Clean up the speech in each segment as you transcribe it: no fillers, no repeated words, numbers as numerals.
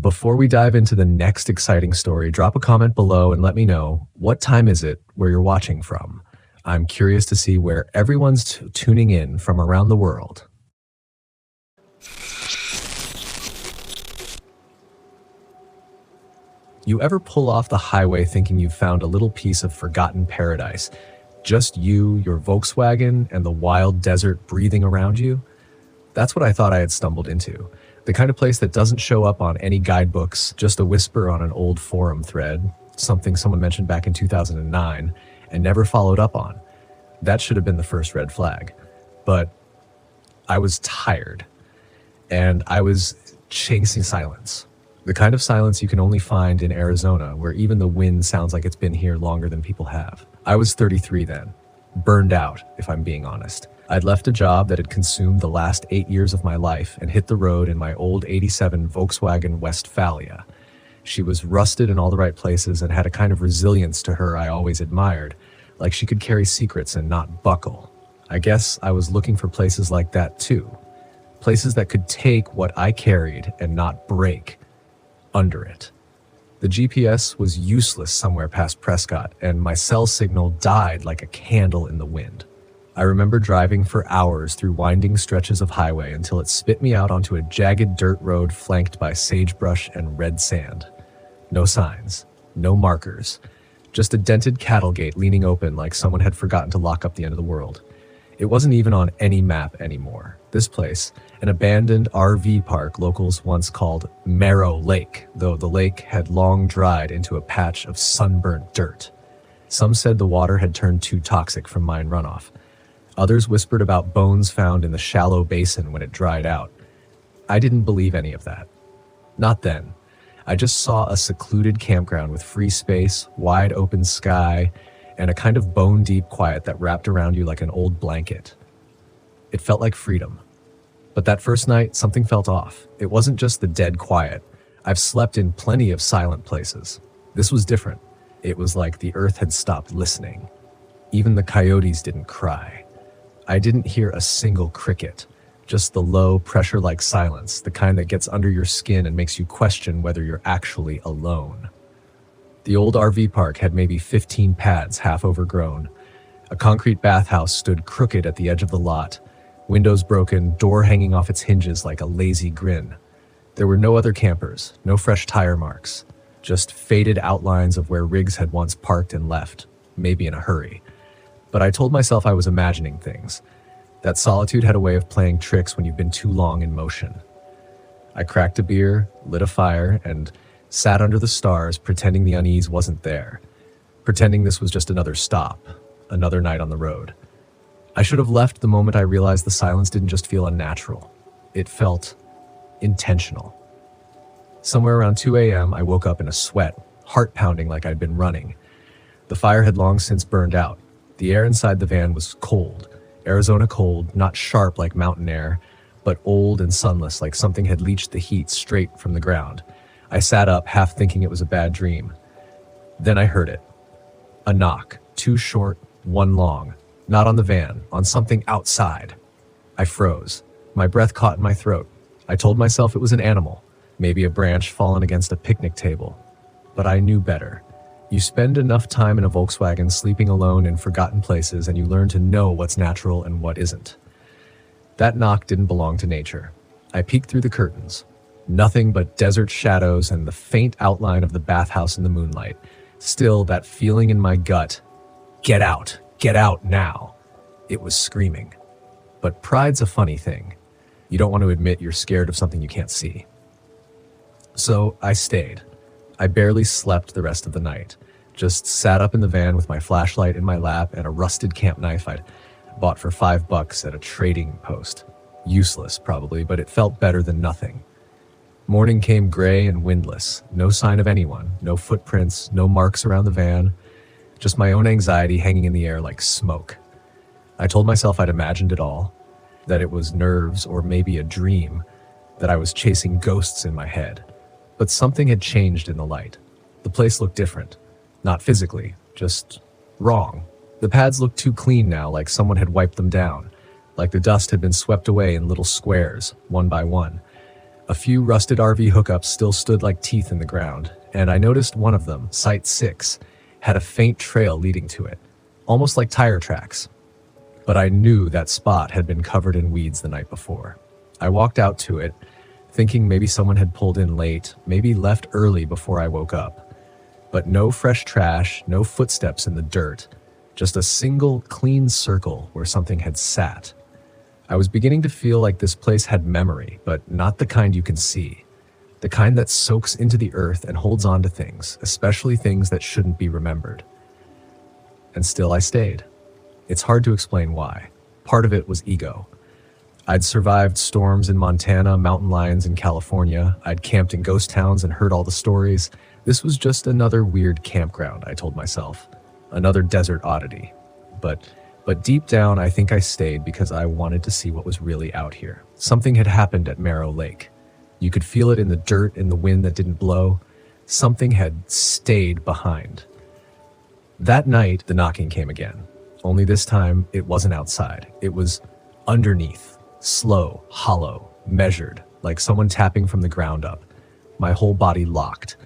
before we dive into the next exciting story, drop a comment below and let me know, what time is it where you're watching from? I'm curious to see where everyone's tuning in from around the world. You ever pull off the highway thinking you've found a little piece of forgotten paradise? Just you, your Volkswagen, and the wild desert breathing around you? That's what I thought I had stumbled into. The kind of place that doesn't show up on any guidebooks, just a whisper on an old forum thread, something someone mentioned back in 2009, and never followed up on. That should have been the first red flag. But I was tired, and I was chasing silence. The kind of silence you can only find in Arizona, where even the wind sounds like it's been here longer than people have. I was 33 then, burned out, if I'm being honest. I'd left a job that had consumed the last 8 years of my life and hit the road in my old '87 Volkswagen Westphalia. She was rusted in all the right places and had a kind of resilience to her I always admired, like she could carry secrets and not buckle. I guess I was looking for places like that too. Places that could take what I carried and not break under it. The GPS was useless somewhere past Prescott, and my cell signal died like a candle in the wind. I remember driving for hours through winding stretches of highway until it spit me out onto a jagged dirt road flanked by sagebrush and red sand. No signs, no markers, just a dented cattle gate leaning open like someone had forgotten to lock up the end of the world. It wasn't even on any map anymore. This place, an abandoned RV park locals once called Marrow Lake, though the lake had long dried into a patch of sunburnt dirt. Some said the water had turned too toxic from mine runoff. Others whispered about bones found in the shallow basin when it dried out. I didn't believe any of that. Not then. I just saw a secluded campground with free space, wide open sky, and a kind of bone-deep quiet that wrapped around you like an old blanket. It felt like freedom. But that first night, something felt off. It wasn't just the dead quiet. I've slept in plenty of silent places. This was different. It was like the earth had stopped listening. Even the coyotes didn't cry. I didn't hear a single cricket, just the low, pressure-like silence, the kind that gets under your skin and makes you question whether you're actually alone. The old RV park had maybe 15 pads, half overgrown. A concrete bathhouse stood crooked at the edge of the lot, windows broken, door hanging off its hinges like a lazy grin. There were no other campers, no fresh tire marks, just faded outlines of where rigs had once parked and left, maybe in a hurry. But I told myself I was imagining things. That solitude had a way of playing tricks when you've been too long in motion. I cracked a beer, lit a fire, and sat under the stars pretending the unease wasn't there, pretending this was just another stop, another night on the road. I should have left the moment I realized the silence didn't just feel unnatural. It felt intentional. Somewhere around 2 a.m., I woke up in a sweat, heart pounding like I'd been running. The fire had long since burned out. The air inside the van was cold, Arizona cold, not sharp like mountain air, but old and sunless like something had leached the heat straight from the ground. I sat up, half thinking it was a bad dream. Then I heard it. A knock, 2 short, 1 long. Not on the van, on something outside. I froze. My breath caught in my throat. I told myself it was an animal, maybe a branch fallen against a picnic table. But I knew better. You spend enough time in a Volkswagen sleeping alone in forgotten places and you learn to know what's natural and what isn't. That knock didn't belong to nature. I peeked through the curtains. Nothing but desert shadows and the faint outline of the bathhouse in the moonlight. Still, that feeling in my gut, get out now. It was screaming. But pride's a funny thing. You don't want to admit you're scared of something you can't see. So I stayed. I barely slept the rest of the night. Just sat up in the van with my flashlight in my lap and a rusted camp knife I'd bought for $5 at a trading post. Useless, probably, but it felt better than nothing. Morning came gray and windless. No sign of anyone, no footprints, no marks around the van. Just my own anxiety hanging in the air like smoke. I told myself I'd imagined it all, that it was nerves or maybe a dream, that I was chasing ghosts in my head. But something had changed in the light. The place looked different. Not physically, just wrong. The pads looked too clean now, like someone had wiped them down, like the dust had been swept away in little squares, one by one. A few rusted RV hookups still stood like teeth in the ground, and I noticed one of them, Site 6, had a faint trail leading to it, almost like tire tracks. But I knew that spot had been covered in weeds the night before. I walked out to it, thinking maybe someone had pulled in late, maybe left early before I woke up. But no fresh trash, no footsteps in the dirt, just a single clean circle where something had sat. I was beginning to feel like this place had memory, but not the kind you can see. The kind that soaks into the earth and holds on to things, especially things that shouldn't be remembered. And still I stayed. It's hard to explain why. Part of it was ego. I'd survived storms in Montana, mountain lions in California. I'd camped in ghost towns and heard all the stories. This was just another weird campground, I told myself. Another desert oddity. But deep down, I think I stayed because I wanted to see what was really out here. Something had happened at Marrow Lake. You could feel it in the dirt, in the wind that didn't blow. Something had stayed behind. That night, the knocking came again. Only this time, it wasn't outside. It was underneath, slow, hollow, measured, like someone tapping from the ground up. My whole body locked.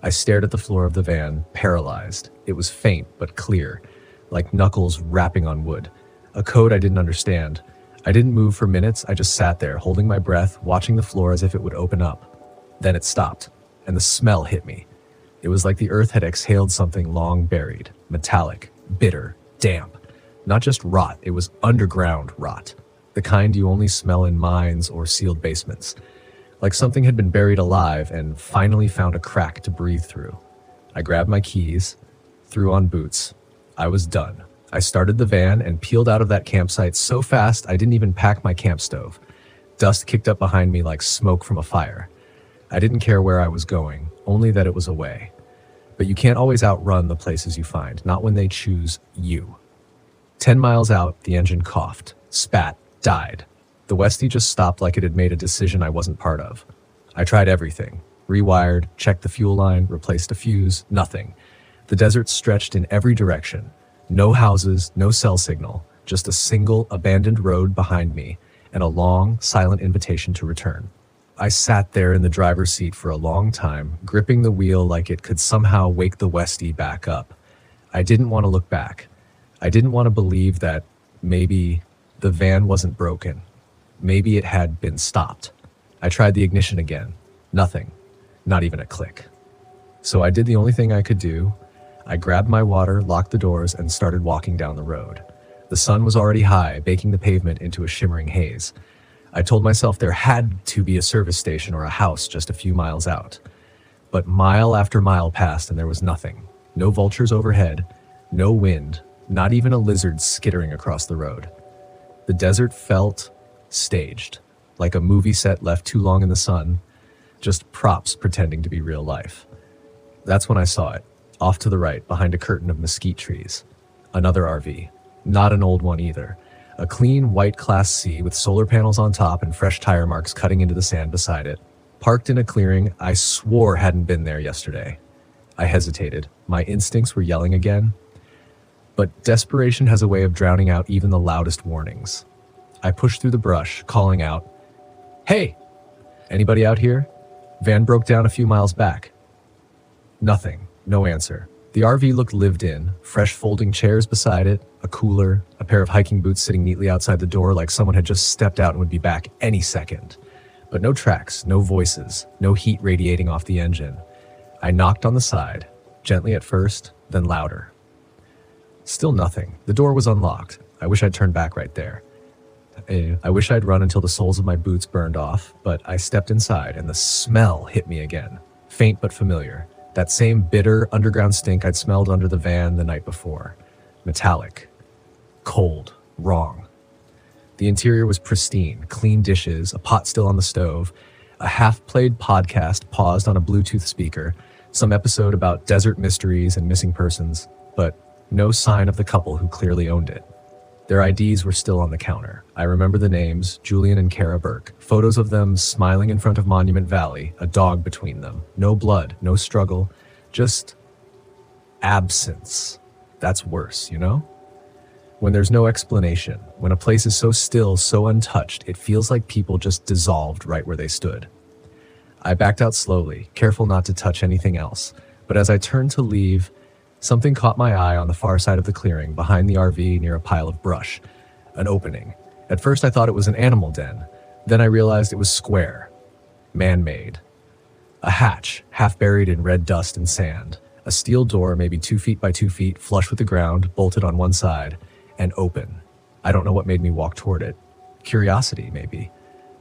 I stared at the floor of the van, paralyzed. It was faint but clear, like knuckles rapping on wood. A code I didn't understand. I didn't move for minutes. I just sat there, holding my breath, watching the floor as if it would open up. Then it stopped, and the smell hit me. It was like the earth had exhaled something long buried, metallic, bitter, damp. Not just rot, it was underground rot. The kind you only smell in mines or sealed basements. Like something had been buried alive and finally found a crack to breathe through. I grabbed my keys, threw on boots. I was done. I started the van and peeled out of that campsite so fast I didn't even pack my camp stove. Dust kicked up behind me like smoke from a fire. I didn't care where I was going, only that it was away. But you can't always outrun the places you find, not when they choose you. 10 miles out, the engine coughed, spat, died. The Westie just stopped like it had made a decision I wasn't part of. I tried everything. Rewired, checked the fuel line, replaced a fuse, nothing. The desert stretched in every direction. No houses, no cell signal, just a single abandoned road behind me and a long, silent invitation to return. I sat there in the driver's seat for a long time, gripping the wheel like it could somehow wake the Westie back up. I didn't want to look back. I didn't want to believe that maybe the van wasn't broken. Maybe it had been stopped. I tried the ignition again. Nothing. Not even a click. So I did the only thing I could do. I grabbed my water, locked the doors, and started walking down the road. The sun was already high, baking the pavement into a shimmering haze. I told myself there had to be a service station or a house just a few miles out. But mile after mile passed and there was nothing. No vultures overhead, no wind, not even a lizard skittering across the road. The desert felt staged, like a movie set left too long in the sun, just props pretending to be real life. That's when I saw it, off to the right, behind a curtain of mesquite trees. Another RV, not an old one either. A clean white Class C with solar panels on top and fresh tire marks cutting into the sand beside it. Parked in a clearing I swore hadn't been there yesterday. I hesitated. My instincts were yelling again. But desperation has a way of drowning out even the loudest warnings. I pushed through the brush, calling out, "Hey! Anybody out here? Van broke down a few miles back." Nothing. No answer. The RV looked lived in, fresh folding chairs beside it, a cooler, a pair of hiking boots sitting neatly outside the door like someone had just stepped out and would be back any second. But no tracks, no voices, no heat radiating off the engine. I knocked on the side, gently at first, then louder. Still nothing. The door was unlocked. I wish I'd turned back right there. I wish I'd run until the soles of my boots burned off, but I stepped inside and the smell hit me again. Faint but familiar. That same bitter underground stink I'd smelled under the van the night before. Metallic. Cold. Wrong. The interior was pristine. Clean dishes, a pot still on the stove, a half-played podcast paused on a Bluetooth speaker, some episode about desert mysteries and missing persons, but no sign of the couple who clearly owned it. Their IDs were still on the counter. I remember the names, Julian and Kara Burke. Photos of them smiling in front of Monument Valley, a dog between them. No blood, no struggle, just absence. That's worse, you know? When there's no explanation, when a place is so still, so untouched, it feels like people just dissolved right where they stood. I backed out slowly, careful not to touch anything else. But as I turned to leave, something caught my eye on the far side of the clearing, behind the RV near a pile of brush. An opening. At first I thought it was an animal den. Then I realized it was square. Man-made. A hatch, half buried in red dust and sand. A steel door, maybe 2 feet by 2 feet, flush with the ground, bolted on one side, and open. I don't know what made me walk toward it. Curiosity, maybe.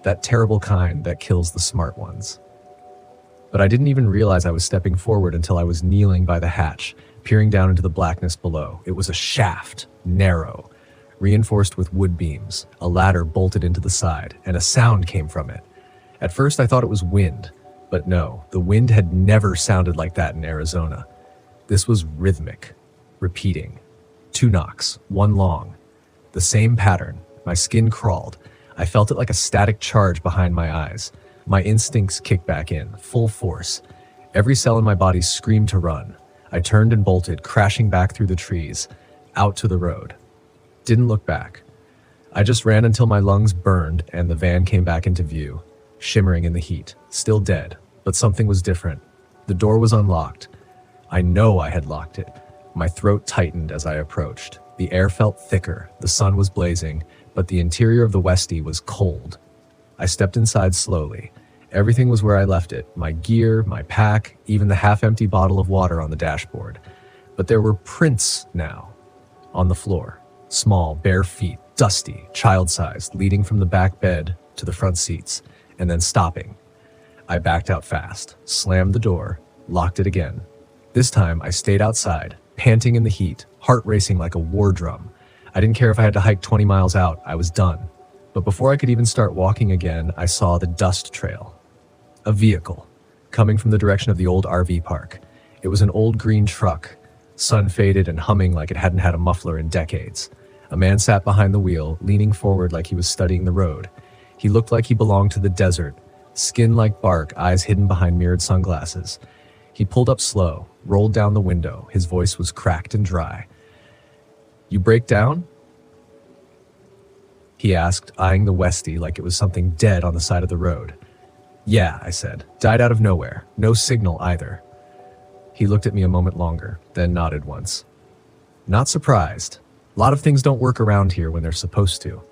That terrible kind that kills the smart ones. But I didn't even realize I was stepping forward until I was kneeling by the hatch, peering down into the blackness below. It was a shaft, narrow, reinforced with wood beams, a ladder bolted into the side, and a sound came from it. At first I thought it was wind, but no, the wind had never sounded like that in Arizona. This was rhythmic, repeating. 2 knocks, 1 long. The same pattern. My skin crawled. I felt it like a static charge behind my eyes. My instincts kicked back in, full force. Every cell in my body screamed to run. I turned and bolted, crashing back through the trees, out to the road. Didn't look back. I just ran until my lungs burned and the van came back into view, shimmering in the heat, still dead, but something was different. The door was unlocked. I know I had locked it. My throat tightened as I approached. The air felt thicker, the sun was blazing, but the interior of the Westie was cold. I stepped inside slowly. Everything was where I left it, my gear, my pack, even the half-empty bottle of water on the dashboard. But there were prints now, on the floor. Small, bare feet, dusty, child-sized, leading from the back bed to the front seats, and then stopping. I backed out fast, slammed the door, locked it again. This time I stayed outside, panting in the heat, heart racing like a war drum. I didn't care if I had to hike 20 miles out, I was done. But before I could even start walking again, I saw the dust trail. A vehicle, coming from the direction of the old RV park. It was an old green truck, sun-faded and humming like it hadn't had a muffler in decades. A man sat behind the wheel, leaning forward like he was studying the road. He looked like he belonged to the desert, skin like bark, eyes hidden behind mirrored sunglasses. He pulled up slow, rolled down the window. His voice was cracked and dry. "You break down?" He asked, eyeing the Westie like it was something dead on the side of the road. "Yeah," I said. "Died out of nowhere. No signal either." He looked at me a moment longer, then nodded once. "Not surprised. A lot of things don't work around here when they're supposed to."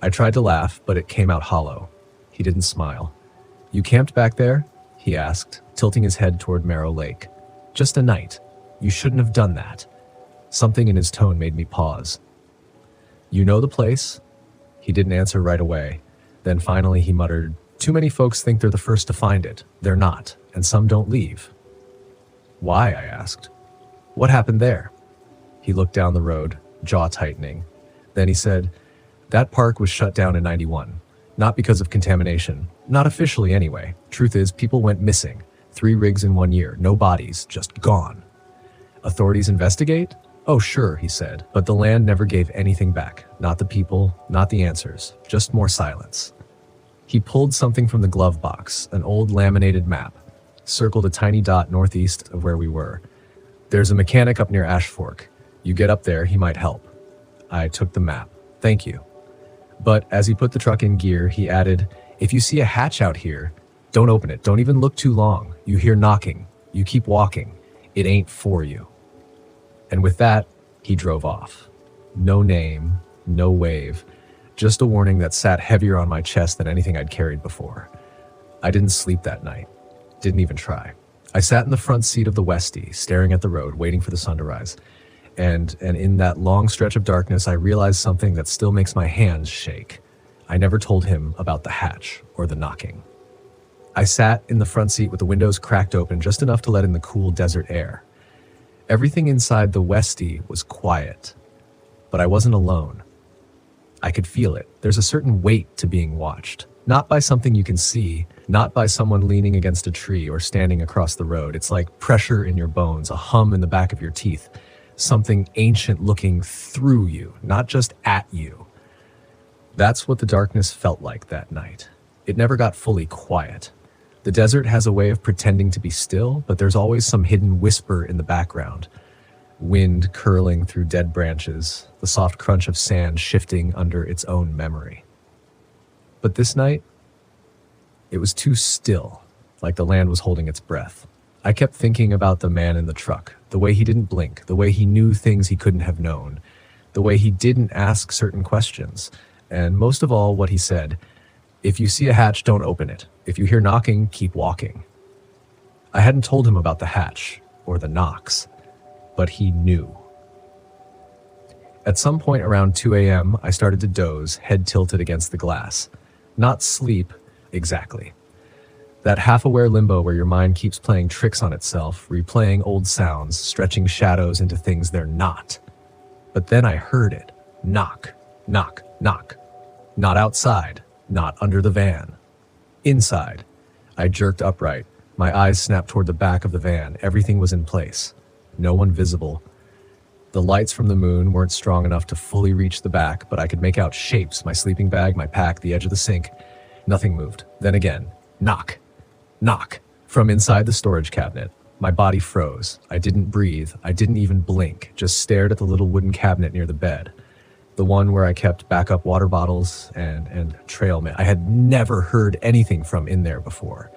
I tried to laugh, but it came out hollow. He didn't smile. "You camped back there?" he asked, tilting his head toward Marrow Lake. "Just a night. You shouldn't have done that." Something in his tone made me pause. "You know the place?" He didn't answer right away. Then finally he muttered, "Too many folks think they're the first to find it. They're not, and some don't leave." "Why?" I asked. "What happened there?" He looked down the road, jaw tightening. Then he said, "That park was shut down in '91. Not because of contamination. Not officially anyway. Truth is, people went missing. 3 rigs in 1 year. No bodies. Just gone." "Authorities investigate?" "Oh, sure," he said. "But the land never gave anything back. Not the people, not the answers. Just more silence." He pulled something from the glove box, an old laminated map. Circled a tiny dot northeast of where we were. "There's a mechanic up near Ash Fork. You get up there, he might help." I took the map. "Thank you." But as he put the truck in gear, he added, "If you see a hatch out here, don't open it. Don't even look too long. You hear knocking. You keep walking. It ain't for you." And with that, he drove off. No name, no wave, just a warning that sat heavier on my chest than anything I'd carried before. I didn't sleep that night. Didn't even try. I sat in the front seat of the Westie, staring at the road, waiting for the sun to rise. And in that long stretch of darkness, I realized something that still makes my hands shake. I never told him about the hatch or the knocking. I sat in the front seat with the windows cracked open just enough to let in the cool desert air. Everything inside the Westie was quiet, but I wasn't alone. I could feel it. There's a certain weight to being watched. Not by something you can see, not by someone leaning against a tree or standing across the road. It's like pressure in your bones, a hum in the back of your teeth. Something ancient looking through you, not just at you. That's what the darkness felt like that night. It never got fully quiet. The desert has a way of pretending to be still, but there's always some hidden whisper in the background. Wind curling through dead branches, the soft crunch of sand shifting under its own memory. But this night, It was too still, like the land was holding its breath. I kept thinking about the man in the truck, the way he didn't blink, the way he knew things he couldn't have known, the way he didn't ask certain questions, and most of all, what he said, "If you see a hatch, don't open it. If you hear knocking, keep walking." I hadn't told him about the hatch or the knocks, but he knew. At some point around 2 a.m., I started to doze, head tilted against the glass. Not sleep, exactly. That half-aware limbo where your mind keeps playing tricks on itself, replaying old sounds, stretching shadows into things they're not. But then I heard it. Knock, knock, knock. Not outside, not under the van. Inside. I jerked upright. My eyes snapped toward the back of the van. Everything was in place. No one visible. The lights from the moon weren't strong enough to fully reach the back, but I could make out shapes, my sleeping bag, my pack, the edge of the sink. Nothing moved. Then again, knock, knock, from inside the storage cabinet. My body froze. I didn't breathe. I didn't even blink, just stared at the little wooden cabinet near the bed. The one where I kept backup water bottles and trail mix. I had never heard anything from in there before.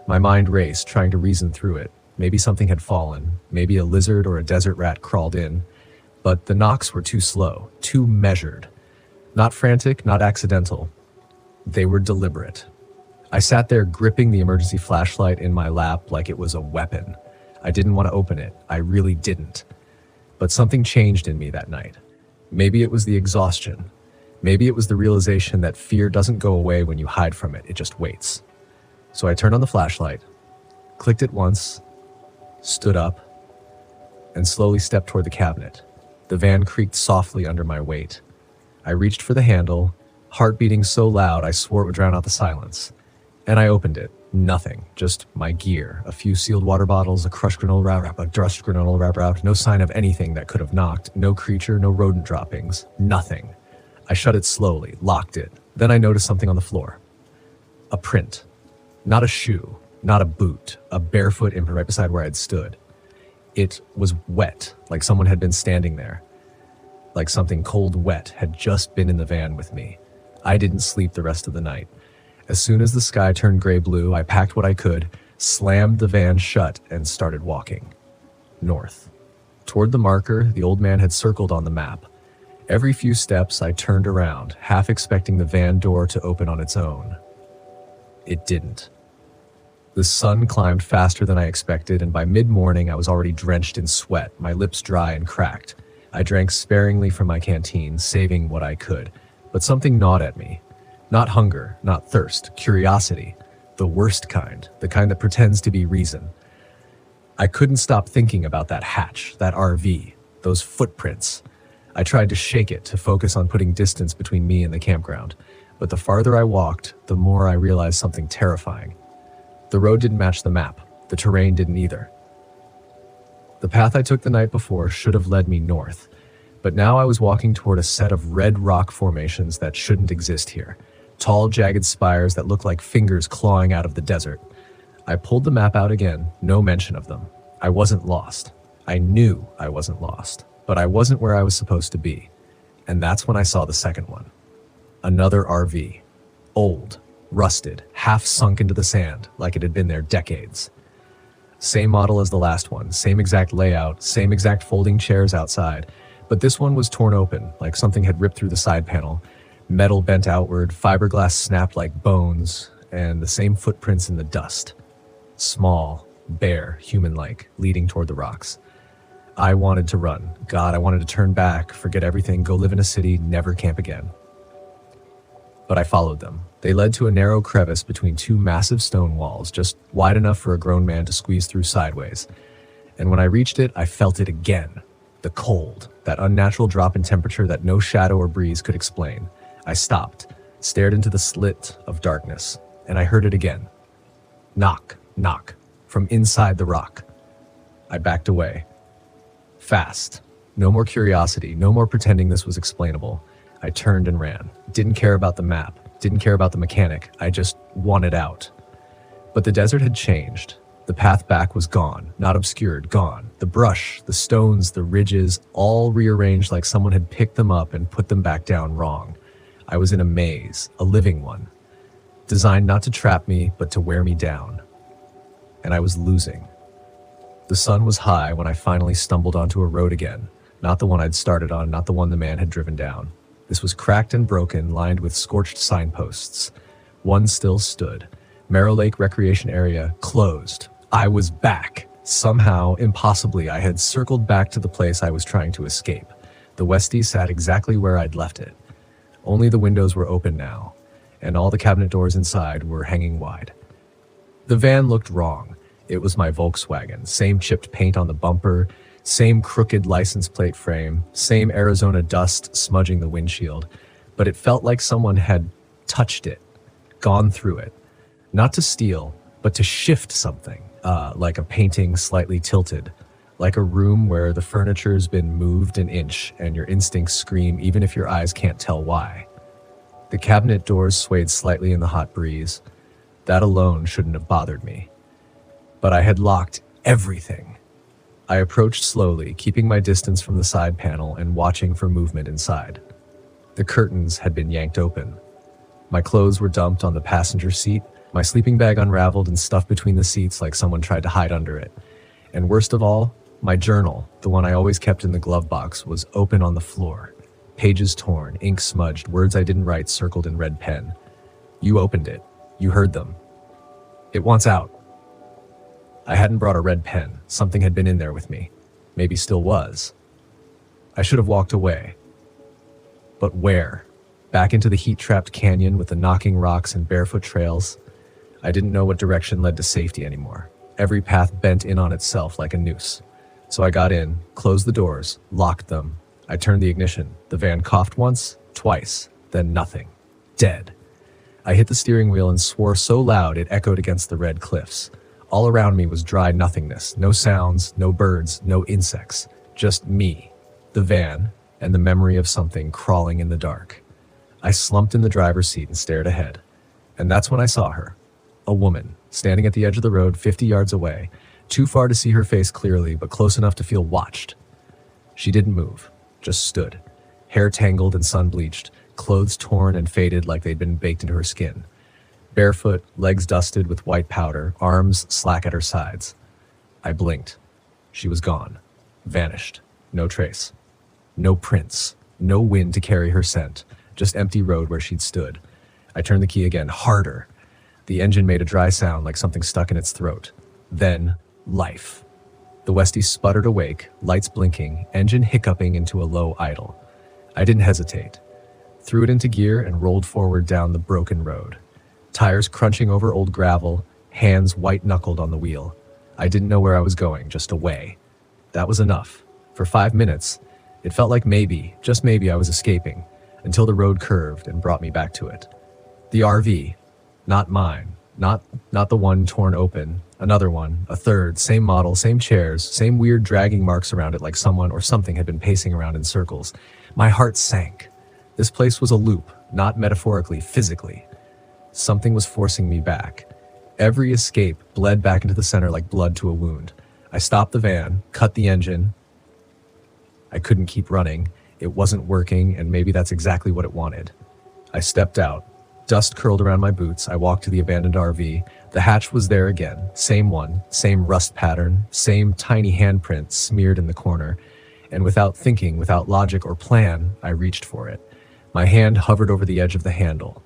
My mind raced, trying to reason through it. Maybe something had fallen. Maybe a lizard or a desert rat crawled in. But the knocks were too slow, too measured. Not frantic, not accidental. They were deliberate. I sat there gripping the emergency flashlight in my lap like it was a weapon. I didn't want to open it. I really didn't. But something changed in me that night. Maybe it was the exhaustion. Maybe it was the realization that fear doesn't go away when you hide from it. It just waits. So I turned on the flashlight, clicked it once, stood up, and slowly stepped toward the cabinet. The van creaked softly under my weight. I reached for the handle, heart beating so loud I swore it would drown out the silence. And I opened it. Nothing. Just my gear. A few sealed water bottles, a crushed granola wrap, a crushed granola wrap. No sign of anything that could have knocked. No creature, no rodent droppings. Nothing. I shut it slowly, locked it. Then I noticed something on the floor. A print. Not a shoe. Not a boot. A barefoot imprint right beside where I'd stood. It was wet, like someone had been standing there. Like something cold wet had just been in the van with me. I didn't sleep the rest of the night. As soon as the sky turned gray-blue, I packed what I could, slammed the van shut, and started walking. North. Toward the marker the old man had circled on the map. Every few steps I turned around, half expecting the van door to open on its own. It didn't. The sun climbed faster than I expected, and by mid-morning I was already drenched in sweat, my lips dry and cracked. I drank sparingly from my canteen, saving what I could. But something gnawed at me. Not hunger, not thirst, curiosity. The worst kind, the kind that pretends to be reason. I couldn't stop thinking about that hatch, that RV, those footprints. I tried to shake it, to focus on putting distance between me and the campground. But the farther I walked, the more I realized something terrifying. The road didn't match the map. The terrain didn't either. The path I took the night before should have led me north, but now I was walking toward a set of red rock formations that shouldn't exist here. Tall, jagged spires that looked like fingers clawing out of the desert. I pulled the map out again, no mention of them. I wasn't lost. I knew I wasn't lost, but I wasn't where I was supposed to be. And that's when I saw the second one. Another RV. Old. Rusted, half sunk into the sand, like it had been there decades. Same model as the last one, same exact layout, same exact folding chairs outside, but this one was torn open, like something had ripped through the side panel. Metal bent outward, fiberglass snapped like bones, and the same footprints in the dust. Small, bare, human-like, leading toward the rocks. I wanted to run. God, I wanted to turn back, forget everything, go live in a city, never camp again. But I followed them. They led to a narrow crevice between two massive stone walls, just wide enough for a grown man to squeeze through sideways. And when I reached it, I felt it again. The cold, that unnatural drop in temperature that no shadow or breeze could explain. I stopped, stared into the slit of darkness, and I heard it again. Knock, knock, from inside the rock. I backed away. Fast. No more curiosity, no more pretending this was explainable. I turned and ran. Didn't care about the map. Didn't care about the mechanic. I just wanted out. But the desert had changed. The path back was gone, not obscured, gone. The brush, the stones, the ridges, all rearranged like someone had picked them up and put them back down wrong. I was in a maze, a living one. designed not to trap me, but to wear me down. And I was losing. The sun was high when I finally stumbled onto a road again, not the one I'd started on, not the one the man had driven down. This was cracked and broken, lined with scorched signposts. One still stood. Merrill Lake Recreation Area closed. I was back. Somehow, impossibly, I had circled back to the place I was trying to escape. The Westie sat exactly where I'd left it. Only the windows were open now, and all the cabinet doors inside were hanging wide. The van looked wrong. It was my Volkswagen, same chipped paint on the bumper, same crooked license plate frame, same Arizona dust smudging the windshield, but it felt like someone had touched it, gone through it, not to steal, but to shift something, like a painting slightly tilted, like a room where the furniture's been moved an inch and your instincts scream even if your eyes can't tell why. The cabinet doors swayed slightly in the hot breeze. That alone shouldn't have bothered me. But I had locked everything. I approached slowly, keeping my distance from the side panel and watching for movement inside. The curtains had been yanked open. My clothes were dumped on the passenger seat, my sleeping bag unraveled and stuffed between the seats like someone tried to hide under it. And worst of all, my journal, the one I always kept in the glove box, was open on the floor. Pages torn, ink smudged, words I didn't write circled in red pen. You opened it. You heard them. It wants out. I hadn't brought a red pen. Something had been in there with me. Maybe still was. I should have walked away. But where? Back into the heat-trapped canyon with the knocking rocks and barefoot trails? I didn't know what direction led to safety anymore. Every path bent in on itself like a noose. So I got in, closed the doors, locked them. I turned the ignition. The van coughed once, twice, then nothing. Dead. I hit the steering wheel and swore so loud it echoed against the red cliffs. All around me was dry nothingness. No sounds, no birds, no insects. Just me, the van, and the memory of something crawling in the dark. I slumped in the driver's seat and stared ahead. And that's when I saw her. A woman, standing at the edge of the road 50 yards away, too far to see her face clearly, but close enough to feel watched. She didn't move, just stood, hair tangled and sun-bleached, clothes torn and faded like they'd been baked into her skin. Barefoot, legs dusted with white powder, arms slack at her sides. I blinked. She was gone. Vanished. No trace. No prints. No wind to carry her scent. Just empty road where she'd stood. I turned the key again, harder. The engine made a dry sound like something stuck in its throat. Then, life. The Westie sputtered awake, lights blinking, engine hiccuping into a low idle. I didn't hesitate. Threw it into gear and rolled forward down the broken road. Tires crunching over old gravel, hands white-knuckled on the wheel. I didn't know where I was going, just away. That was enough. For 5 minutes, it felt like maybe, just maybe I was escaping, until the road curved and brought me back to it. The RV. Not mine. Not the one torn open. Another one. A third. Same model, same chairs, same weird dragging marks around it like someone or something had been pacing around in circles. My heart sank. This place was a loop, not metaphorically, physically. Something was forcing me back. Every escape bled back into the center like blood to a wound. I stopped the van, cut the engine. I couldn't keep running. It wasn't working, and maybe that's exactly what it wanted. I stepped out. Dust curled around my boots. I walked to the abandoned RV. The hatch was there again. Same one, same rust pattern, same tiny handprint smeared in the corner. And without thinking, without logic or plan, I reached for it. My hand hovered over the edge of the handle.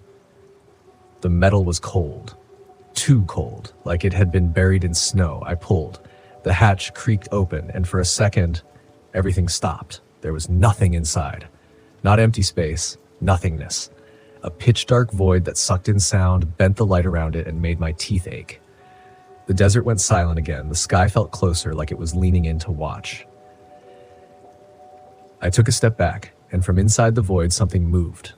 The metal was cold. Too cold, like it had been buried in snow. I pulled. The hatch creaked open, and for a second, everything stopped. There was nothing inside. Not empty space, nothingness. A pitch-dark void that sucked in sound, bent the light around it, and made my teeth ache. The desert went silent again. The sky felt closer, like it was leaning in to watch. I took a step back, and from inside the void, something moved.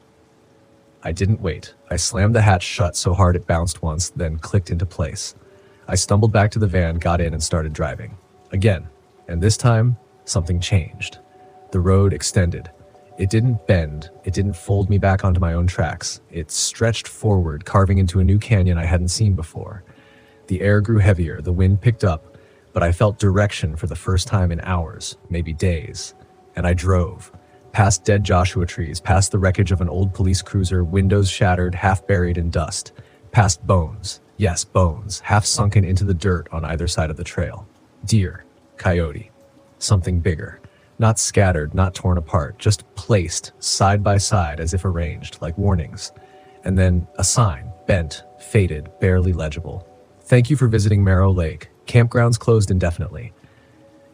I didn't wait. I slammed the hatch shut so hard it bounced once, then clicked into place. I stumbled back to the van, got in, and started driving. Again, and this time, something changed. The road extended. It didn't bend. It didn't fold me back onto my own tracks. It stretched forward, carving into a new canyon I hadn't seen before. The air grew heavier, the wind picked up, but I felt direction for the first time in hours, maybe days. And I drove. Past dead Joshua trees, past the wreckage of an old police cruiser, windows shattered, half buried in dust. past bones. Yes, bones, half sunken into the dirt on either side of the trail. Deer, coyote, something bigger. Not scattered, not torn apart, just placed side by side as if arranged, like warnings. And then a sign, bent, faded, barely legible. Thank you for visiting Marrow Lake. Campgrounds closed indefinitely.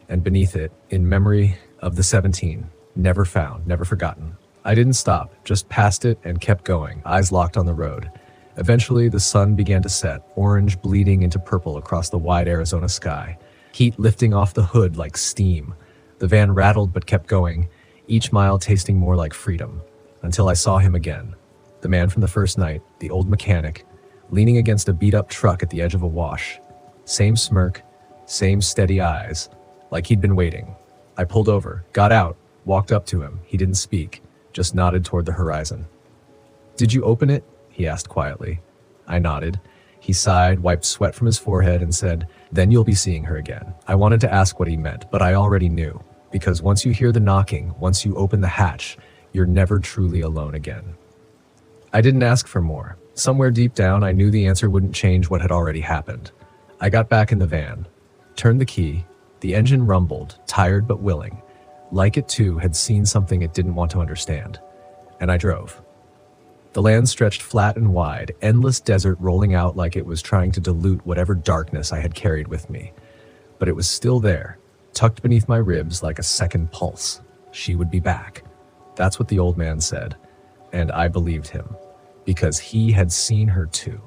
And beneath it, in memory of the 17, never found, never forgotten. I didn't stop, just passed it and kept going, eyes locked on the road. Eventually, the sun began to set, orange bleeding into purple across the wide Arizona sky, heat lifting off the hood like steam. The van rattled but kept going, each mile tasting more like freedom, until I saw him again. The man from the first night, the old mechanic, leaning against a beat-up truck at the edge of a wash. Same smirk, same steady eyes, like he'd been waiting. I pulled over, got out, walked up to him. He didn't speak, just nodded toward the horizon. "Did you open it?" he asked quietly. I nodded. He sighed, wiped sweat from his forehead, and said, "Then you'll be seeing her again." I wanted to ask what he meant, but I already knew, because once you hear the knocking, once you open the hatch, you're never truly alone again. I didn't ask for more. Somewhere deep down, I knew the answer wouldn't change what had already happened. I got back in the van, turned the key. The engine rumbled, tired but willing, like it too had seen something it didn't want to understand. And I drove. The land stretched flat and wide, endless desert rolling out like it was trying to dilute whatever darkness I had carried with me. But it was still there, tucked beneath my ribs like a second pulse. She would be back. That's what the old man said, and I believed him, because he had seen her too.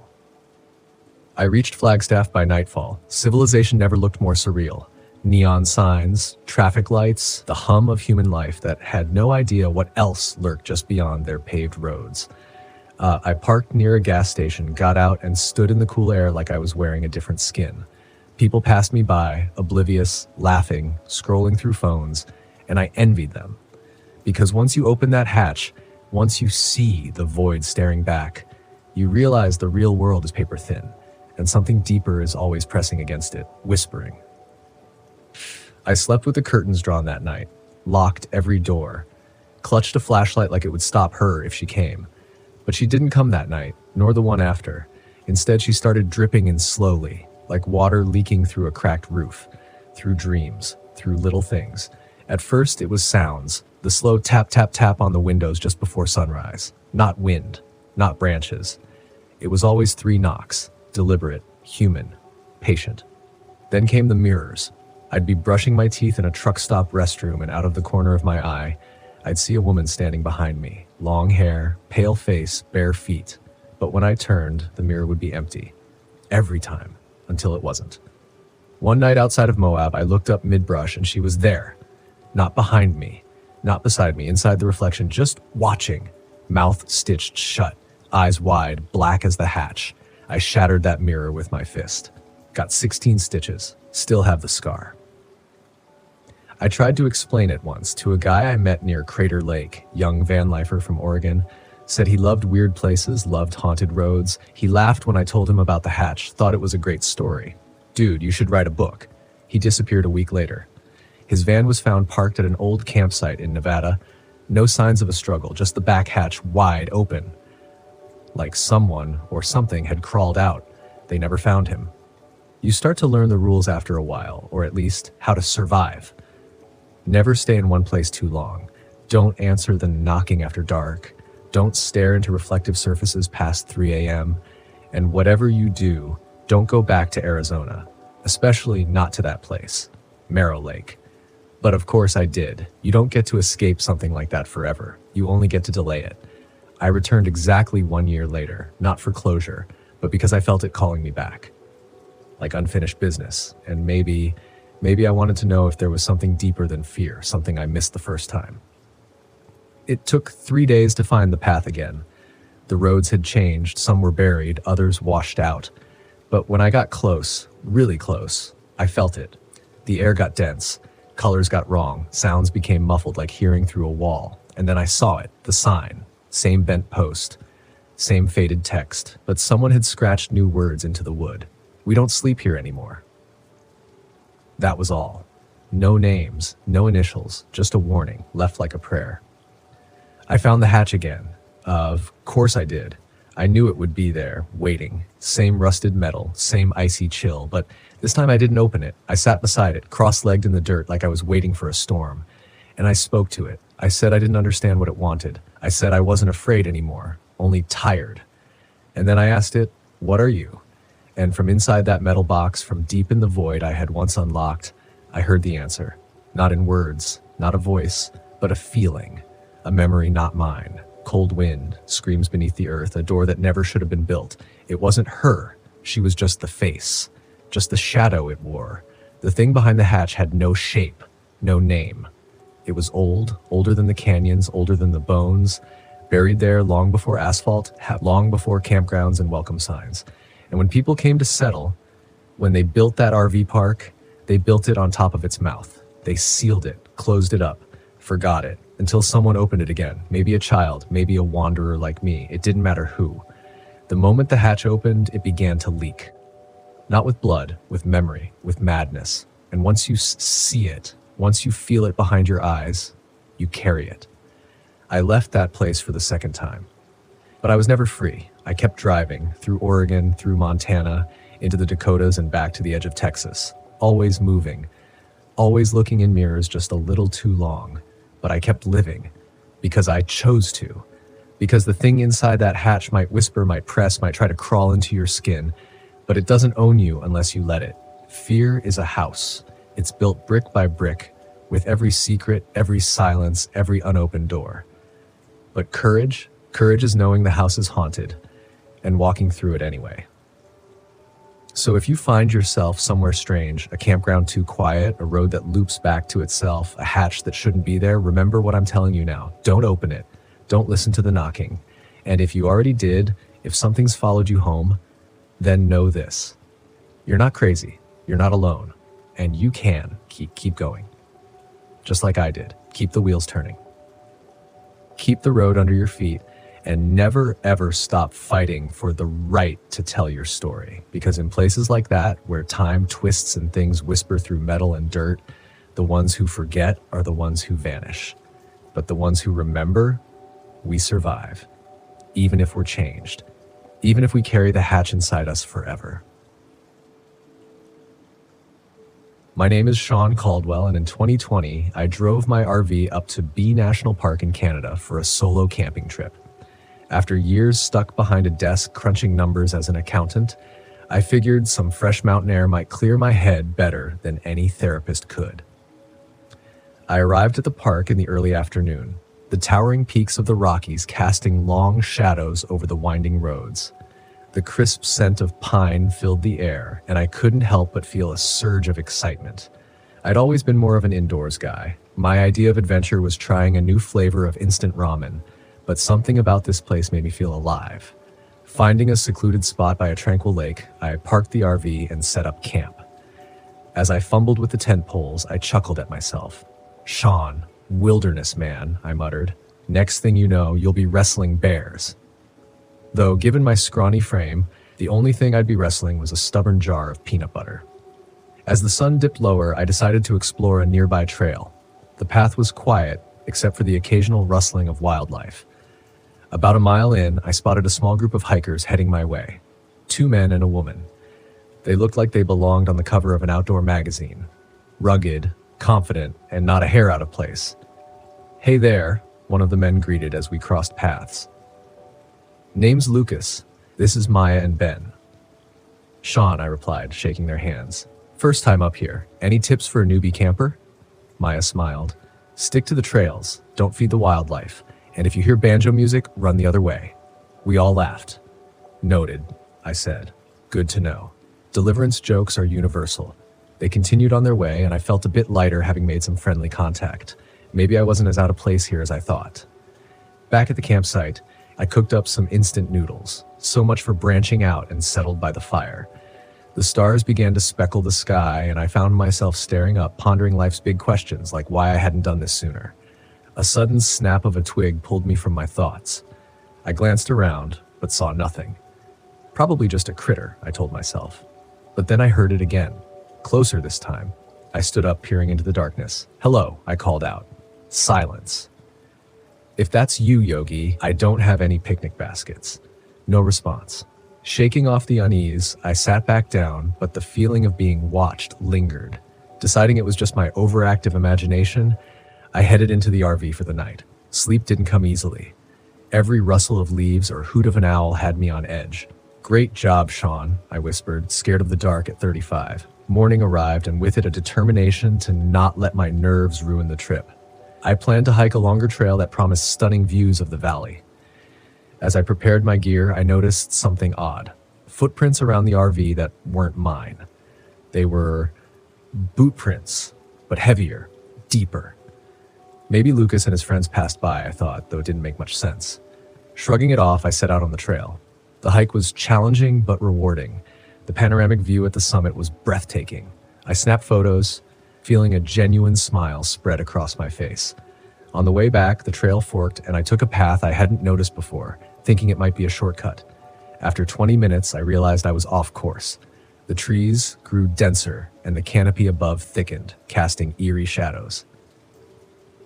I reached Flagstaff by nightfall. Civilization never looked more surreal. Neon signs, traffic lights, the hum of human life that had no idea what else lurked just beyond their paved roads. I parked near a gas station, got out, and stood in the cool air like I was wearing a different skin. People passed me by, oblivious, laughing, scrolling through phones, and I envied them. Because once you open that hatch, once you see the void staring back, you realize the real world is paper thin, and something deeper is always pressing against it, whispering. I slept with the curtains drawn that night, locked every door, clutched a flashlight like it would stop her if she came. But she didn't come that night, nor the one after. Instead, she started dripping in slowly, like water leaking through a cracked roof, through dreams, through little things. At first, it was sounds, the slow tap, tap, tap on the windows just before sunrise. Not wind, not branches. It was always 3 knocks, deliberate, human, patient. Then came the mirrors. I'd be brushing my teeth in a truck stop restroom, and out of the corner of my eye, I'd see a woman standing behind me. Long hair, pale face, bare feet. But when I turned, the mirror would be empty. Every time, until it wasn't. One night outside of Moab, I looked up mid-brush and she was there. Not behind me, not beside me, inside the reflection, just watching. Mouth stitched shut, eyes wide, black as the hatch. I shattered that mirror with my fist. Got 16 stitches, still have the scar. I tried to explain it once to a guy I met near Crater Lake, young van lifer from Oregon. Said he loved weird places, loved haunted roads. He laughed when I told him about the hatch, thought it was a great story. "Dude, you should write a book." He disappeared a week later. His van was found parked at an old campsite in Nevada. No signs of a struggle, just the back hatch wide open. Like someone or something had crawled out. They never found him. You start to learn the rules after a while, or at least how to survive. Never stay in one place too long. Don't answer the knocking after dark. Don't stare into reflective surfaces past 3 a.m. And whatever you do, don't go back to Arizona, especially not to that place, Marrow Lake. But of course I did. You don't get to escape something like that forever. You only get to delay it. I returned exactly 1 year later, not for closure, but because I felt it calling me back. Like unfinished business, and maybe I wanted to know if there was something deeper than fear, something I missed the first time. It took 3 days to find the path again. The roads had changed, some were buried, others washed out. But when I got close, really close, I felt it. The air got dense, colors got wrong, sounds became muffled like hearing through a wall. And then I saw it, the sign, same bent post, same faded text, but someone had scratched new words into the wood. "We don't sleep here anymore." That was all. No names, no initials, just a warning, left like a prayer. I found the hatch again. Of course I did. I knew it would be there, waiting. Same rusted metal, same icy chill, but this time I didn't open it. I sat beside it, cross-legged in the dirt like I was waiting for a storm. And I spoke to it. I said I didn't understand what it wanted. I said I wasn't afraid anymore, only tired. And then I asked it, "What are you?" And from inside that metal box, from deep in the void I had once unlocked, I heard the answer. Not in words, not a voice, but a feeling. A memory not mine. Cold wind, screams beneath the earth, a door that never should have been built. It wasn't her. She was just the face. Just the shadow it wore. The thing behind the hatch had no shape, no name. It was old, older than the canyons, older than the bones, buried there long before asphalt, long before campgrounds and welcome signs. And when people came to settle, when they built that RV park, they built it on top of its mouth. They sealed it, closed it up, forgot it, until someone opened it again. Maybe a child, maybe a wanderer like me. It didn't matter who. The moment the hatch opened, it began to leak. Not with blood, with memory, with madness. And once you see it, once you feel it behind your eyes, you carry it. I left that place for the second time. But I was never free. I kept driving, through Oregon, through Montana, into the Dakotas and back to the edge of Texas. Always moving. Always looking in mirrors just a little too long. But I kept living. Because I chose to. Because the thing inside that hatch might whisper, might press, might try to crawl into your skin. But it doesn't own you unless you let it. Fear is a house. It's built brick by brick, with every secret, every silence, every unopened door. But courage is knowing the house is haunted, and walking through it anyway. So if you find yourself somewhere strange, a campground too quiet, a road that loops back to itself, a hatch that shouldn't be there, remember what I'm telling you now. Don't open it. Don't listen to the knocking. And if you already did, if something's followed you home, then know this. You're not crazy. You're not alone. And you can keep going. Just like I did. Keep the wheels turning. Keep the road under your feet and never ever stop fighting for the right to tell your story. Because in places like that, where time twists and things whisper through metal and dirt, the ones who forget are the ones who vanish. But the ones who remember, we survive. Even if we're changed. Even if we carry the hatch inside us forever. My name is Sean Caldwell, and in 2020, I drove my RV up to B National Park in Canada for a solo camping trip. After years stuck behind a desk crunching numbers as an accountant, I figured some fresh mountain air might clear my head better than any therapist could. I arrived at the park in the early afternoon, the towering peaks of the Rockies casting long shadows over the winding roads. The crisp scent of pine filled the air, and I couldn't help but feel a surge of excitement. I'd always been more of an indoors guy. My idea of adventure was trying a new flavor of instant ramen, but something about this place made me feel alive. Finding a secluded spot by a tranquil lake, I parked the RV and set up camp. As I fumbled with the tent poles, I chuckled at myself. "Sean, wilderness man," I muttered. "Next thing you know, you'll be wrestling bears." Though, given my scrawny frame, the only thing I'd be wrestling was a stubborn jar of peanut butter. As the sun dipped lower, I decided to explore a nearby trail. The path was quiet, except for the occasional rustling of wildlife. About a mile in, I spotted a small group of hikers heading my way. 2 men and a woman. They looked like they belonged on the cover of an outdoor magazine. Rugged, confident, and not a hair out of place. "Hey there," one of the men greeted as we crossed paths. "Name's Lucas. This is Maya and Ben." "Sean," I replied, shaking their hands. "First time up here. Any tips for a newbie camper?" Maya smiled. "Stick to the trails. Don't feed the wildlife. And if you hear banjo music, run the other way." We all laughed. "Noted," I said. "Good to know." Deliverance jokes are universal. They continued on their way, and I felt a bit lighter having made some friendly contact. Maybe I wasn't as out of place here as I thought. Back at the campsite, I cooked up some instant noodles. So much for branching out and settled by the fire. The stars began to speckle the sky, and I found myself staring up, pondering life's big questions, like why I hadn't done this sooner. A sudden snap of a twig pulled me from my thoughts. I glanced around, but saw nothing. Probably just a critter, I told myself. But then I heard it again. Closer this time. I stood up, peering into the darkness. "Hello," I called out. Silence. "If that's you, Yogi, I don't have any picnic baskets." No response. Shaking off the unease, I sat back down, but the feeling of being watched lingered. Deciding it was just my overactive imagination, I headed into the RV for the night. Sleep didn't come easily. Every rustle of leaves or hoot of an owl had me on edge. "Great job, Sean," I whispered, scared of the dark at 35. Morning arrived, and with it a determination to not let my nerves ruin the trip. I planned to hike a longer trail that promised stunning views of the valley. As I prepared my gear, I noticed something odd. Footprints around the RV that weren't mine. They were boot prints, but heavier, deeper. Maybe Lucas and his friends passed by, I thought, though it didn't make much sense. Shrugging it off, I set out on the trail. The hike was challenging but rewarding. The panoramic view at the summit was breathtaking. I snapped photos, feeling a genuine smile spread across my face. On the way back, the trail forked, and I took a path I hadn't noticed before, thinking it might be a shortcut. After 20 minutes, I realized I was off course. The trees grew denser, and the canopy above thickened, casting eerie shadows.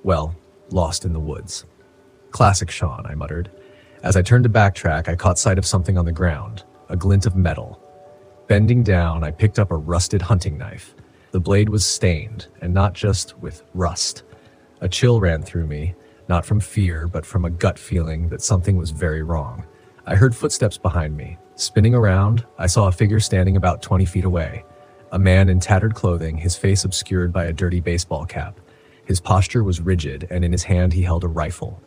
Well, lost in the woods. "Classic Sean," I muttered. As I turned to backtrack, I caught sight of something on the ground, a glint of metal. Bending down, I picked up a rusted hunting knife. The blade was stained, and not just with rust. A chill ran through me, not from fear, but from a gut feeling that something was very wrong. I heard footsteps behind me. Spinning around, I saw a figure standing about 20 feet away. A man in tattered clothing, his face obscured by a dirty baseball cap. His posture was rigid, and in his hand he held a rifle.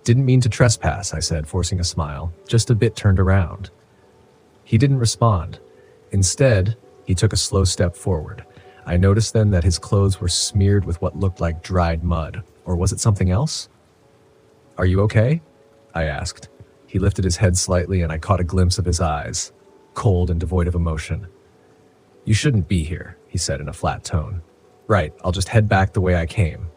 "Didn't mean to trespass," I said, forcing a smile, just a bit turned around. He didn't respond. Instead, he took a slow step forward. I noticed then that his clothes were smeared with what looked like dried mud. Or was it something else? "Are you okay?" I asked. He lifted his head slightly, and I caught a glimpse of his eyes, cold and devoid of emotion. "You shouldn't be here," he said in a flat tone. "Right, I'll just head back the way I came."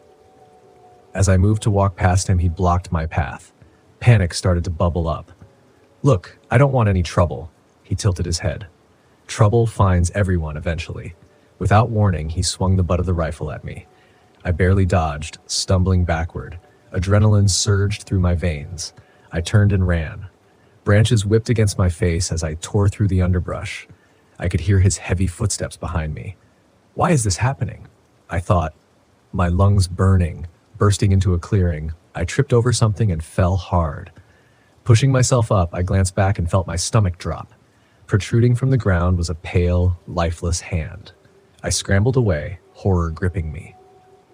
As I moved to walk past him, he blocked my path. Panic started to bubble up. "Look, I don't want any trouble." He tilted his head. "Trouble finds everyone eventually." Without warning, he swung the butt of the rifle at me. I barely dodged, stumbling backward. Adrenaline surged through my veins. I turned and ran. Branches whipped against my face as I tore through the underbrush. I could hear his heavy footsteps behind me. Why is this happening? I thought, my lungs burning. Bursting into a clearing, I tripped over something and fell hard. Pushing myself up, I glanced back and felt my stomach drop. Protruding from the ground was a pale, lifeless hand. I scrambled away, horror gripping me.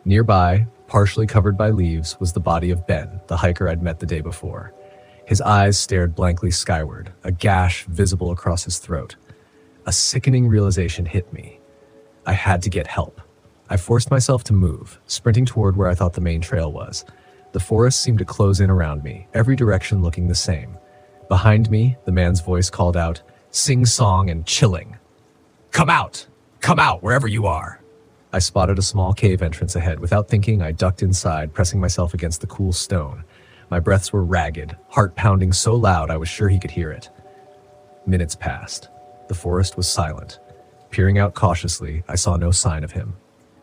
Nearby, partially covered by leaves, was the body of Ben, the hiker I'd met the day before. His eyes stared blankly skyward, a gash visible across his throat. A sickening realization hit me. I had to get help. I forced myself to move, sprinting toward where I thought the main trail was. The forest seemed to close in around me, every direction looking the same. Behind me, the man's voice called out, sing-song and chilling. Come out! Come out, wherever you are!" I spotted a small cave entrance ahead. Without thinking, I ducked inside, pressing myself against the cool stone. My breaths were ragged, heart pounding so loud I was sure he could hear it. Minutes passed. The forest was silent. Peering out cautiously, I saw no sign of him.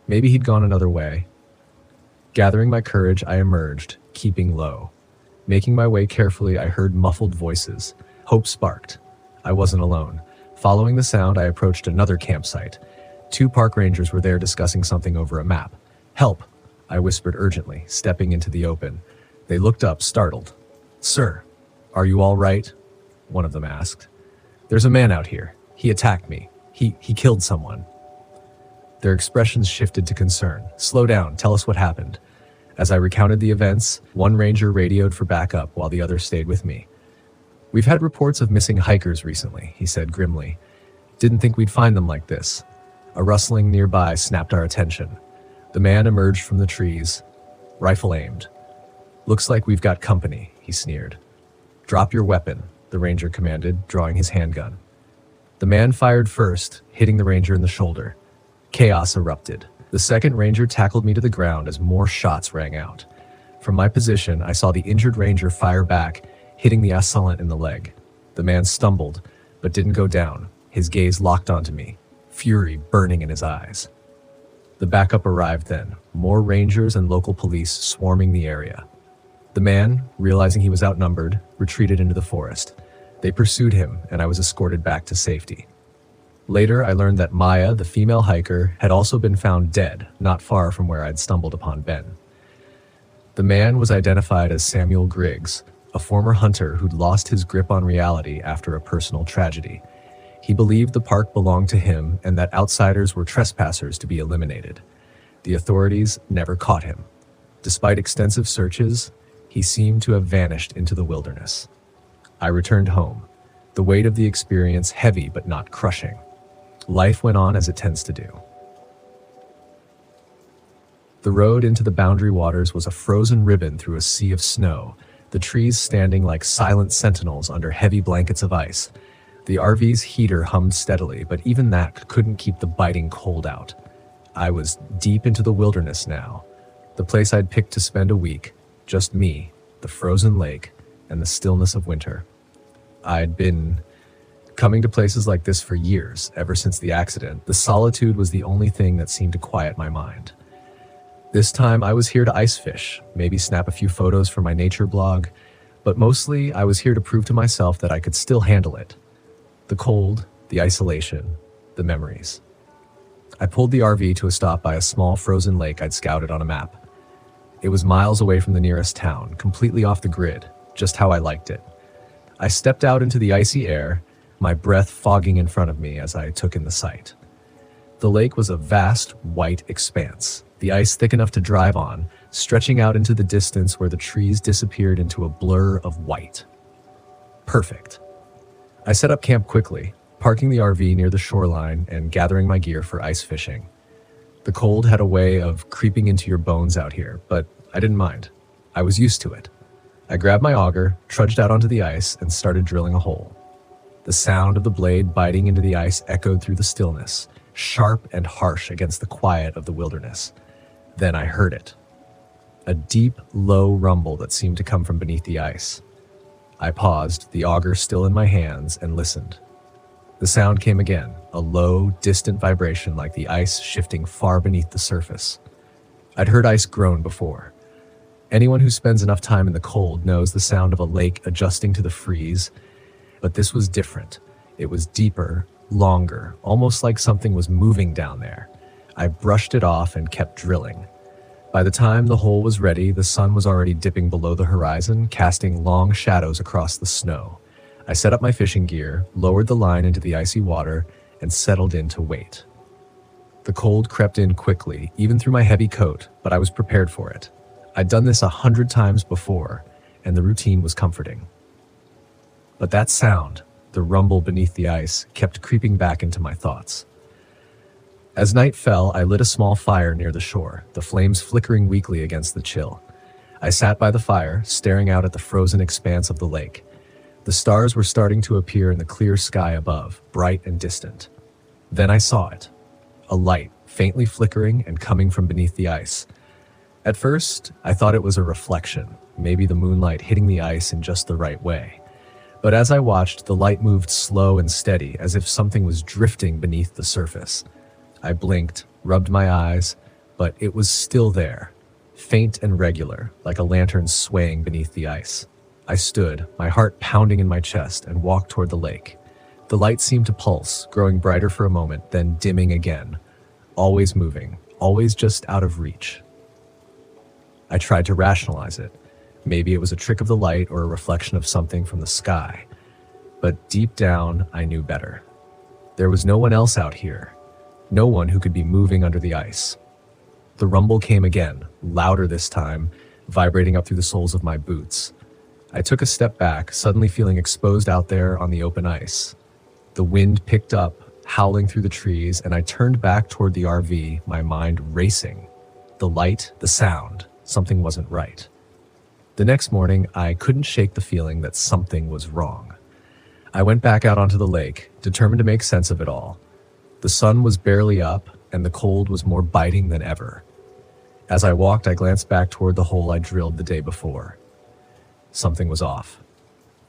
Maybe he'd gone another way. Gathering my courage, I emerged, keeping low. Making my way carefully, I heard muffled voices. Hope sparked. I wasn't alone. Following the sound, I approached another campsite. 2 park rangers were there discussing something over a map. "Help!" I whispered urgently, stepping into the open. They looked up, startled. "Sir, are you all right?" one of them asked. "There's a man out here. He attacked me. He killed someone." Their expressions shifted to concern. "Slow down, tell us what happened." As I recounted the events, one ranger radioed for backup while the other stayed with me. "We've had reports of missing hikers recently," he said grimly. "Didn't think we'd find them like this." A rustling nearby snapped our attention. The man emerged from the trees, rifle aimed. "Looks like we've got company," he sneered. "Drop your weapon," the ranger commanded, drawing his handgun. The man fired first, hitting the ranger in the shoulder. Chaos erupted. The second ranger tackled me to the ground as more shots rang out. From my position, I saw the injured ranger fire back, hitting the assailant in the leg. The man stumbled, but didn't go down. His gaze locked onto me, fury burning in his eyes. The backup arrived then, more rangers and local police swarming the area. The man, realizing he was outnumbered, retreated into the forest. They pursued him, and I was escorted back to safety. Later, I learned that Maya, the female hiker, had also been found dead, not far from where I'd stumbled upon Ben. The man was identified as Samuel Griggs, a former hunter who'd lost his grip on reality after a personal tragedy. He believed the park belonged to him and that outsiders were trespassers to be eliminated. The authorities never caught him. Despite extensive searches, he seemed to have vanished into the wilderness. I returned home, the weight of the experience heavy but not crushing. Life went on as it tends to do. The road into the Boundary Waters was a frozen ribbon through a sea of snow, the trees standing like silent sentinels under heavy blankets of ice. The RV's heater hummed steadily, but even that couldn't keep the biting cold out. I was deep into the wilderness now, the place I'd picked to spend a week, just me, the frozen lake, and the stillness of winter. I'd been coming to places like this for years, ever since the accident. The solitude was the only thing that seemed to quiet my mind. This time I was here to ice fish, maybe snap a few photos for my nature blog, but mostly I was here to prove to myself that I could still handle it. The cold, the isolation, the memories. I pulled the RV to a stop by a small frozen lake I'd scouted on a map. It was miles away from the nearest town, completely off the grid, just how I liked it. I stepped out into the icy air, my breath fogging in front of me as I took in the sight. The lake was a vast, white expanse, the ice thick enough to drive on, stretching out into the distance where the trees disappeared into a blur of white. Perfect. I set up camp quickly, parking the RV near the shoreline and gathering my gear for ice fishing. The cold had a way of creeping into your bones out here, but I didn't mind. I was used to it. I grabbed my auger, trudged out onto the ice, and started drilling a hole. The sound of the blade biting into the ice echoed through the stillness, sharp and harsh against the quiet of the wilderness. Then I heard it. A deep, low rumble that seemed to come from beneath the ice. I paused, the auger still in my hands, and listened. The sound came again, a low, distant vibration like the ice shifting far beneath the surface. I'd heard ice groan before. Anyone who spends enough time in the cold knows the sound of a lake adjusting to the freeze, but this was different. It was deeper, longer, almost like something was moving down there. I brushed it off and kept drilling. By the time the hole was ready, the sun was already dipping below the horizon, casting long shadows across the snow. I set up my fishing gear, lowered the line into the icy water, and settled in to wait. The cold crept in quickly, even through my heavy coat, but I was prepared for it. I'd done this 100 times before, and the routine was comforting. But that sound, the rumble beneath the ice, kept creeping back into my thoughts. As night fell, I lit a small fire near the shore, the flames flickering weakly against the chill. I sat by the fire, staring out at the frozen expanse of the lake. The stars were starting to appear in the clear sky above, bright and distant. Then I saw it. A light, faintly flickering and coming from beneath the ice. At first, I thought it was a reflection, maybe the moonlight hitting the ice in just the right way. But as I watched, the light moved slow and steady, as if something was drifting beneath the surface. I blinked, rubbed my eyes, but it was still there, faint and regular, like a lantern swaying beneath the ice. I stood, my heart pounding in my chest, and walked toward the lake. The light seemed to pulse, growing brighter for a moment, then dimming again. Always moving, always just out of reach. I tried to rationalize it. Maybe it was a trick of the light or a reflection of something from the sky. But deep down, I knew better. There was no one else out here. No one who could be moving under the ice. The rumble came again, louder this time, vibrating up through the soles of my boots. I took a step back, suddenly feeling exposed out there on the open ice. The wind picked up, howling through the trees, and I turned back toward the RV, my mind racing. The light, the sound, something wasn't right. The next morning, I couldn't shake the feeling that something was wrong. I went back out onto the lake, determined to make sense of it all. The sun was barely up, and the cold was more biting than ever. As I walked, I glanced back toward the hole I drilled the day before. Something was off.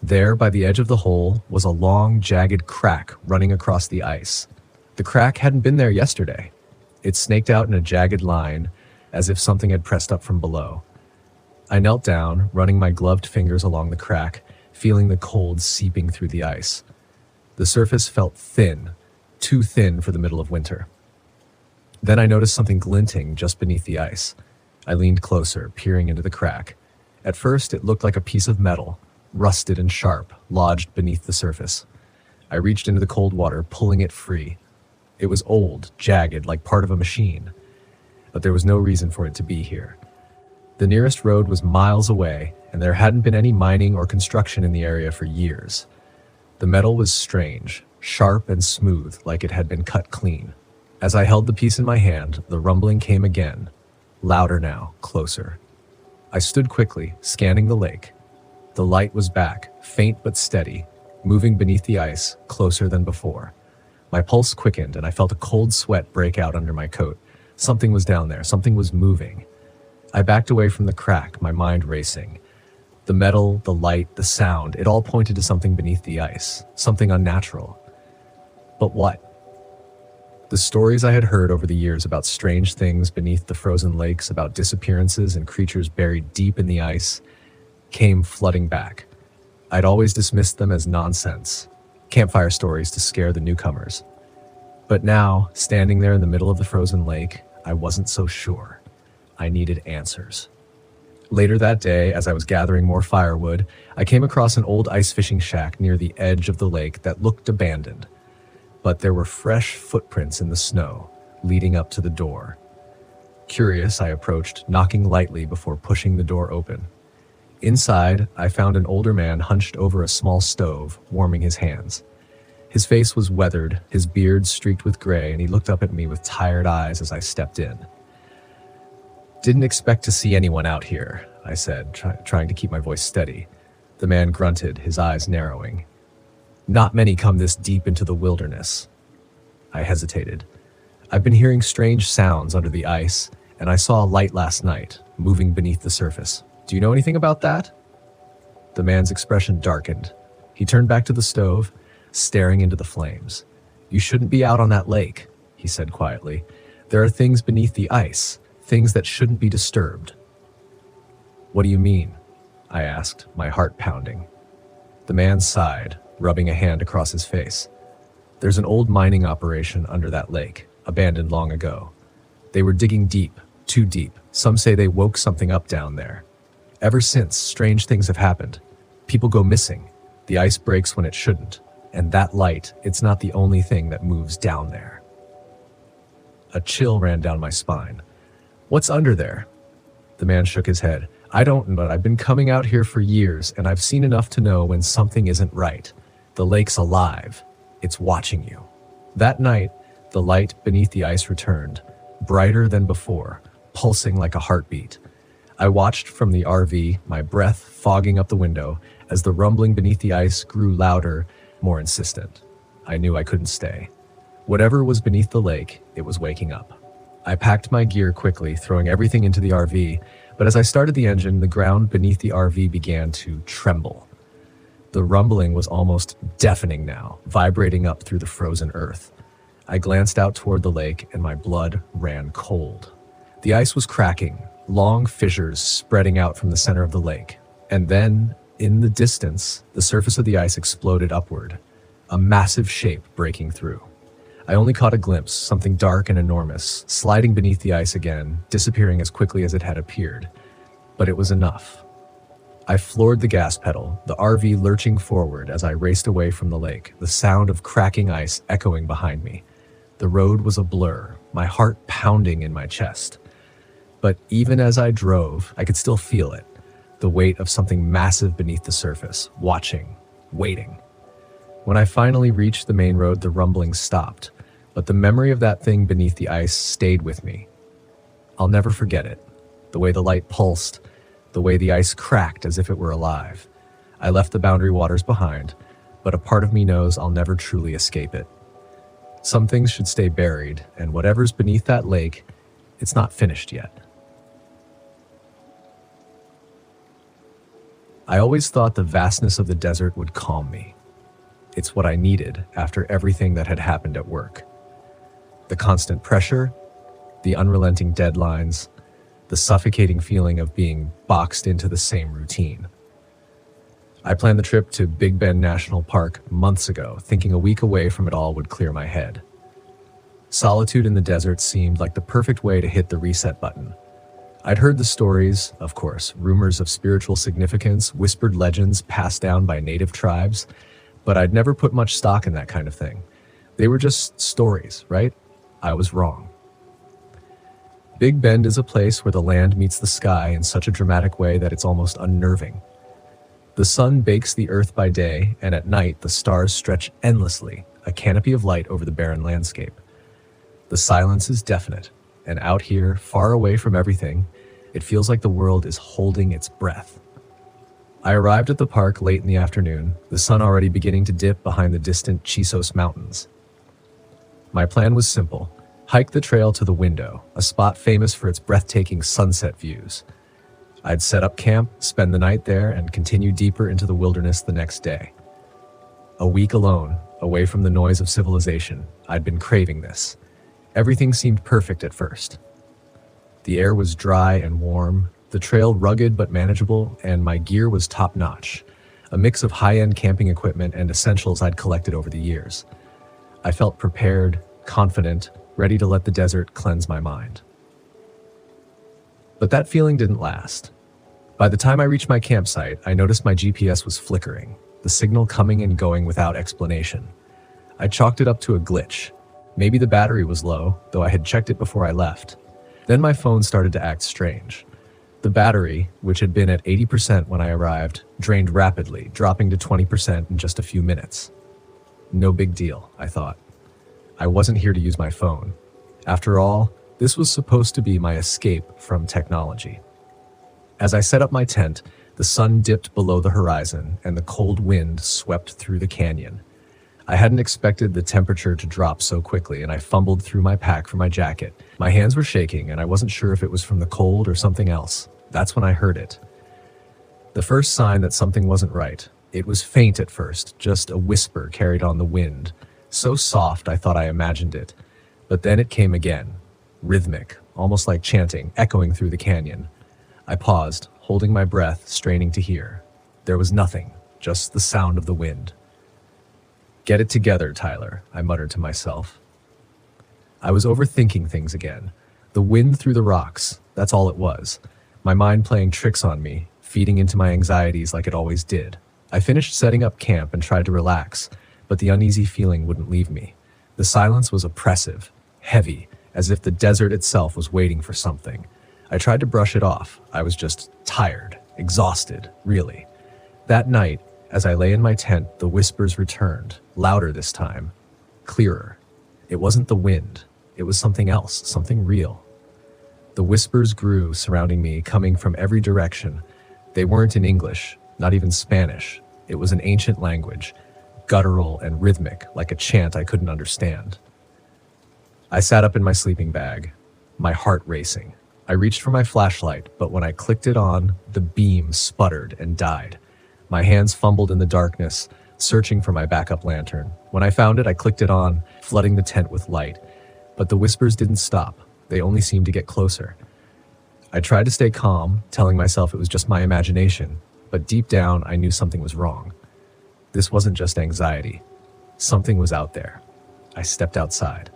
There, by the edge of the hole, was a long, jagged crack running across the ice. The crack hadn't been there yesterday. It snaked out in a jagged line, as if something had pressed up from below. I knelt down, running my gloved fingers along the crack, feeling the cold seeping through the ice. The surface felt thin, too thin for the middle of winter. Then I noticed something glinting just beneath the ice. I leaned closer, peering into the crack. At first, it looked like a piece of metal, rusted and sharp, lodged beneath the surface. I reached into the cold water, pulling it free. It was old, jagged, like part of a machine. But there was no reason for it to be here. The nearest road was miles away, and there hadn't been any mining or construction in the area for years. The metal was strange, sharp and smooth, like it had been cut clean. As I held the piece in my hand, the rumbling came again, louder now, closer. I stood quickly, scanning the lake. The light was back, faint but steady, moving beneath the ice, closer than before. My pulse quickened, and I felt a cold sweat break out under my coat. Something was down there, something was moving. I backed away from the crack, my mind racing. The metal, the light, the sound, it all pointed to something beneath the ice, something unnatural. But what? The stories I had heard over the years about strange things beneath the frozen lakes, about disappearances and creatures buried deep in the ice, came flooding back. I'd always dismissed them as nonsense, campfire stories to scare the newcomers. But now, standing there in the middle of the frozen lake, I wasn't so sure. I needed answers. Later that day, as I was gathering more firewood, I came across an old ice fishing shack near the edge of the lake that looked abandoned. But there were fresh footprints in the snow, leading up to the door. Curious, I approached, knocking lightly before pushing the door open. Inside, I found an older man hunched over a small stove, warming his hands. His face was weathered, his beard streaked with gray, and he looked up at me with tired eyes as I stepped in. "Didn't expect to see anyone out here," I said, trying to keep my voice steady. The man grunted, his eyes narrowing. "Not many come this deep into the wilderness." I hesitated. "I've been hearing strange sounds under the ice, and I saw a light last night, moving beneath the surface. Do you know anything about that?" The man's expression darkened. He turned back to the stove, staring into the flames. "You shouldn't be out on that lake," he said quietly. "There are things beneath the ice, things that shouldn't be disturbed." "What do you mean?" I asked, my heart pounding. The man sighed, rubbing a hand across his face. "There's an old mining operation under that lake, abandoned long ago. They were digging deep, too deep. Some say they woke something up down there. Ever since, strange things have happened. People go missing. The ice breaks when it shouldn't. And that light, it's not the only thing that moves down there." A chill ran down my spine. "What's under there?" The man shook his head. "I don't, but I've been coming out here for years, and I've seen enough to know when something isn't right. The lake's alive. It's watching you." That night, the light beneath the ice returned, brighter than before, pulsing like a heartbeat. I watched from the RV, my breath fogging up the window, as the rumbling beneath the ice grew louder, more insistent. I knew I couldn't stay. Whatever was beneath the lake, it was waking up. I packed my gear quickly, throwing everything into the RV, but as I started the engine, the ground beneath the RV began to tremble. The rumbling was almost deafening now, vibrating up through the frozen earth. I glanced out toward the lake, and my blood ran cold. The ice was cracking, long fissures spreading out from the center of the lake. And then, in the distance, the surface of the ice exploded upward, a massive shape breaking through. I only caught a glimpse, something dark and enormous, sliding beneath the ice again, disappearing as quickly as it had appeared. But it was enough. I floored the gas pedal, the RV lurching forward as I raced away from the lake, the sound of cracking ice echoing behind me. The road was a blur, my heart pounding in my chest. But even as I drove, I could still feel it, the weight of something massive beneath the surface, watching, waiting. When I finally reached the main road, the rumbling stopped, but the memory of that thing beneath the ice stayed with me. I'll never forget it, the way the light pulsed, the way the ice cracked as if it were alive. I left the boundary waters behind, but a part of me knows I'll never truly escape it. Some things should stay buried, and whatever's beneath that lake, it's not finished yet. I always thought the vastness of the desert would calm me. It's what I needed after everything that had happened at work. The constant pressure, the unrelenting deadlines, the suffocating feeling of being boxed into the same routine. I planned the trip to Big Bend National Park months ago, thinking a week away from it all would clear my head. Solitude in the desert seemed like the perfect way to hit the reset button. I'd heard the stories, of course, rumors of spiritual significance, whispered legends passed down by native tribes, but I'd never put much stock in that kind of thing. They were just stories, right? I was wrong. Big Bend is a place where the land meets the sky in such a dramatic way that it's almost unnerving. The sun bakes the earth by day, and at night the stars stretch endlessly, a canopy of light over the barren landscape. The silence is deafening, and out here, far away from everything, it feels like the world is holding its breath. I arrived at the park late in the afternoon, the sun already beginning to dip behind the distant Chisos Mountains. My plan was simple: hike the trail to the window, a spot famous for its breathtaking sunset views. I'd set up camp, spend the night there, and continue deeper into the wilderness the next day. A week alone, away from the noise of civilization, I'd been craving this. Everything seemed perfect at first. The air was dry and warm, the trail rugged but manageable, and my gear was top-notch, a mix of high-end camping equipment and essentials I'd collected over the years. I felt prepared, confident, ready to let the desert cleanse my mind. But that feeling didn't last. By the time I reached my campsite, I noticed my GPS was flickering, the signal coming and going without explanation. I chalked it up to a glitch. Maybe the battery was low, though I had checked it before I left. Then my phone started to act strange. The battery, which had been at 80% when I arrived, drained rapidly, dropping to 20% in just a few minutes. No big deal, I thought. I wasn't here to use my phone. After all, this was supposed to be my escape from technology. As I set up my tent, the sun dipped below the horizon and the cold wind swept through the canyon. I hadn't expected the temperature to drop so quickly, and I fumbled through my pack for my jacket. My hands were shaking, and I wasn't sure if it was from the cold or something else. That's when I heard it. The first sign that something wasn't right. It was faint at first, just a whisper carried on the wind. So soft I thought I imagined it. But then it came again. Rhythmic, almost like chanting, echoing through the canyon. I paused, holding my breath, straining to hear. There was nothing, just the sound of the wind. "Get it together, Tyler," I muttered to myself. I was overthinking things again. The wind through the rocks, that's all it was. My mind playing tricks on me, feeding into my anxieties like it always did. I finished setting up camp and tried to relax, but the uneasy feeling wouldn't leave me. The silence was oppressive, heavy, as if the desert itself was waiting for something. I tried to brush it off. I was just tired, exhausted, really. That night, as I lay in my tent, the whispers returned, louder this time, clearer. It wasn't the wind. It was something else, something real. The whispers grew, surrounding me, coming from every direction. They weren't in English, not even Spanish. It was an ancient language, guttural and rhythmic, like a chant I couldn't understand. I sat up in my sleeping bag, my heart racing. I reached for my flashlight, but when I clicked it on, the beam sputtered and died. My hands fumbled in the darkness, searching for my backup lantern. When I found it, I clicked it on, flooding the tent with light. But the whispers didn't stop. They only seemed to get closer. I tried to stay calm, telling myself it was just my imagination, but deep down, I knew something was wrong. This wasn't just anxiety. Something was out there. I stepped outside.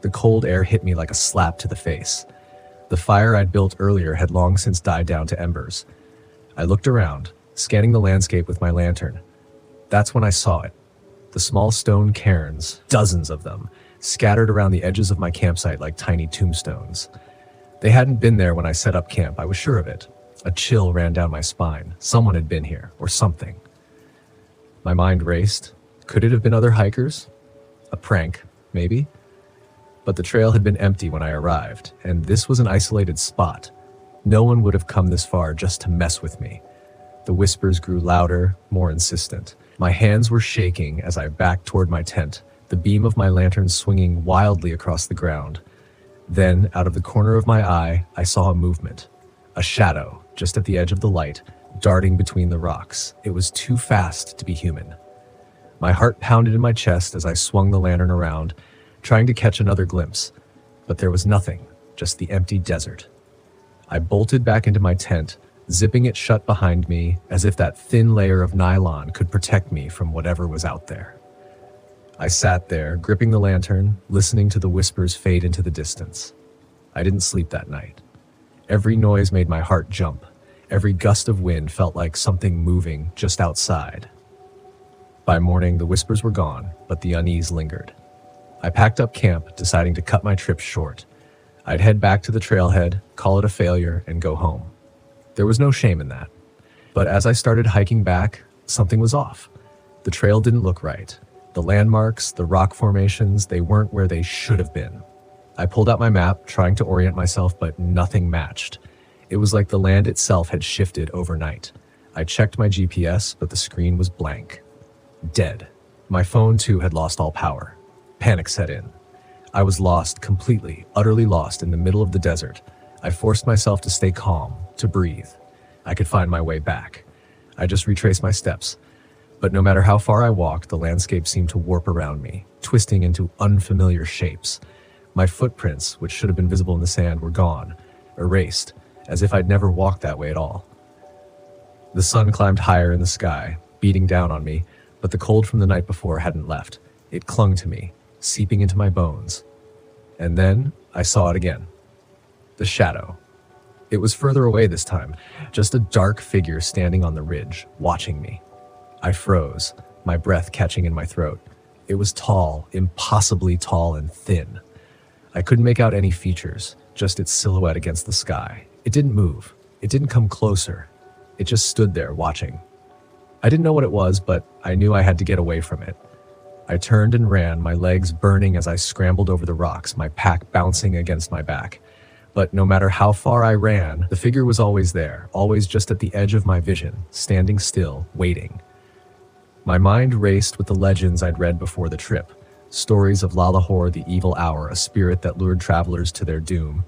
The cold air hit me like a slap to the face. The fire I'd built earlier had long since died down to embers. I looked around, scanning the landscape with my lantern. That's when I saw it. The small stone cairns, dozens of them, scattered around the edges of my campsite like tiny tombstones. They hadn't been there when I set up camp, I was sure of it. A chill ran down my spine. Someone had been here, or something. My mind raced. Could it have been other hikers? A prank, maybe? But the trail had been empty when I arrived, and this was an isolated spot. No one would have come this far just to mess with me. The whispers grew louder, more insistent. My hands were shaking as I backed toward my tent, the beam of my lantern swinging wildly across the ground. Then, out of the corner of my eye, I saw a movement. A shadow, just at the edge of the light, darting between the rocks. It was too fast to be human. My heart pounded in my chest as I swung the lantern around, trying to catch another glimpse. But there was nothing, just the empty desert. I bolted back into my tent, zipping it shut behind me as if that thin layer of nylon could protect me from whatever was out there. I sat there, gripping the lantern, listening to the whispers fade into the distance. I didn't sleep that night. Every noise made my heart jump. Every gust of wind felt like something moving just outside. By morning, the whispers were gone, but the unease lingered. I packed up camp, deciding to cut my trip short. I'd head back to the trailhead, call it a failure, and go home. There was no shame in that. But as I started hiking back, something was off. The trail didn't look right. The landmarks, the rock formations, they weren't where they should have been. I pulled out my map, trying to orient myself, but nothing matched. It was like the land itself had shifted overnight. I checked my GPS, but the screen was blank. Dead. My phone, too, had lost all power. Panic set in. I was lost, completely, utterly lost in the middle of the desert. I forced myself to stay calm, to breathe. I could find my way back. I just retraced my steps. But no matter how far I walked, the landscape seemed to warp around me, twisting into unfamiliar shapes. My footprints, which should have been visible in the sand, were gone, erased, as if I'd never walked that way at all. The sun climbed higher in the sky, beating down on me, but the cold from the night before hadn't left. It clung to me, seeping into my bones. And then I saw it again. The shadow. It was further away this time, just a dark figure standing on the ridge, watching me. I froze, my breath catching in my throat. It was tall, impossibly tall and thin. I couldn't make out any features, just its silhouette against the sky. It didn't move. It didn't come closer. It just stood there watching. I didn't know what it was, but I knew I had to get away from it. I turned and ran, my legs burning as I scrambled over the rocks, my pack bouncing against my back. But no matter how far I ran, the figure was always there, always just at the edge of my vision, standing still, waiting. My mind raced with the legends I'd read before the trip. Stories of Lalahor, the evil hour, a spirit that lured travelers to their doom.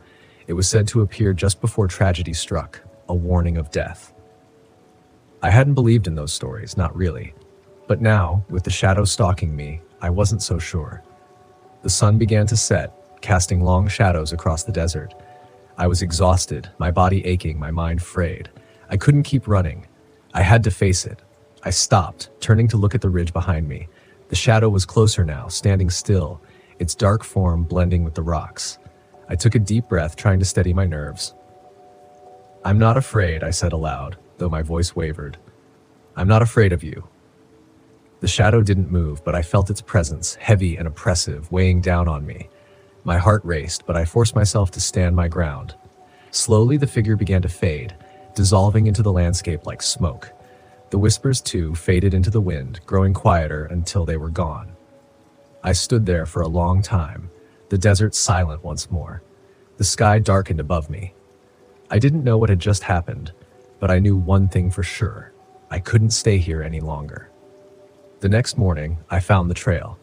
It was said to appear just before tragedy struck, a warning of death. I hadn't believed in those stories, not really. But now, with the shadow stalking me, I wasn't so sure. The sun began to set, casting long shadows across the desert. I was exhausted, my body aching, my mind frayed. I couldn't keep running. I had to face it. I stopped, turning to look at the ridge behind me. The shadow was closer now, standing still, its dark form blending with the rocks. I took a deep breath, trying to steady my nerves. "I'm not afraid," I said aloud, though my voice wavered. "I'm not afraid of you." The shadow didn't move, but I felt its presence, heavy and oppressive, weighing down on me. My heart raced, but I forced myself to stand my ground. Slowly, the figure began to fade, dissolving into the landscape like smoke. The whispers, too, faded into the wind, growing quieter until they were gone. I stood there for a long time, the desert silent once more. The sky darkened above me. I didn't know what had just happened, but I knew one thing for sure. I couldn't stay here any longer. The next morning, I found the trail.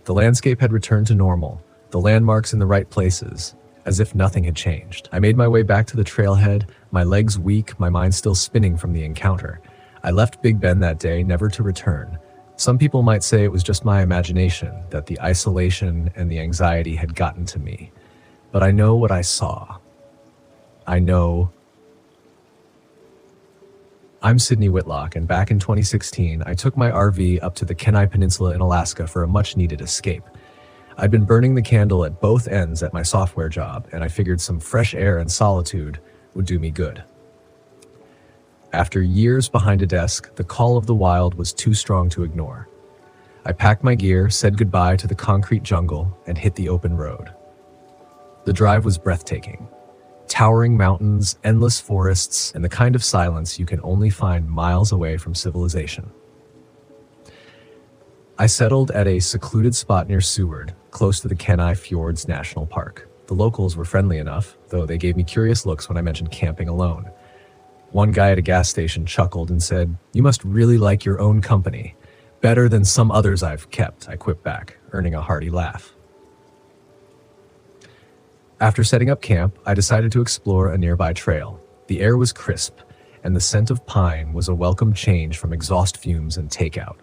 The landscape had returned to normal, the landmarks in the right places, as if nothing had changed. I made my way back to the trailhead, my legs weak, my mind still spinning from the encounter. I left Big Ben that day, never to return. Some people might say it was just my imagination, that the isolation and the anxiety had gotten to me. But I know what I saw. I know. I'm Sydney Whitlock, and back in 2016, I took my RV up to the Kenai Peninsula in Alaska for a much-needed escape. I'd been burning the candle at both ends at my software job, and I figured some fresh air and solitude would do me good. After years behind a desk, the call of the wild was too strong to ignore. I packed my gear, said goodbye to the concrete jungle, and hit the open road. The drive was breathtaking. Towering mountains, endless forests, and the kind of silence you can only find miles away from civilization. I settled at a secluded spot near Seward, close to the Kenai Fjords National Park. The locals were friendly enough, though they gave me curious looks when I mentioned camping alone. One guy at a gas station chuckled and said, "You must really like your own company. Better than some others I've kept," I quipped back, earning a hearty laugh. After setting up camp, I decided to explore a nearby trail. The air was crisp, and the scent of pine was a welcome change from exhaust fumes and takeout.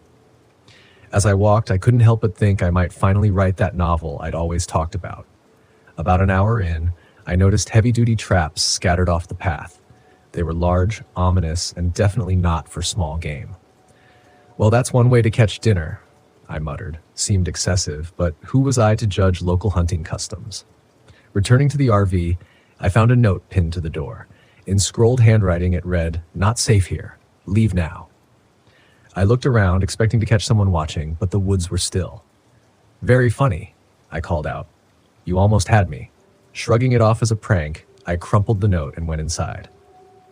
As I walked, I couldn't help but think I might finally write that novel I'd always talked about. About an hour in, I noticed heavy-duty traps scattered off the path. They were large, ominous, and definitely not for small game. Well, that's one way to catch dinner, I muttered. Seemed excessive, but who was I to judge local hunting customs? Returning to the RV, I found a note pinned to the door. In scrolled handwriting, it read, "Not safe here. Leave now." I looked around, expecting to catch someone watching, but the woods were still. "Very funny," I called out. "You almost had me." Shrugging it off as a prank, I crumpled the note and went inside.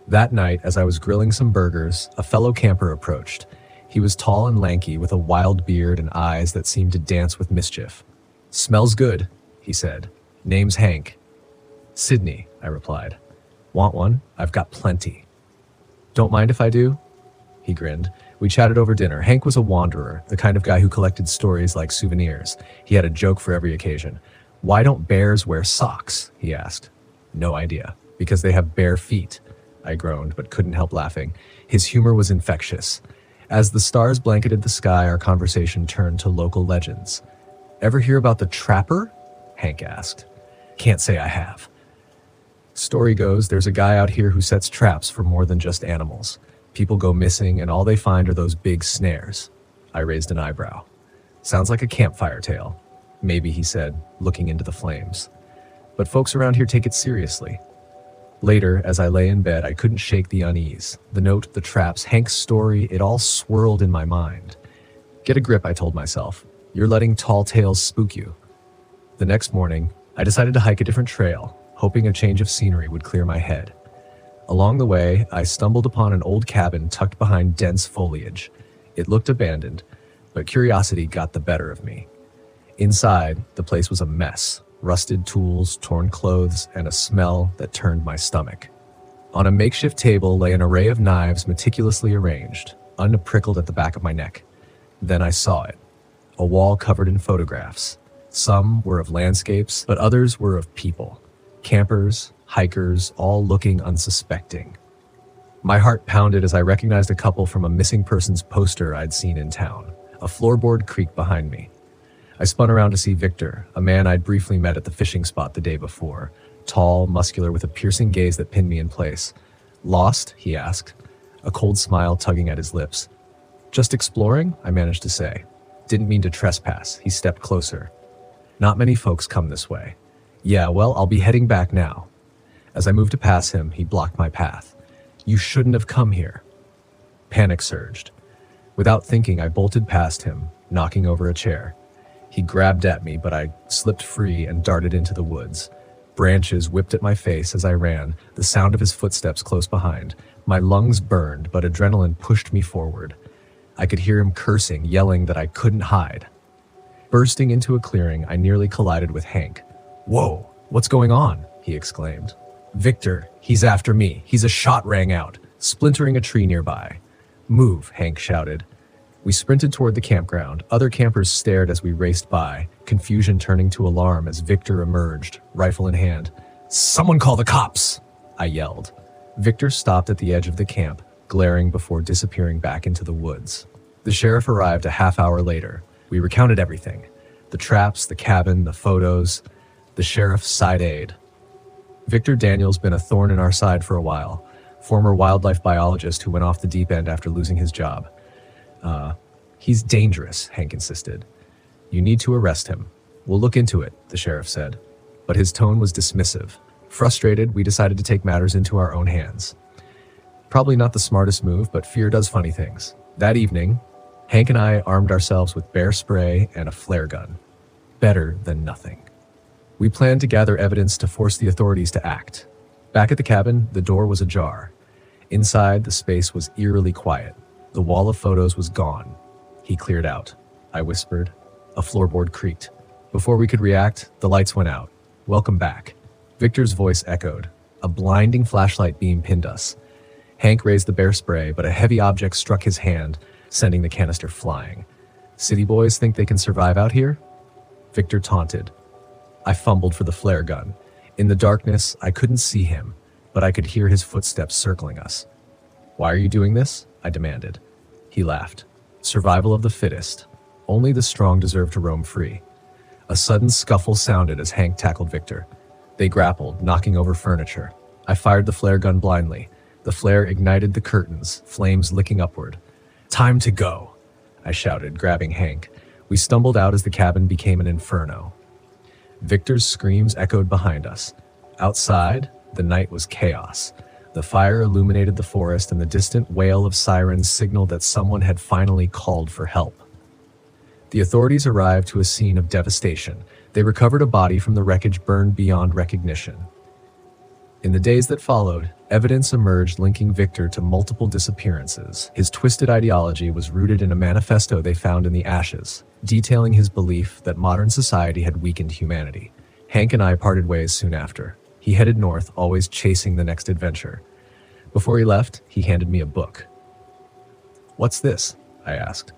That night, as I was grilling some burgers, a fellow camper approached. He was tall and lanky, with a wild beard and eyes that seemed to dance with mischief. "Smells good," he said. "Name's Hank." "Sydney," I replied. "Want one? I've got plenty." "Don't mind if I do?" He grinned. We chatted over dinner. Hank was a wanderer, the kind of guy who collected stories like souvenirs. He had a joke for every occasion. "Why don't bears wear socks?" he asked. "No idea. Because they have bare feet," I groaned, but couldn't help laughing. His humor was infectious. As the stars blanketed the sky, our conversation turned to local legends. "Ever hear about the Trapper?" Hank asked. "Can't say I have." Story goes, there's a guy out here who sets traps for more than just animals. People go missing, and all they find are those big snares. I raised an eyebrow. "Sounds like a campfire tale." "Maybe," he said, looking into the flames. "But folks around here take it seriously." Later, as I lay in bed, I couldn't shake the unease. The note, the traps, Hank's story, it all swirled in my mind. "Get a grip," I told myself. "You're letting tall tales spook you." The next morning, I decided to hike a different trail, hoping a change of scenery would clear my head. Along the way, I stumbled upon an old cabin tucked behind dense foliage. It looked abandoned, but curiosity got the better of me. Inside, the place was a mess. Rusted tools, torn clothes, and a smell that turned my stomach. On a makeshift table lay an array of knives meticulously arranged, unprickled at the back of my neck. Then I saw it. A wall covered in photographs. Some were of landscapes, but others were of people. Campers, hikers, all looking unsuspecting. My heart pounded as I recognized a couple from a missing persons poster I'd seen in town. A floorboard creaked behind me. I spun around to see Victor, a man I'd briefly met at the fishing spot the day before. Tall, muscular, with a piercing gaze that pinned me in place. "Lost?" he asked, a cold smile tugging at his lips. "Just exploring?" I managed to say. "Didn't mean to trespass." He stepped closer. "Not many folks come this way." "Yeah, well, I'll be heading back now." As I moved to pass him, he blocked my path. "You shouldn't have come here." Panic surged. Without thinking, I bolted past him, knocking over a chair. He grabbed at me, but I slipped free and darted into the woods. Branches whipped at my face as I ran, the sound of his footsteps close behind. My lungs burned, but adrenaline pushed me forward. I could hear him cursing, yelling that I couldn't hide. Bursting into a clearing, I nearly collided with Hank. "Whoa, what's going on?" he exclaimed. "Victor, he's after me. A shot rang out, splintering a tree nearby." "Move," Hank shouted. We sprinted toward the campground. Other campers stared as we raced by, confusion turning to alarm as Victor emerged, rifle in hand. "Someone call the cops!" I yelled. Victor stopped at the edge of the camp, glaring before disappearing back into the woods. The sheriff arrived a half hour later. We recounted everything. The traps, the cabin, the photos. The sheriff sighed. Victor Daniel's been a thorn in our side for a while. Former wildlife biologist who went off the deep end after losing his job. He's dangerous," Hank insisted. "You need to arrest him." "We'll look into it," the sheriff said. But his tone was dismissive. Frustrated, we decided to take matters into our own hands. Probably not the smartest move, but fear does funny things. That evening, Hank and I armed ourselves with bear spray and a flare gun. Better than nothing. We planned to gather evidence to force the authorities to act. Back at the cabin, the door was ajar. Inside, the space was eerily quiet. The wall of photos was gone. He cleared out. I whispered. A floorboard creaked. Before we could react, the lights went out. "Welcome back." Victor's voice echoed. A blinding flashlight beam pinned us. Hank raised the bear spray, but a heavy object struck his hand, sending the canister flying. "City boys think they can survive out here?" Victor taunted. I fumbled for the flare gun. In the darkness, I couldn't see him, but I could hear his footsteps circling us. "Why are you doing this?" I demanded. He laughed. "Survival of the fittest. Only the strong deserve to roam free." A sudden scuffle sounded as Hank tackled Victor. They grappled, knocking over furniture. I fired the flare gun blindly. The flare ignited the curtains, flames licking upward. "Time to go," I shouted, grabbing Hank. We stumbled out as the cabin became an inferno. Victor's screams echoed behind us. Outside, the night was chaos. The fire illuminated the forest, and the distant wail of sirens signaled that someone had finally called for help. The authorities arrived to a scene of devastation. They recovered a body from the wreckage burned beyond recognition. In the days that followed, evidence emerged linking Victor to multiple disappearances. His twisted ideology was rooted in a manifesto they found in the ashes, detailing his belief that modern society had weakened humanity. Hank and I parted ways soon after. He headed north, always chasing the next adventure. Before he left, he handed me a book. "What's this?" I asked.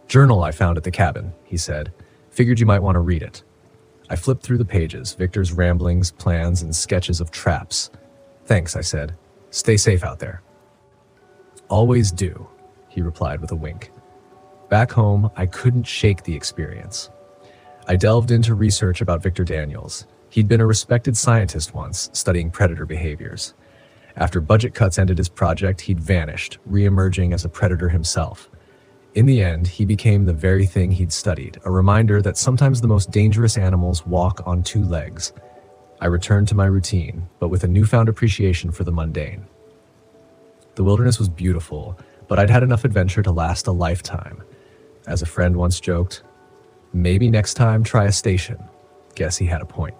"Journal I found at the cabin," he said. "Figured you might want to read it." I flipped through the pages, Victor's ramblings, plans, and sketches of traps. "Thanks," I said. "Stay safe out there." "Always do," he replied with a wink. Back home, I couldn't shake the experience. I delved into research about Victor Daniels. He'd been a respected scientist once, studying predator behaviors. After budget cuts ended his project, he'd vanished, re-emerging as a predator himself. In the end, he became the very thing he'd studied, a reminder that sometimes the most dangerous animals walk on two legs. I returned to my routine, but with a newfound appreciation for the mundane. The wilderness was beautiful, but I'd had enough adventure to last a lifetime. As a friend once joked, maybe next time try a station. Guess he had a point.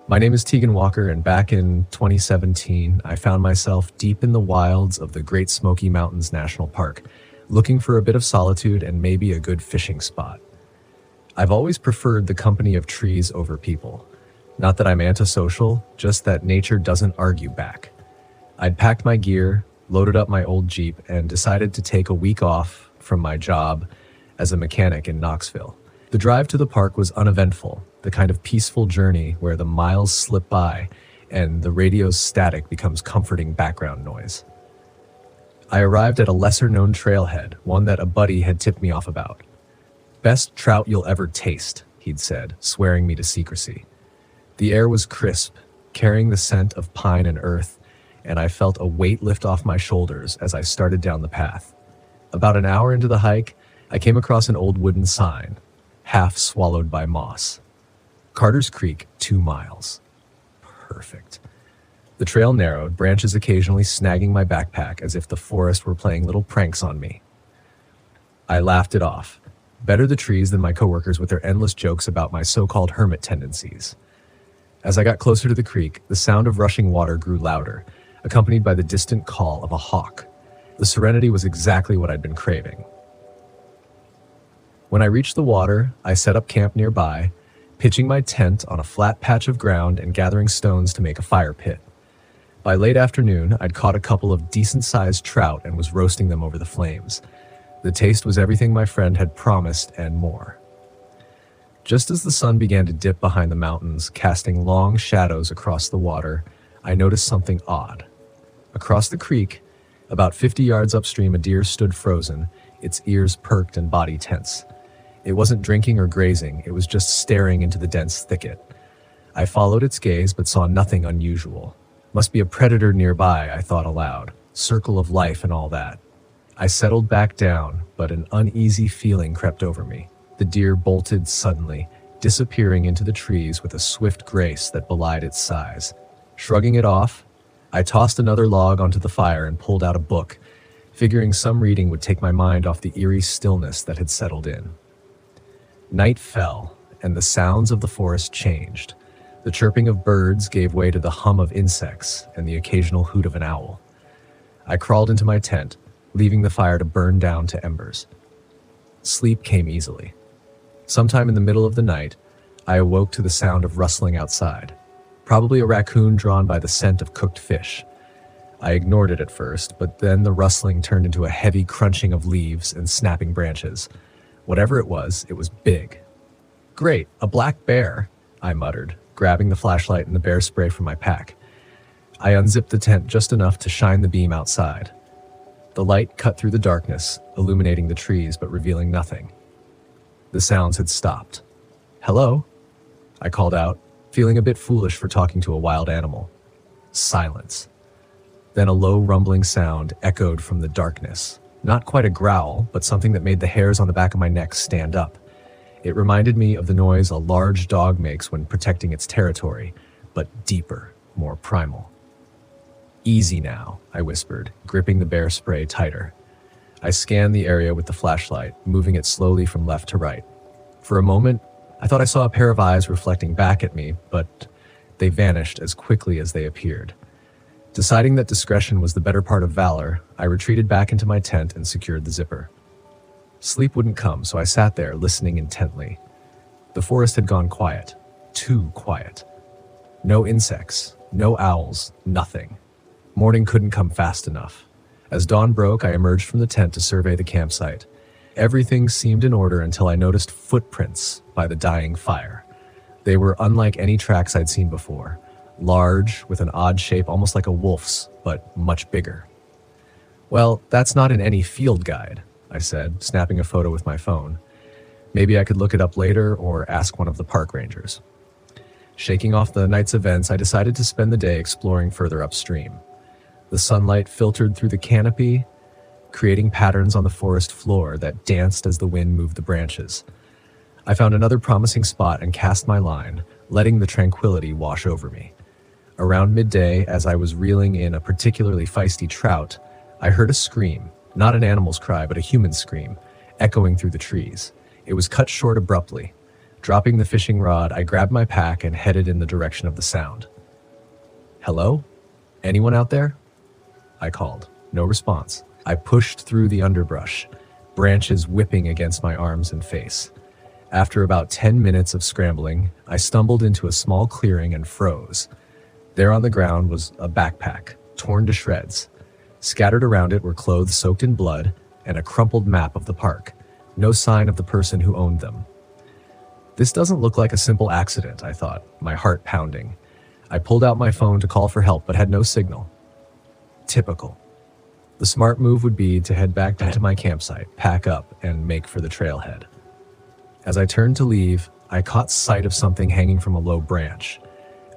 My name is Tegan Walker, and back in 2017, I found myself deep in the wilds of the Great Smoky Mountains National Park, looking for a bit of solitude and maybe a good fishing spot. I've always preferred the company of trees over people. Not that I'm antisocial, just that nature doesn't argue back. I'd packed my gear, loaded up my old Jeep, and decided to take a week off from my job as a mechanic in Knoxville. The drive to the park was uneventful, the kind of peaceful journey where the miles slip by and the radio's static becomes comforting background noise. I arrived at a lesser-known trailhead, one that a buddy had tipped me off about. "Best trout you'll ever taste," he'd said, swearing me to secrecy. The air was crisp, carrying the scent of pine and earth, and I felt a weight lift off my shoulders as I started down the path. About an hour into the hike, I came across an old wooden sign, half swallowed by moss. Carter's Creek, 2 miles. Perfect. The trail narrowed, branches occasionally snagging my backpack as if the forest were playing little pranks on me. I laughed it off. Better the trees than my coworkers with their endless jokes about my so-called hermit tendencies. As I got closer to the creek, the sound of rushing water grew louder, accompanied by the distant call of a hawk. The serenity was exactly what I'd been craving. When I reached the water, I set up camp nearby, pitching my tent on a flat patch of ground and gathering stones to make a fire pit. By late afternoon, I'd caught a couple of decent-sized trout and was roasting them over the flames. The taste was everything my friend had promised and more. Just as the sun began to dip behind the mountains, casting long shadows across the water, I noticed something odd. Across the creek, about 50 yards upstream, a deer stood frozen, its ears perked and body tense. It wasn't drinking or grazing, it was just staring into the dense thicket. I followed its gaze but saw nothing unusual. Must be a predator nearby, I thought aloud. Circle of life and all that. I settled back down, but an uneasy feeling crept over me. The deer bolted suddenly, disappearing into the trees with a swift grace that belied its size. Shrugging it off, I tossed another log onto the fire and pulled out a book, figuring some reading would take my mind off the eerie stillness that had settled in. Night fell, and the sounds of the forest changed. The chirping of birds gave way to the hum of insects and the occasional hoot of an owl. I crawled into my tent, leaving the fire to burn down to embers. Sleep came easily. Sometime in the middle of the night, I awoke to the sound of rustling outside, probably a raccoon drawn by the scent of cooked fish. I ignored it at first, but then the rustling turned into a heavy crunching of leaves and snapping branches. Whatever it was big. "Great, a black bear," I muttered, grabbing the flashlight and the bear spray from my pack. I unzipped the tent just enough to shine the beam outside. The light cut through the darkness, illuminating the trees but revealing nothing. The sounds had stopped. "Hello?" I called out, feeling a bit foolish for talking to a wild animal. Silence. Then a low rumbling sound echoed from the darkness. Not quite a growl, but something that made the hairs on the back of my neck stand up. It reminded me of the noise a large dog makes when protecting its territory, but deeper, more primal. "Easy now," I whispered, gripping the bear spray tighter. I scanned the area with the flashlight, moving it slowly from left to right. For a moment, I thought I saw a pair of eyes reflecting back at me, but they vanished as quickly as they appeared. Deciding that discretion was the better part of valor, I retreated back into my tent and secured the zipper. Sleep wouldn't come, so I sat there listening intently. The forest had gone quiet. Too quiet. No insects, no owls, nothing. Morning couldn't come fast enough. As dawn broke, I emerged from the tent to survey the campsite. Everything seemed in order until I noticed footprints by the dying fire. They were unlike any tracks I'd seen before. Large, with an odd shape almost like a wolf's, but much bigger. "Well, that's not in any field guide," I said, snapping a photo with my phone. Maybe I could look it up later or ask one of the park rangers. Shaking off the night's events, I decided to spend the day exploring further upstream. The sunlight filtered through the canopy, creating patterns on the forest floor that danced as the wind moved the branches. I found another promising spot and cast my line, letting the tranquility wash over me. Around midday, as I was reeling in a particularly feisty trout, I heard a scream, not an animal's cry, but a human scream, echoing through the trees. It was cut short abruptly. Dropping the fishing rod, I grabbed my pack and headed in the direction of the sound. "Hello? Anyone out there?" I called. No response. I pushed through the underbrush, branches whipping against my arms and face. After about 10 minutes of scrambling, I stumbled into a small clearing and froze. There on the ground was a backpack, torn to shreds. Scattered around it were clothes soaked in blood and a crumpled map of the park. No sign of the person who owned them. This doesn't look like a simple accident, I thought, my heart pounding. I pulled out my phone to call for help but had no signal. Typical. The smart move would be to head back to my campsite, pack up, and make for the trailhead. As I turned to leave, I caught sight of something hanging from a low branch.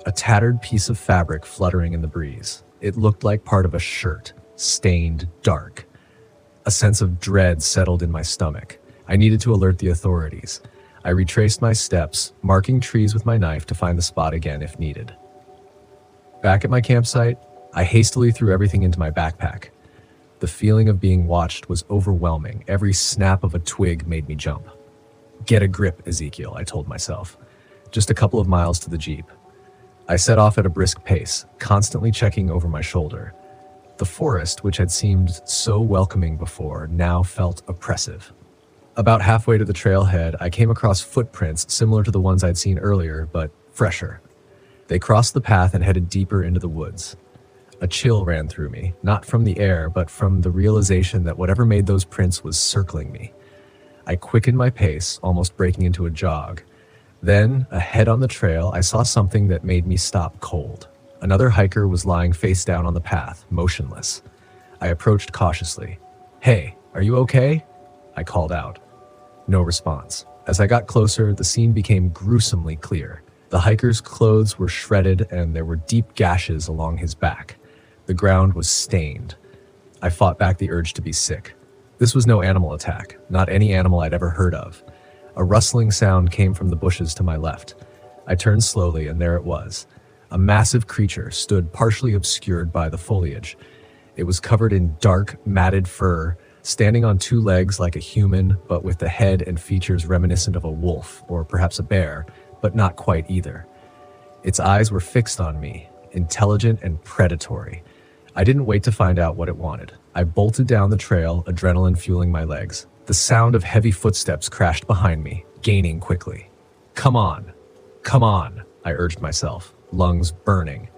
A tattered piece of fabric fluttering in the breeze. It looked like part of a shirt, stained dark. A sense of dread settled in my stomach. I needed to alert the authorities. I retraced my steps, marking trees with my knife to find the spot again if needed. Back at my campsite, I hastily threw everything into my backpack. The feeling of being watched was overwhelming. Every snap of a twig made me jump. "Get a grip, Ezekiel," I told myself. Just a couple of miles to the Jeep. I set off at a brisk pace, constantly checking over my shoulder. The forest, which had seemed so welcoming before, now felt oppressive. About halfway to the trailhead, I came across footprints similar to the ones I'd seen earlier, but fresher. They crossed the path and headed deeper into the woods. A chill ran through me, not from the air, but from the realization that whatever made those prints was circling me. I quickened my pace, almost breaking into a jog. Then, ahead on the trail, I saw something that made me stop cold. Another hiker was lying face down on the path, motionless. I approached cautiously. "Hey, are you okay?" I called out. No response. As I got closer, the scene became gruesomely clear. The hiker's clothes were shredded and there were deep gashes along his back. The ground was stained. I fought back the urge to be sick. This was no animal attack, not any animal I'd ever heard of. A rustling sound came from the bushes to my left. I turned slowly, and there it was. A massive creature stood partially obscured by the foliage. It was covered in dark, matted fur, standing on two legs like a human, but with the head and features reminiscent of a wolf, or perhaps a bear, but not quite either. Its eyes were fixed on me, intelligent and predatory. I didn't wait to find out what it wanted. I bolted down the trail, adrenaline fueling my legs. The sound of heavy footsteps crashed behind me, gaining quickly. Come on, I urged myself, lungs burning.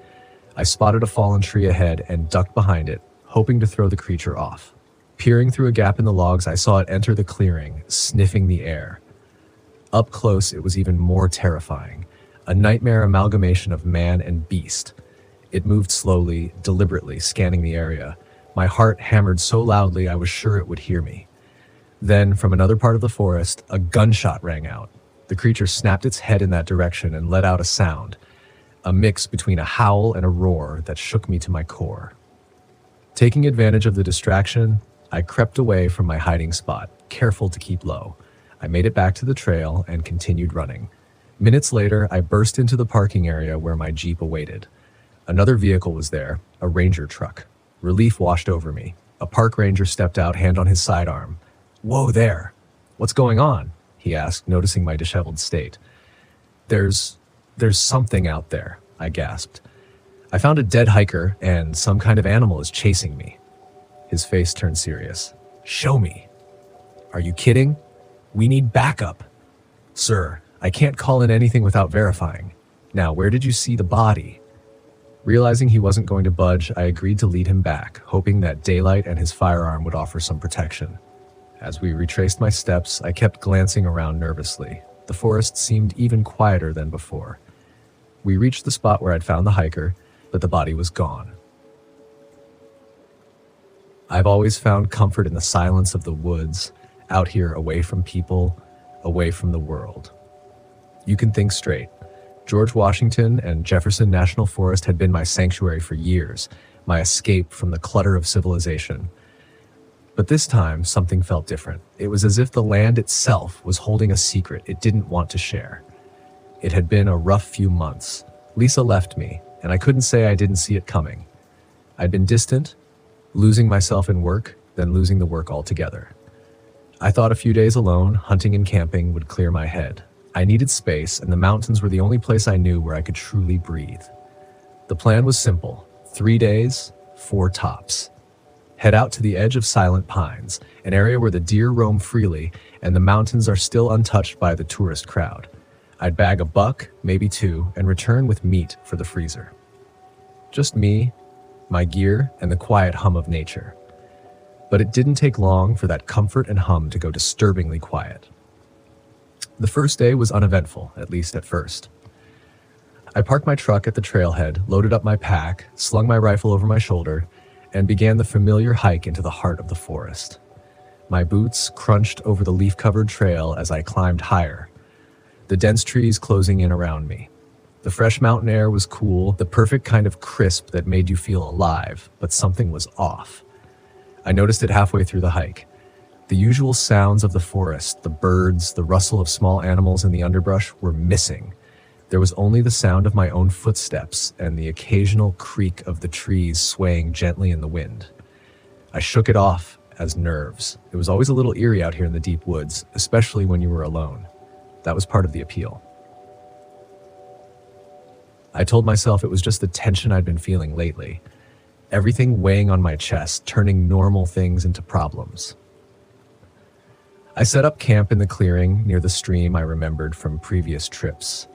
I spotted a fallen tree ahead and ducked behind it, hoping to throw the creature off. Peering through a gap in the logs, I saw it enter the clearing, sniffing the air. Up close, it was even more terrifying. A nightmare amalgamation of man and beast. It moved slowly, deliberately, scanning the area. My heart hammered so loudly I was sure it would hear me. Then, from another part of the forest, a gunshot rang out. The creature snapped its head in that direction and let out a sound. a mix between a howl and a roar that shook me to my core. Taking advantage of the distraction, I crept away from my hiding spot, careful to keep low. I made it back to the trail and continued running. Minutes later, I burst into the parking area where my Jeep awaited. Another vehicle was there, a ranger truck. Relief washed over me. A park ranger stepped out, hand on his sidearm. "Whoa there! What's going on?" he asked, noticing my disheveled state. There's something out there," I gasped. "I found a dead hiker, and some kind of animal is chasing me." His face turned serious. "Show me." "Are you kidding? We need backup." "Sir, I can't call in anything without verifying. Now, where did you see the body?" Realizing he wasn't going to budge, I agreed to lead him back, hoping that daylight and his firearm would offer some protection. As we retraced my steps, I kept glancing around nervously. The forest seemed even quieter than before. We reached the spot where I'd found the hiker, but the body was gone. I've always found comfort in the silence of the woods, out here away from people, away from the world. You can think straight. George Washington and Jefferson National Forest had been my sanctuary for years, my escape from the clutter of civilization. But this time, something felt different. It was as if the land itself was holding a secret it didn't want to share. It had been a rough few months. Lisa left me, and I couldn't say I didn't see it coming. I'd been distant, losing myself in work, then losing the work altogether. I thought a few days alone, hunting and camping, would clear my head. I needed space, and the mountains were the only place I knew where I could truly breathe. The plan was simple. 3 days, 4 tops. Head out to the edge of Silent Pines, an area where the deer roam freely and the mountains are still untouched by the tourist crowd. I'd bag a buck, maybe 2, and return with meat for the freezer. Just me, my gear, and the quiet hum of nature. But it didn't take long for that comfort and hum to go disturbingly quiet. The first day was uneventful, at least at first. I parked my truck at the trailhead, loaded up my pack, slung my rifle over my shoulder, and began the familiar hike into the heart of the forest. My boots crunched over the leaf-covered trail as I climbed higher, the dense trees closing in around me. The fresh mountain air was cool, the perfect kind of crisp that made you feel alive, but something was off. I noticed it halfway through the hike. The usual sounds of the forest, the birds, the rustle of small animals in the underbrush, were missing. There was only the sound of my own footsteps and the occasional creak of the trees swaying gently in the wind. I shook it off as nerves. It was always a little eerie out here in the deep woods, especially when you were alone. That was part of the appeal. I told myself it was just the tension I'd been feeling lately. Everything weighing on my chest, turning normal things into problems. I set up camp in the clearing near the stream I remembered from previous trips.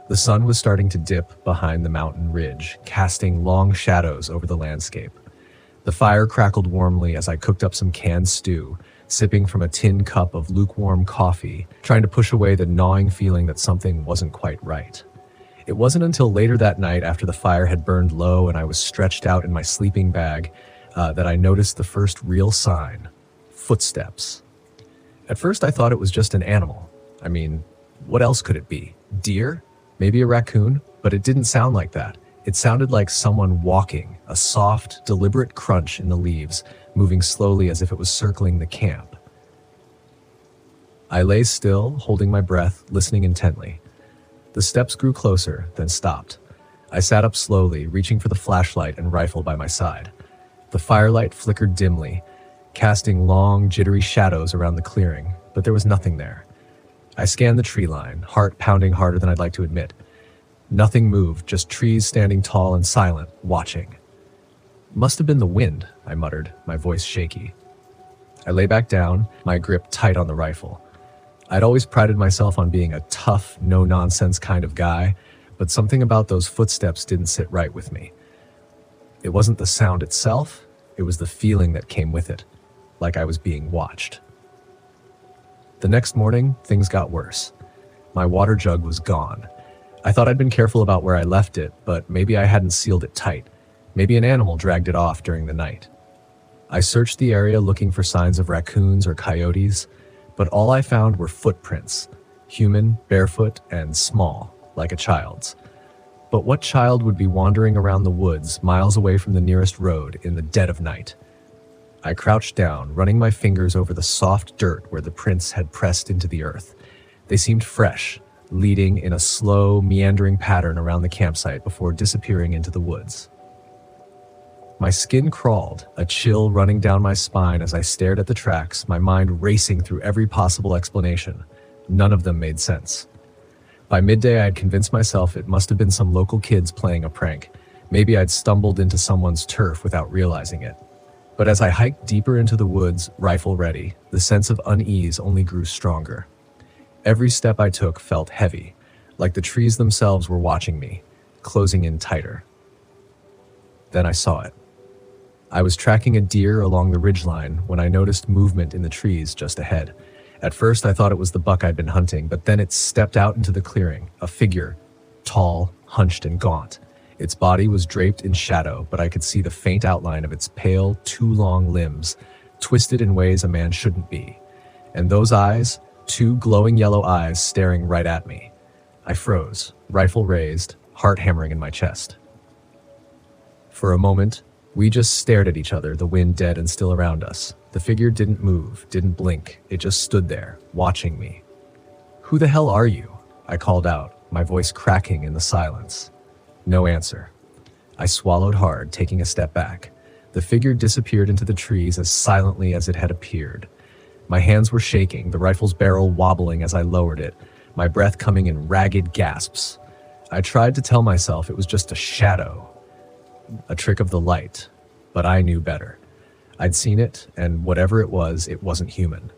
The sun was starting to dip behind the mountain ridge, casting long shadows over the landscape. The fire crackled warmly as I cooked up some canned stew, sipping from a tin cup of lukewarm coffee, trying to push away the gnawing feeling that something wasn't quite right. It wasn't until later that night, after the fire had burned low and I was stretched out in my sleeping bag, that I noticed the first real sign: footsteps. At first I thought it was just an animal. I mean, what else could it be? Deer? Maybe a raccoon? But it didn't sound like that. It sounded like someone walking, a soft, deliberate crunch in the leaves, moving slowly as if it was circling the camp. I lay still, holding my breath, listening intently. The steps grew closer, then stopped. I sat up slowly, reaching for the flashlight and rifle by my side. The firelight flickered dimly, casting long, jittery shadows around the clearing, but there was nothing there. I scanned the tree line, heart pounding harder than I'd like to admit. Nothing moved, just trees standing tall and silent, watching. "Must have been the wind," I muttered, my voice shaky. I lay back down, my grip tight on the rifle. I'd always prided myself on being a tough, no-nonsense kind of guy, but something about those footsteps didn't sit right with me. It wasn't the sound itself, it was the feeling that came with it, like I was being watched. The next morning, things got worse. My water jug was gone. I thought I'd been careful about where I left it, but maybe I hadn't sealed it tight. Maybe an animal dragged it off during the night. I searched the area looking for signs of raccoons or coyotes, but all I found were footprints, human, barefoot, and small, like a child's. But what child would be wandering around the woods miles away from the nearest road in the dead of night? I crouched down, running my fingers over the soft dirt where the prints had pressed into the earth. They seemed fresh, leading in a slow, meandering pattern around the campsite before disappearing into the woods. My skin crawled, a chill running down my spine as I stared at the tracks, my mind racing through every possible explanation. None of them made sense. By midday, I had convinced myself it must have been some local kids playing a prank. Maybe I'd stumbled into someone's turf without realizing it. But as I hiked deeper into the woods, rifle ready, the sense of unease only grew stronger. Every step I took felt heavy, like the trees themselves were watching me, closing in tighter. Then I saw it. I was tracking a deer along the ridgeline when I noticed movement in the trees just ahead. At first, I thought it was the buck I'd been hunting, but then it stepped out into the clearing, a figure, tall, hunched, and gaunt. Its body was draped in shadow, but I could see the faint outline of its pale, too long limbs, twisted in ways a man shouldn't be. And those eyes, two glowing yellow eyes staring right at me. I froze, rifle raised, heart hammering in my chest. For a moment, we just stared at each other, the wind dead and still around us. The figure didn't move, didn't blink. It just stood there, watching me. "Who the hell are you?" I called out, my voice cracking in the silence. No answer. I swallowed hard, taking a step back. The figure disappeared into the trees as silently as it had appeared. My hands were shaking, the rifle's barrel wobbling as I lowered it, my breath coming in ragged gasps. I tried to tell myself it was just a shadow, a trick of the light, but I knew better. I'd seen it, and whatever it wasn't human.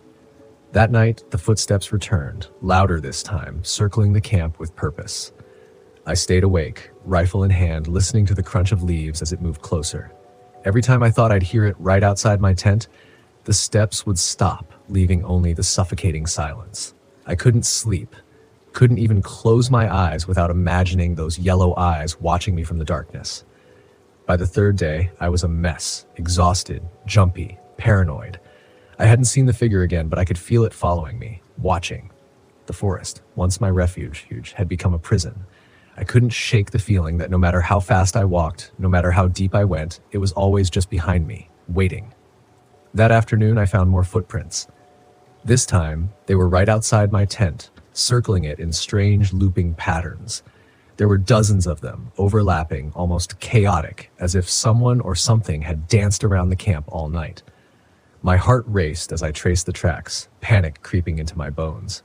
That night, the footsteps returned, louder this time, circling the camp with purpose. I stayed awake, rifle in hand, listening to the crunch of leaves as it moved closer. Every time I thought I'd hear it right outside my tent, the steps would stop, leaving only the suffocating silence. I couldn't sleep, couldn't even close my eyes without imagining those yellow eyes watching me from the darkness. By the third day, I was a mess, exhausted, jumpy, paranoid. I hadn't seen the figure again, but I could feel it following me, watching. The forest, once my refuge, had become a prison. I couldn't shake the feeling that no matter how fast I walked, no matter how deep I went, it was always just behind me, waiting. That afternoon, I found more footprints. This time, they were right outside my tent, circling it in strange, looping patterns. There were dozens of them, overlapping, almost chaotic, as if someone or something had danced around the camp all night. My heart raced as I traced the tracks, panic creeping into my bones.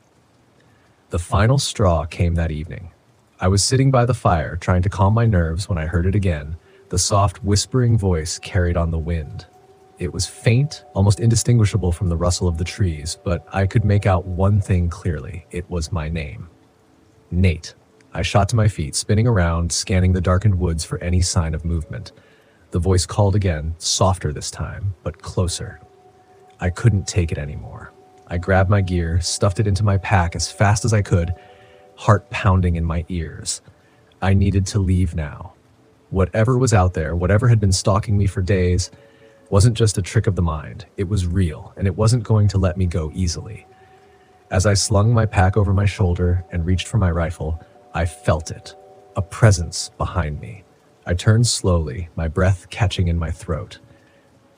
The final straw came that evening. I was sitting by the fire, trying to calm my nerves when I heard it again, the soft, whispering voice carried on the wind. It was faint, almost indistinguishable from the rustle of the trees, but I could make out one thing clearly. It was my name. Nate. I shot to my feet, spinning around, scanning the darkened woods for any sign of movement. The voice called again, softer this time, but closer. I couldn't take it anymore. I grabbed my gear, stuffed it into my pack as fast as I could, heart pounding in my ears. I needed to leave now. Whatever was out there, whatever had been stalking me for days, wasn't just a trick of the mind. It was real, and it wasn't going to let me go easily. As I slung my pack over my shoulder and reached for my rifle, I felt it, a presence behind me. I turned slowly, my breath catching in my throat.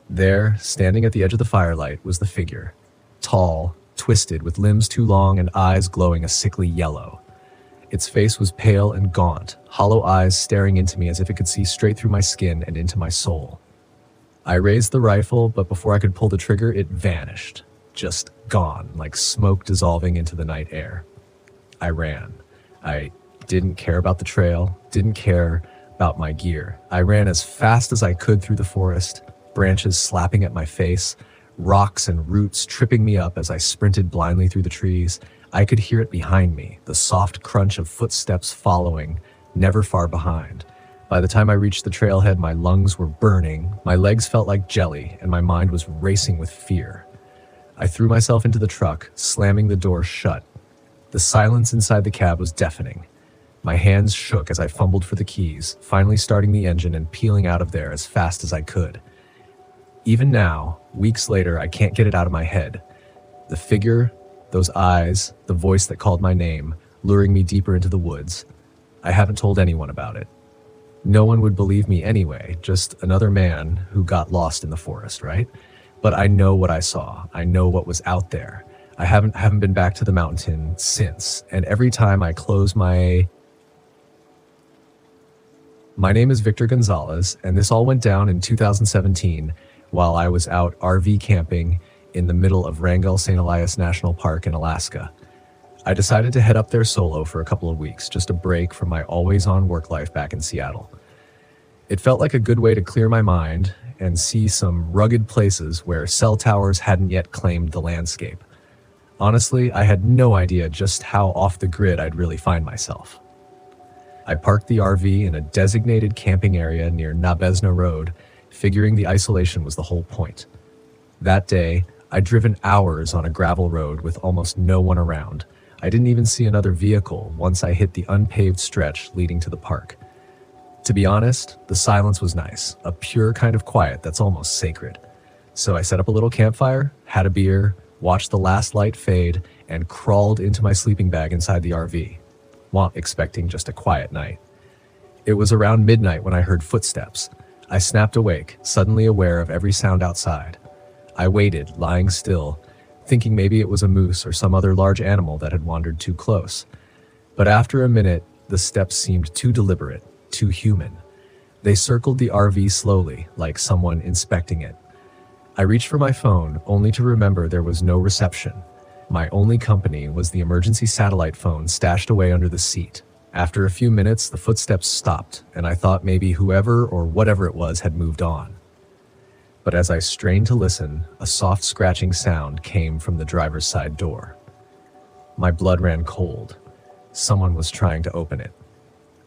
There, standing at the edge of the firelight, was the figure. Tall, twisted, with limbs too long and eyes glowing a sickly yellow. Its face was pale and gaunt, hollow eyes staring into me as if it could see straight through my skin and into my soul. I raised the rifle, but before I could pull the trigger, it vanished. Just gone, like smoke dissolving into the night air. I ran. I didn't care about the trail, didn't care about my gear. I ran as fast as I could through the forest, branches slapping at my face, rocks and roots tripping me up as I sprinted blindly through the trees. I could hear it behind me, the soft crunch of footsteps following, never far behind. By the time I reached the trailhead, my lungs were burning, my legs felt like jelly, and my mind was racing with fear. I threw myself into the truck, slamming the door shut. The silence inside the cab was deafening. My hands shook as I fumbled for the keys, finally starting the engine and peeling out of there as fast as I could. Even now, weeks later, I can't get it out of my head. The figure, those eyes, the voice that called my name, luring me deeper into the woods. I haven't told anyone about it. No one would believe me anyway, just another man who got lost in the forest, right? But I know what I saw. I know what was out there. I haven't been back to the mountain since, and every time I close my name is Victor Gonzalez, and this all went down in 2017 while I was out RV camping in the middle of Wrangell St. Elias National Park in Alaska. I decided to head up there solo for a couple of weeks, just a break from my always-on work life back in Seattle. It felt like a good way to clear my mind and see some rugged places where cell towers hadn't yet claimed the landscape. Honestly, I had no idea just how off the grid I'd really find myself. I parked the RV in a designated camping area near Nabezna Road, figuring the isolation was the whole point. That day, I'd driven hours on a gravel road with almost no one around. I didn't even see another vehicle once I hit the unpaved stretch leading to the park. To be honest, the silence was nice, a pure kind of quiet that's almost sacred. So I set up a little campfire, had a beer, watched the last light fade, and crawled into my sleeping bag inside the RV, expecting just a quiet night. It was around midnight when I heard footsteps. I snapped awake, suddenly aware of every sound outside. I waited, lying still, thinking maybe it was a moose or some other large animal that had wandered too close. But after a minute, the steps seemed too deliberate, too human. They circled the RV slowly, like someone inspecting it. I reached for my phone, only to remember there was no reception. My only company was the emergency satellite phone stashed away under the seat. After a few minutes, the footsteps stopped, and I thought maybe whoever or whatever it was had moved on. But as I strained to listen, a soft scratching sound came from the driver's side door. My blood ran cold. Someone was trying to open it.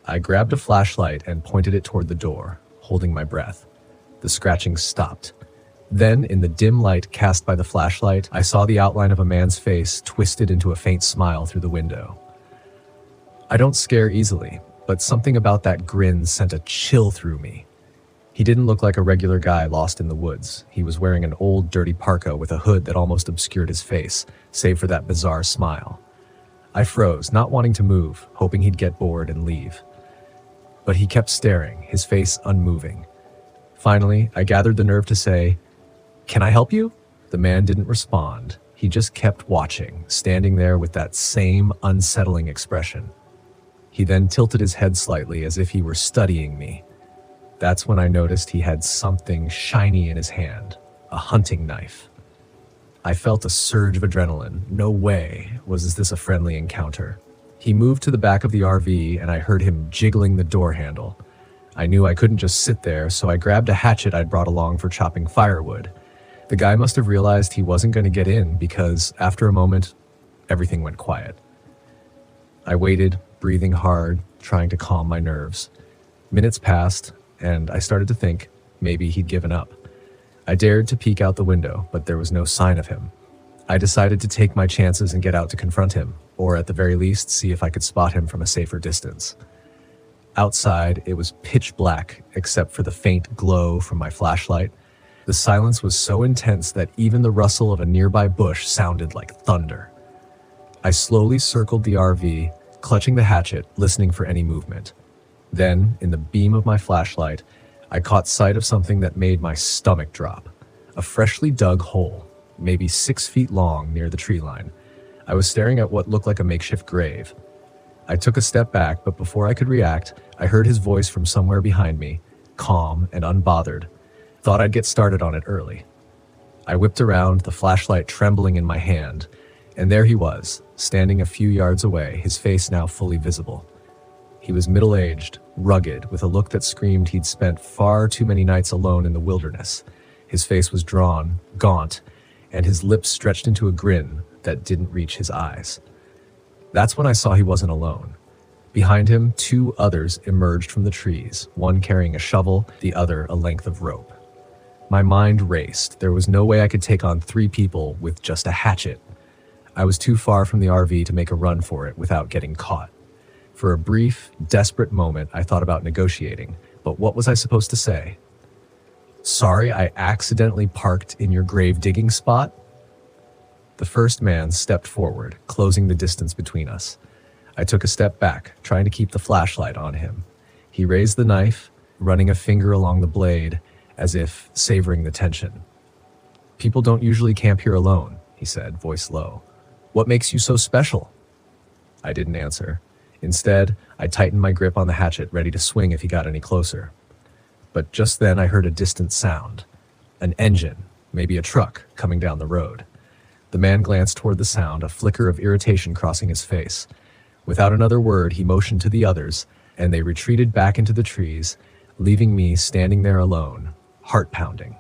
I grabbed a flashlight and pointed it toward the door, holding my breath. The scratching stopped. Then, in the dim light cast by the flashlight, I saw the outline of a man's face twisted into a faint smile through the window. I don't scare easily, but something about that grin sent a chill through me. He didn't look like a regular guy lost in the woods. He was wearing an old, dirty parka with a hood that almost obscured his face, save for that bizarre smile. I froze, not wanting to move, hoping he'd get bored and leave. But he kept staring, his face unmoving. Finally, I gathered the nerve to say, "Can I help you?" The man didn't respond. He just kept watching, standing there with that same unsettling expression. He then tilted his head slightly as if he were studying me. That's when I noticed he had something shiny in his hand, a hunting knife. I felt a surge of adrenaline. No way was this a friendly encounter. He moved to the back of the RV and I heard him jiggling the door handle. I knew I couldn't just sit there, so I grabbed a hatchet I'd brought along for chopping firewood. The guy must have realized he wasn't going to get in because, after a moment, everything went quiet. I waited, breathing hard, trying to calm my nerves. Minutes passed, and I started to think maybe he'd given up. I dared to peek out the window, but there was no sign of him. I decided to take my chances and get out to confront him, or at the very least, see if I could spot him from a safer distance. Outside, it was pitch black, except for the faint glow from my flashlight. The silence was so intense that even the rustle of a nearby bush sounded like thunder. I slowly circled the RV, clutching the hatchet, listening for any movement. Then, in the beam of my flashlight, I caught sight of something that made my stomach drop. A freshly dug hole, maybe 6 feet long, near the tree line. I was staring at what looked like a makeshift grave. I took a step back, but before I could react, I heard his voice from somewhere behind me, calm and unbothered. Thought I'd get started on it early. I whipped around, the flashlight trembling in my hand, and there he was, standing a few yards away, his face now fully visible. He was middle-aged, rugged, with a look that screamed he'd spent far too many nights alone in the wilderness. His face was drawn, gaunt, and his lips stretched into a grin that didn't reach his eyes. That's when I saw he wasn't alone. Behind him, 2 others emerged from the trees, one carrying a shovel, the other a length of rope. My mind raced. There was no way I could take on 3 people with just a hatchet. I was too far from the RV to make a run for it without getting caught. For a brief, desperate moment, I thought about negotiating, but what was I supposed to say? "Sorry, I accidentally parked in your grave digging spot?" The first man stepped forward, closing the distance between us. I took a step back, trying to keep the flashlight on him. He raised the knife, running a finger along the blade, as if savoring the tension. "People don't usually camp here alone," he said, voice low. "What makes you so special?" I didn't answer. Instead, I tightened my grip on the hatchet, ready to swing if he got any closer. But just then I heard a distant sound. An engine, maybe a truck, coming down the road. The man glanced toward the sound, a flicker of irritation crossing his face. Without another word, he motioned to the others, and they retreated back into the trees, leaving me standing there alone, heart pounding.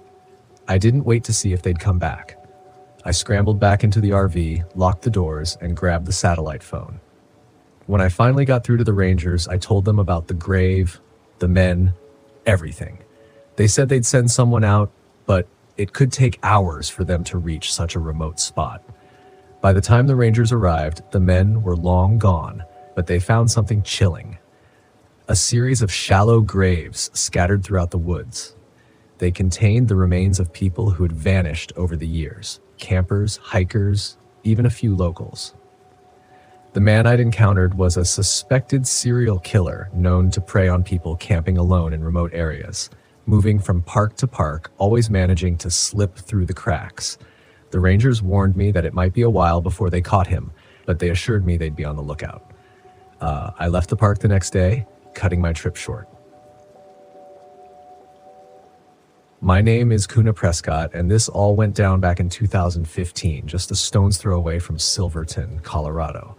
I didn't wait to see if they'd come back. I scrambled back into the RV, locked the doors, and grabbed the satellite phone. When I finally got through to the Rangers, I told them about the grave, the men, everything. They said they'd send someone out, but it could take hours for them to reach such a remote spot. By the time the Rangers arrived, the men were long gone, but they found something chilling. A series of shallow graves scattered throughout the woods. They contained the remains of people who had vanished over the years. Campers, hikers, even a few locals. The man I'd encountered was a suspected serial killer known to prey on people camping alone in remote areas, moving from park to park, always managing to slip through the cracks. The Rangers warned me that it might be a while before they caught him, but they assured me they'd be on the lookout. I left the park the next day, cutting my trip short. My name is Kuna Prescott, and this all went down back in 2015, just a stone's throw away from Silverton, Colorado.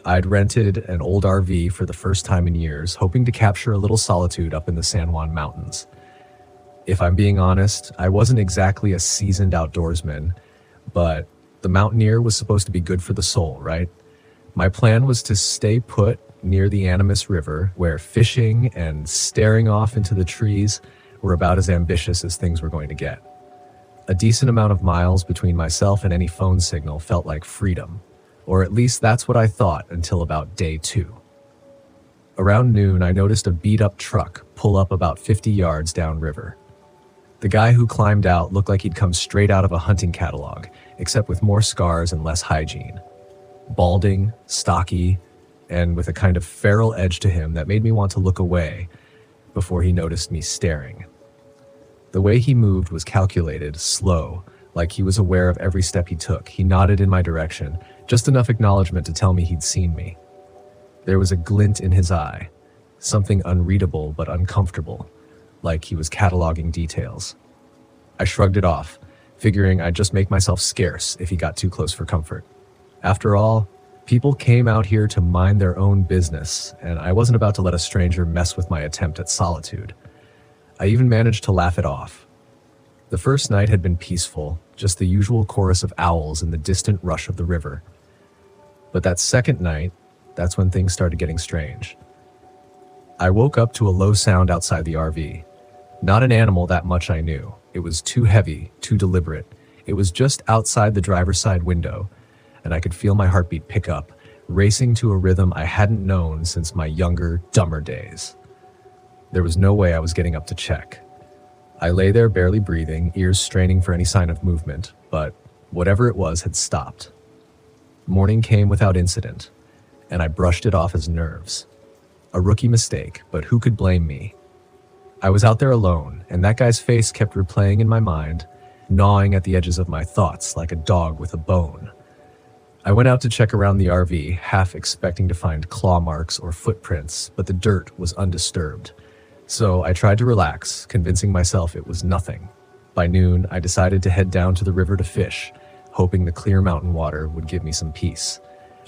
I'd rented an old RV for the first time in years, hoping to capture a little solitude up in the San Juan Mountains. If I'm being honest, I wasn't exactly a seasoned outdoorsman, but the mountaineer was supposed to be good for the soul, right? My plan was to stay put near the Animas River, where fishing and staring off into the trees were about as ambitious as things were going to get. A decent amount of miles between myself and any phone signal felt like freedom, or at least that's what I thought until about day 2. Around noon, I noticed a beat-up truck pull up about 50 yards downriver. The guy who climbed out looked like he'd come straight out of a hunting catalog, except with more scars and less hygiene. Balding, stocky, and with a kind of feral edge to him that made me want to look away before he noticed me staring. The way he moved was calculated, slow, like he was aware of every step he took. He nodded in my direction, just enough acknowledgement to tell me he'd seen me. There was a glint in his eye, something unreadable but uncomfortable, like he was cataloging details. I shrugged it off, figuring I'd just make myself scarce if he got too close for comfort. After all, people came out here to mind their own business, and I wasn't about to let a stranger mess with my attempt at solitude. I even managed to laugh it off. The first night had been peaceful, just the usual chorus of owls and the distant rush of the river. But that second night, that's when things started getting strange. I woke up to a low sound outside the RV. Not an animal, that much I knew. It was too heavy, too deliberate. It was just outside the driver's side window, and I could feel my heartbeat pick up, racing to a rhythm I hadn't known since my younger, dumber days. There was no way I was getting up to check. I lay there barely breathing, ears straining for any sign of movement, but whatever it was had stopped. Morning came without incident, and I brushed it off as nerves. A rookie mistake, but who could blame me? I was out there alone, and that guy's face kept replaying in my mind, gnawing at the edges of my thoughts like a dog with a bone. I went out to check around the RV, half expecting to find claw marks or footprints, but the dirt was undisturbed. So I tried to relax, convincing myself it was nothing. By noon, I decided to head down to the river to fish, hoping the clear mountain water would give me some peace.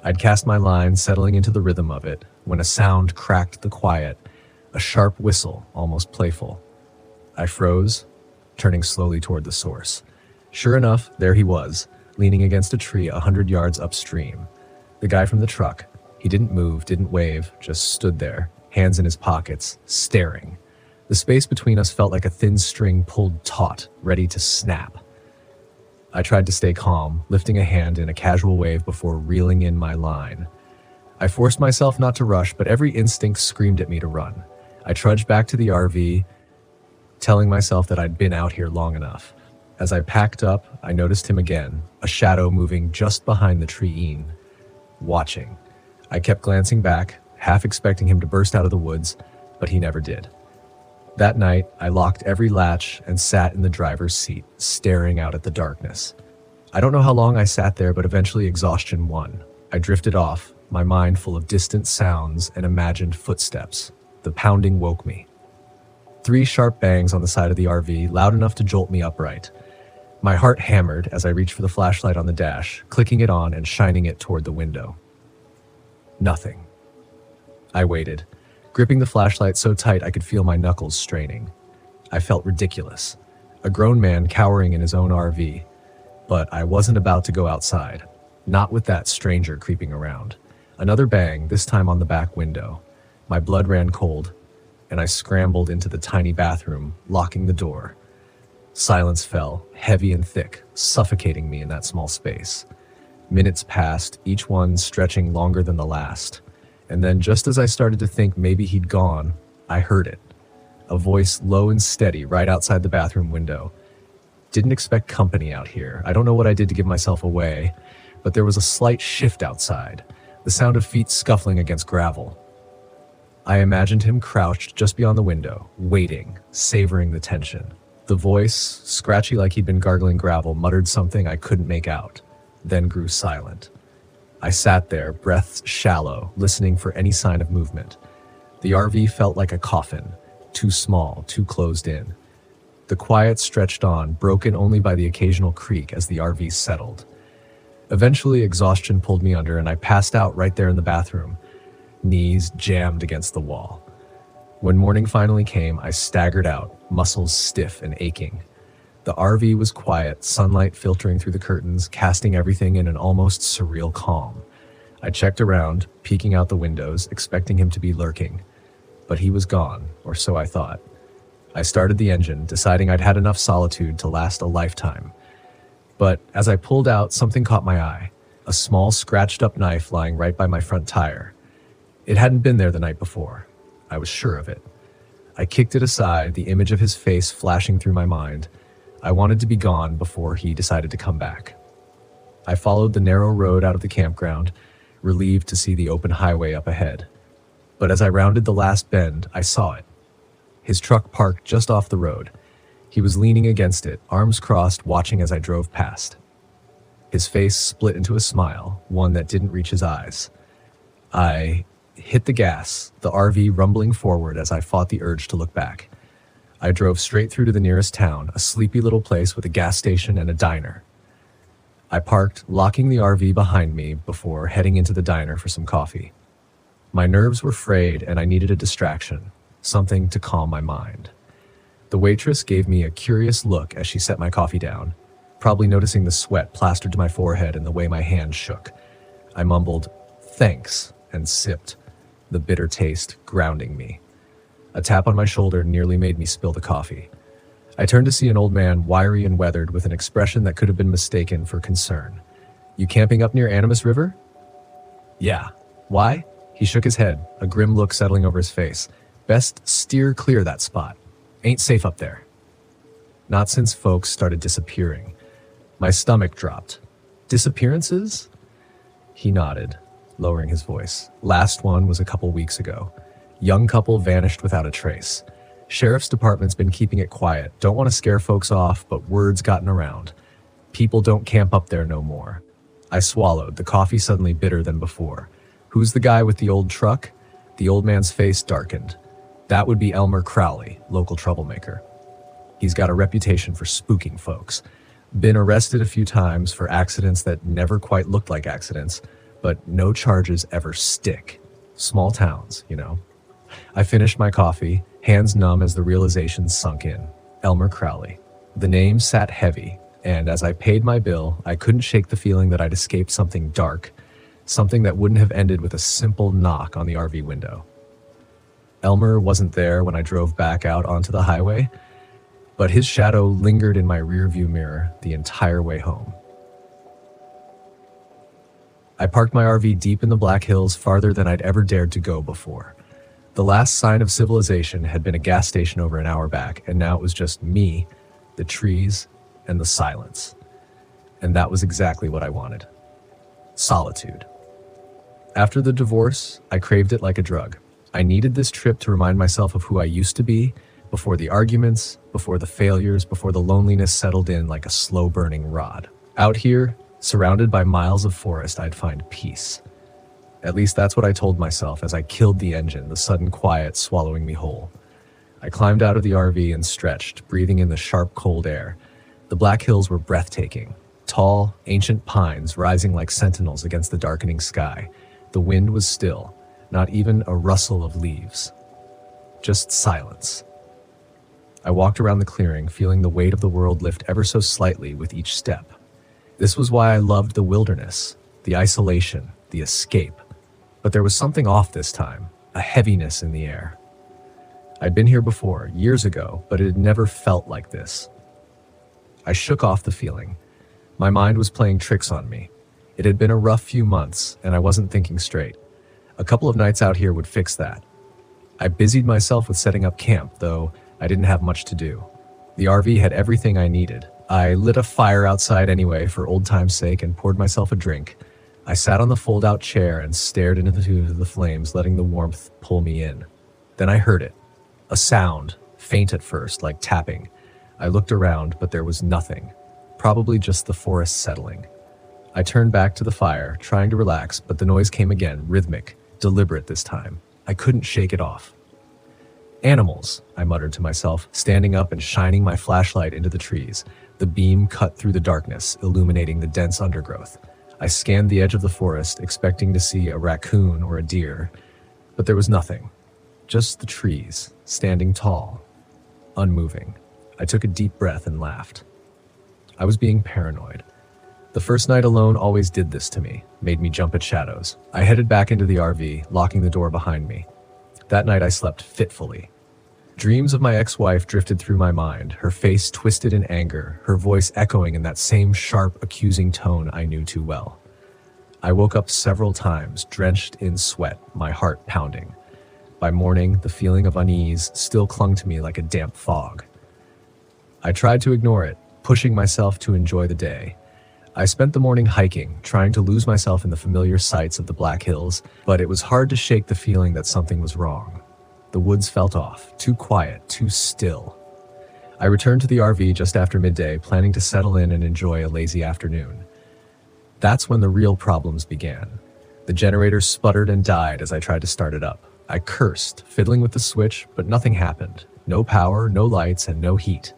I'd cast my line, settling into the rhythm of it, when a sound cracked the quiet, a sharp whistle, almost playful. I froze, turning slowly toward the source. Sure enough, there he was, leaning against a tree 100 yards upstream. The guy from the truck. He didn't move, didn't wave, just stood there, hands in his pockets, staring. The space between us felt like a thin string pulled taut, ready to snap. I tried to stay calm, lifting a hand in a casual wave before reeling in my line. I forced myself not to rush, but every instinct screamed at me to run. I trudged back to the RV, telling myself that I'd been out here long enough. As I packed up, I noticed him again, a shadow moving just behind the tree-een, watching. I kept glancing back, half expecting him to burst out of the woods, but he never did. That night, I locked every latch and sat in the driver's seat, staring out at the darkness. I don't know how long I sat there, but eventually exhaustion won. I drifted off, my mind full of distant sounds and imagined footsteps. The pounding woke me. 3 sharp bangs on the side of the RV, loud enough to jolt me upright. My heart hammered as I reached for the flashlight on the dash, clicking it on and shining it toward the window. Nothing. I waited, gripping the flashlight so tight I could feel my knuckles straining. I felt ridiculous, a grown man cowering in his own RV. But I wasn't about to go outside, not with that stranger creeping around. Another bang, this time on the back window. My blood ran cold, and I scrambled into the tiny bathroom, locking the door. Silence fell, heavy and thick, suffocating me in that small space. Minutes passed, each one stretching longer than the last. And then just as I started to think maybe he'd gone, I heard it. A voice low and steady right outside the bathroom window. Didn't expect company out here. I don't know what I did to give myself away, but there was a slight shift outside, the sound of feet scuffling against gravel. I imagined him crouched just beyond the window, waiting, savoring the tension. The voice, scratchy like he'd been gargling gravel, muttered something I couldn't make out, then grew silent. I sat there, breaths shallow, listening for any sign of movement. The RV felt like a coffin, too small, too closed in. The quiet stretched on, broken only by the occasional creak as the RV settled. Eventually, exhaustion pulled me under and I passed out right there in the bathroom, knees jammed against the wall. When morning finally came, I staggered out, muscles stiff and aching. The RV was quiet, sunlight filtering through the curtains, casting everything in an almost surreal calm. I checked around, peeking out the windows, expecting him to be lurking. But he was gone, or so I thought. I started the engine, deciding I'd had enough solitude to last a lifetime. But as I pulled out, something caught my eye. A small, scratched-up knife lying right by my front tire. It hadn't been there the night before. I was sure of it. I kicked it aside, the image of his face flashing through my mind. I wanted to be gone before he decided to come back. I followed the narrow road out of the campground, relieved to see the open highway up ahead. But as I rounded the last bend, I saw it. His truck parked just off the road. He was leaning against it, arms crossed, watching as I drove past. His face split into a smile, one that didn't reach his eyes. I hit the gas, the RV rumbling forward as I fought the urge to look back. I drove straight through to the nearest town, a sleepy little place with a gas station and a diner. I parked, locking the RV behind me before heading into the diner for some coffee. My nerves were frayed and I needed a distraction. Something to calm my mind. The waitress gave me a curious look as she set my coffee down, probably noticing the sweat plastered to my forehead and the way my hand shook. I mumbled, "Thanks," and sipped, the bitter taste grounding me. A tap on my shoulder nearly made me spill the coffee. I turned to see an old man, wiry and weathered, with an expression that could have been mistaken for concern. "You camping up near Animus River?" "Yeah." "Why?" He shook his head, a grim look settling over his face. "Best steer clear that spot. Ain't safe up there." Not since folks started disappearing. My stomach dropped. "Disappearances?" He nodded, lowering his voice. "Last one was a couple weeks ago. Young couple vanished without a trace. Sheriff's department's been keeping it quiet. Don't want to scare folks off, but word's gotten around. People don't camp up there no more." I swallowed, the coffee suddenly bitter than before. "Who's the guy with the old truck?" The old man's face darkened. "That would be Elmer Crowley, local troublemaker. He's got a reputation for spooking folks. Been arrested a few times for accidents that never quite looked like accidents, but no charges ever stick. Small towns, you know." I finished my coffee, hands numb as the realization sunk in. Elmer Crowley. The name sat heavy, and as I paid my bill, I couldn't shake the feeling that I'd escaped something dark, something that wouldn't have ended with a simple knock on the RV window. Elmer wasn't there when I drove back out onto the highway, but his shadow lingered in my rearview mirror the entire way home. I parked my RV deep in the Black Hills, farther than I'd ever dared to go before. The last sign of civilization had been a gas station over an hour back, and now it was just me, the trees, and the silence. And that was exactly what I wanted. Solitude. After the divorce, I craved it like a drug. I needed this trip to remind myself of who I used to be, before the arguments, before the failures, before the loneliness settled in like a slow-burning rod. Out here, surrounded by miles of forest, I'd find peace. At least that's what I told myself as I killed the engine, the sudden quiet swallowing me whole. I climbed out of the RV and stretched, breathing in the sharp, cold air. The Black Hills were breathtaking. Tall, ancient pines rising like sentinels against the darkening sky. The wind was still, not even a rustle of leaves. Just silence. I walked around the clearing, feeling the weight of the world lift ever so slightly with each step. This was why I loved the wilderness, the isolation, the escape. But there was something off this time, a heaviness in the air. I'd been here before, years ago, but it had never felt like this. I shook off the feeling. My mind was playing tricks on me. It had been a rough few months, and I wasn't thinking straight. A couple of nights out here would fix that. I busied myself with setting up camp, though I didn't have much to do. The RV had everything I needed. I lit a fire outside anyway for old time's sake and poured myself a drink. I sat on the fold-out chair and stared into the flames, letting the warmth pull me in. Then I heard it. A sound, faint at first, like tapping. I looked around, but there was nothing. Probably just the forest settling. I turned back to the fire, trying to relax, but the noise came again, rhythmic, deliberate this time. I couldn't shake it off. Animals, I muttered to myself, standing up and shining my flashlight into the trees. The beam cut through the darkness, illuminating the dense undergrowth. I scanned the edge of the forest, expecting to see a raccoon or a deer, but there was nothing. Just the trees, standing tall, unmoving. I took a deep breath and laughed. I was being paranoid. The first night alone always did this to me, made me jump at shadows. I headed back into the RV, locking the door behind me. That night I slept fitfully. Dreams of my ex-wife drifted through my mind, her face twisted in anger, her voice echoing in that same sharp, accusing tone I knew too well. I woke up several times, drenched in sweat, my heart pounding. By morning, the feeling of unease still clung to me like a damp fog. I tried to ignore it, pushing myself to enjoy the day. I spent the morning hiking, trying to lose myself in the familiar sights of the Black Hills, but it was hard to shake the feeling that something was wrong. The woods felt off, too quiet, too still. I returned to the RV just after midday, planning to settle in and enjoy a lazy afternoon. That's when the real problems began. The generator sputtered and died as I tried to start it up. I cursed, fiddling with the switch, but nothing happened. No power, no lights, and no heat.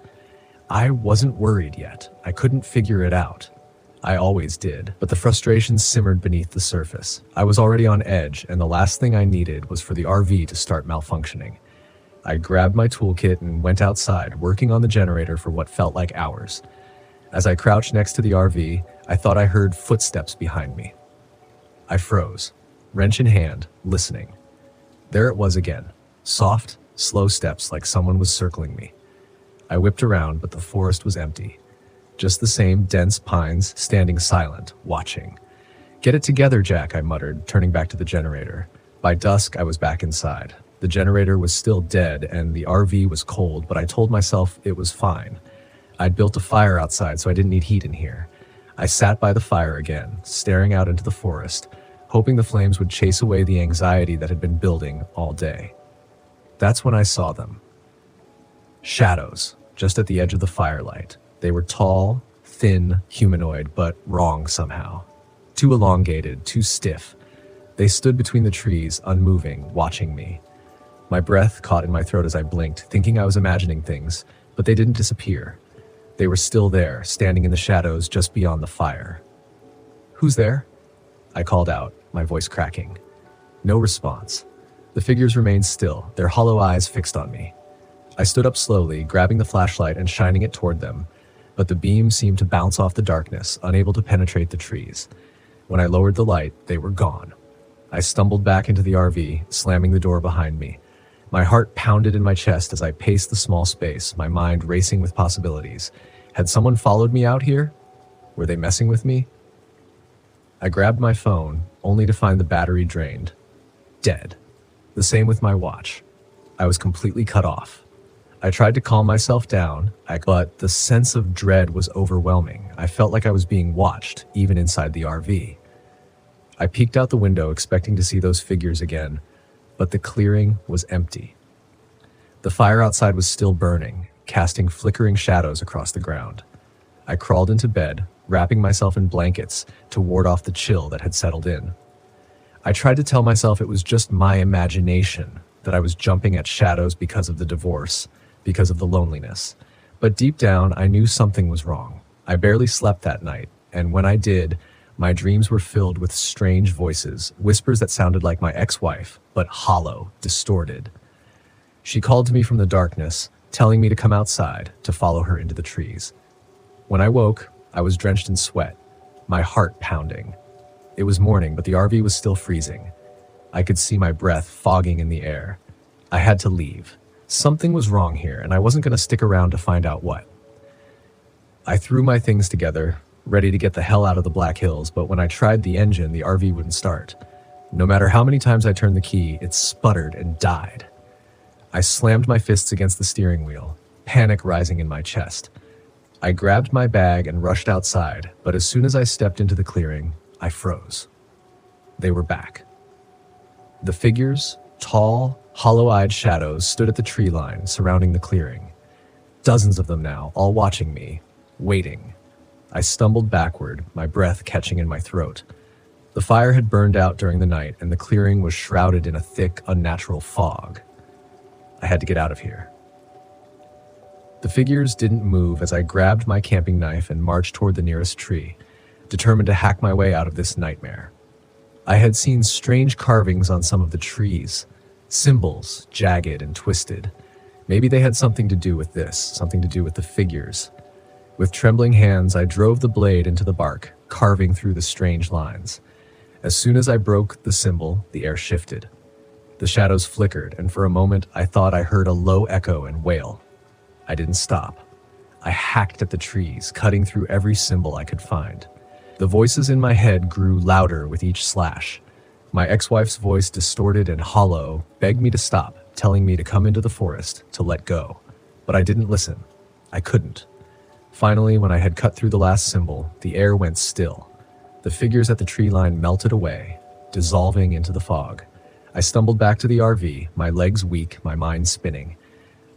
I wasn't worried yet. I couldn't figure it out. I always did, but the frustration simmered beneath the surface. I was already on edge, and the last thing I needed was for the RV to start malfunctioning. I grabbed my toolkit and went outside, working on the generator for what felt like hours. As I crouched next to the RV, I thought I heard footsteps behind me. I froze, wrench in hand, listening. There it was again, soft, slow steps like someone was circling me. I whipped around, but the forest was empty. Just the same dense pines standing silent, watching. "Get it together, Jack," I muttered, turning back to the generator. By dusk, I was back inside. The generator was still dead and the RV was cold, but I told myself it was fine. I'd built a fire outside, so I didn't need heat in here. I sat by the fire again, staring out into the forest, hoping the flames would chase away the anxiety that had been building all day. That's when I saw them. Shadows, just at the edge of the firelight. They were tall, thin, humanoid, but wrong somehow. Too elongated, too stiff. They stood between the trees, unmoving, watching me. My breath caught in my throat as I blinked, thinking I was imagining things, but they didn't disappear. They were still there, standing in the shadows just beyond the fire. "Who's there?" I called out, my voice cracking. No response. The figures remained still, their hollow eyes fixed on me. I stood up slowly, grabbing the flashlight and shining it toward them, but the beam seemed to bounce off the darkness, unable to penetrate the trees. When I lowered the light, they were gone. I stumbled back into the RV, slamming the door behind me. My heart pounded in my chest as I paced the small space, my mind racing with possibilities. Had someone followed me out here? Were they messing with me? I grabbed my phone, only to find the battery drained. Dead. The same with my watch. I was completely cut off. I tried to calm myself down, but the sense of dread was overwhelming. I felt like I was being watched, even inside the RV. I peeked out the window expecting to see those figures again, but the clearing was empty. The fire outside was still burning, casting flickering shadows across the ground. I crawled into bed, wrapping myself in blankets to ward off the chill that had settled in. I tried to tell myself it was just my imagination, that I was jumping at shadows because of the divorce, because of the loneliness. But deep down, I knew something was wrong. I barely slept that night, and when I did, my dreams were filled with strange voices, whispers that sounded like my ex-wife, but hollow, distorted. She called to me from the darkness, telling me to come outside, to follow her into the trees. When I woke, I was drenched in sweat, my heart pounding. It was morning, but the RV was still freezing. I could see my breath fogging in the air. I had to leave. Something was wrong here, and I wasn't going to stick around to find out what. I threw my things together, ready to get the hell out of the Black Hills, but when I tried the engine, the RV wouldn't start. No matter how many times I turned the key, it sputtered and died. I slammed my fists against the steering wheel, panic rising in my chest. I grabbed my bag and rushed outside, but as soon as I stepped into the clearing, I froze. They were back. The figures, tall, hollow-eyed shadows, stood at the tree line surrounding the clearing. Dozens of them now, all watching me, waiting. I stumbled backward, my breath catching in my throat. The fire had burned out during the night, and the clearing was shrouded in a thick, unnatural fog. I had to get out of here. The figures didn't move as I grabbed my camping knife and marched toward the nearest tree, determined to hack my way out of this nightmare. I had seen strange carvings on some of the trees, symbols, jagged and twisted. Maybe they had something to do with this, something to do with the figures. With trembling hands, I drove the blade into the bark, carving through the strange lines. As soon as I broke the symbol, the air shifted. The shadows flickered, and for a moment I thought I heard a low echo and wail. I didn't stop. I hacked at the trees, cutting through every symbol I could find. The voices in my head grew louder with each slash. My ex-wife's voice, distorted and hollow, begged me to stop, telling me to come into the forest, to let go. But I didn't listen. I couldn't. Finally, when I had cut through the last symbol, the air went still. The figures at the tree line melted away, dissolving into the fog. I stumbled back to the RV, my legs weak, my mind spinning.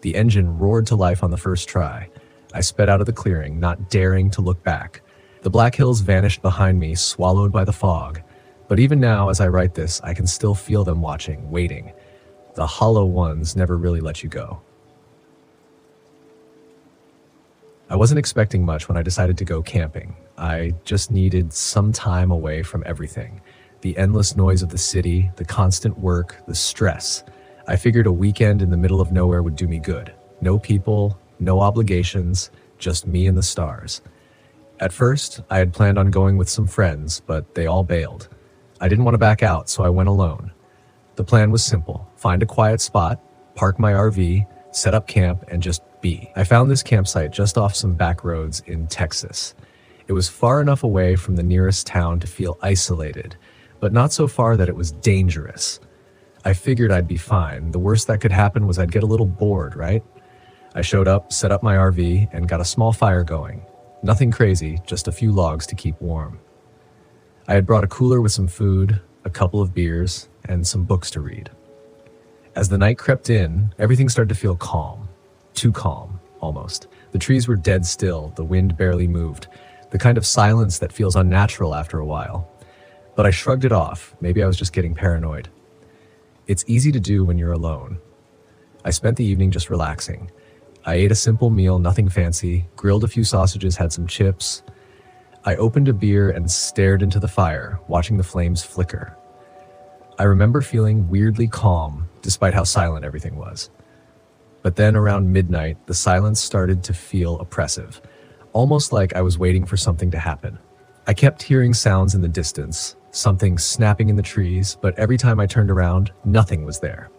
The engine roared to life on the first try. I sped out of the clearing, not daring to look back. The Black Hills vanished behind me, swallowed by the fog. But even now, as I write this, I can still feel them watching, waiting. The hollow ones never really let you go. I wasn't expecting much when I decided to go camping. I just needed some time away from everything. The endless noise of the city, the constant work, the stress. I figured a weekend in the middle of nowhere would do me good. No people, no obligations, just me and the stars. At first, I had planned on going with some friends, but they all bailed. I didn't want to back out, so I went alone. The plan was simple: find a quiet spot, park my RV, set up camp, and just be. I found this campsite just off some back roads in Texas. It was far enough away from the nearest town to feel isolated, but not so far that it was dangerous. I figured I'd be fine. The worst that could happen was I'd get a little bored, right? I showed up, set up my RV, and got a small fire going. Nothing crazy, just a few logs to keep warm. I had brought a cooler with some food, a couple of beers, and some books to read. As the night crept in, everything started to feel calm. Too calm, almost. The trees were dead still, the wind barely moved, the kind of silence that feels unnatural after a while. But I shrugged it off. Maybe I was just getting paranoid. It's easy to do when you're alone. I spent the evening just relaxing. I ate a simple meal, nothing fancy, grilled a few sausages, had some chips. I opened a beer and stared into the fire, watching the flames flicker. I remember feeling weirdly calm, despite how silent everything was. But then around midnight, the silence started to feel oppressive, almost like I was waiting for something to happen. I kept hearing sounds in the distance, something snapping in the trees, but every time I turned around, nothing was there.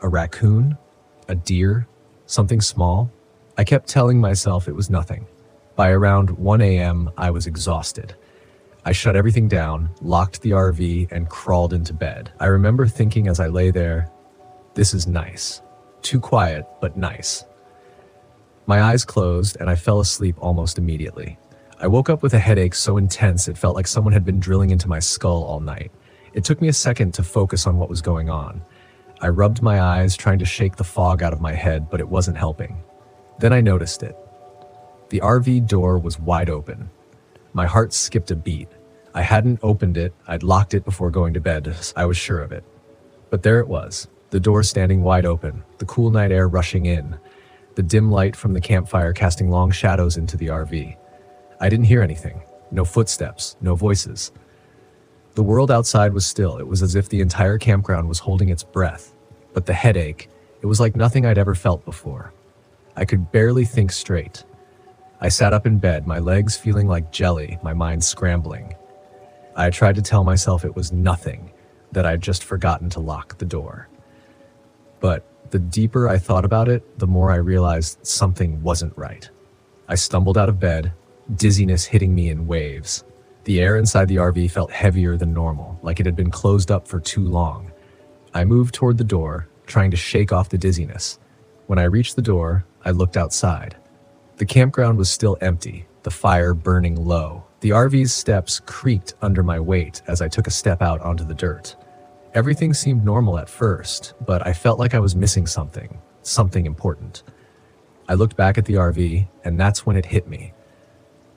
A raccoon? A deer? Something small? I kept telling myself it was nothing. By around 1 a.m., I was exhausted. I shut everything down, locked the RV, and crawled into bed. I remember thinking as I lay there, this is nice. Too quiet, but nice. My eyes closed, and I fell asleep almost immediately. I woke up with a headache so intense it felt like someone had been drilling into my skull all night. It took me a second to focus on what was going on. I rubbed my eyes, trying to shake the fog out of my head, but it wasn't helping. Then I noticed it. The RV door was wide open. My heart skipped a beat. I hadn't opened it, I'd locked it before going to bed, I was sure of it. But there it was, the door standing wide open, the cool night air rushing in, the dim light from the campfire casting long shadows into the RV. I didn't hear anything, no footsteps, no voices. The world outside was still. It was as if the entire campground was holding its breath. But the headache, it was like nothing I'd ever felt before. I could barely think straight. I sat up in bed, my legs feeling like jelly, my mind scrambling. I tried to tell myself it was nothing, that I'd just forgotten to lock the door. But the deeper I thought about it, the more I realized something wasn't right. I stumbled out of bed, dizziness hitting me in waves. The air inside the RV felt heavier than normal, like it had been closed up for too long. I moved toward the door, trying to shake off the dizziness. When I reached the door, I looked outside. The campground was still empty, the fire burning low. The RV's steps creaked under my weight as I took a step out onto the dirt. Everything seemed normal at first, but I felt like I was missing something important. I looked back at the RV, and that's when it hit me.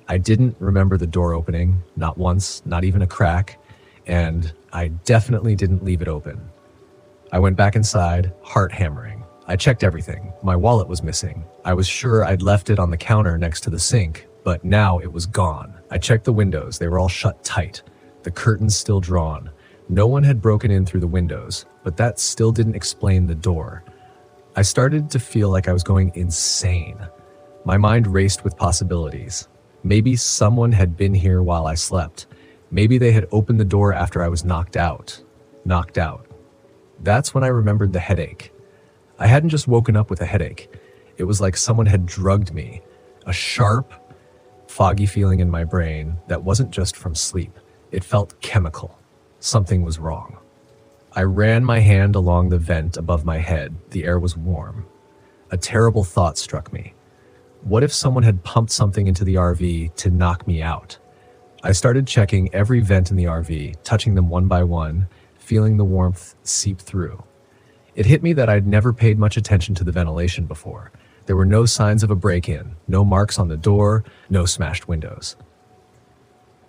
I didn't remember the door opening, not once, not even a crack, and I definitely didn't leave it open. I went back inside, heart hammering. I checked everything. My wallet was missing. I was sure I'd left it on the counter next to the sink, but now it was gone. I checked the windows. They were all shut tight. The curtains still drawn. No one had broken in through the windows, but that still didn't explain the door. I started to feel like I was going insane. My mind raced with possibilities. Maybe someone had been here while I slept. Maybe they had opened the door after I was knocked out. That's when I remembered the headache. I hadn't just woken up with a headache. It was like someone had drugged me. A sharp, foggy feeling in my brain that wasn't just from sleep. It felt chemical. Something was wrong. I ran my hand along the vent above my head. The air was warm. A terrible thought struck me. What if someone had pumped something into the RV to knock me out? I started checking every vent in the RV, touching them one by one, feeling the warmth seep through. It hit me that I'd never paid much attention to the ventilation before. There were no signs of a break-in, no marks on the door, no smashed windows.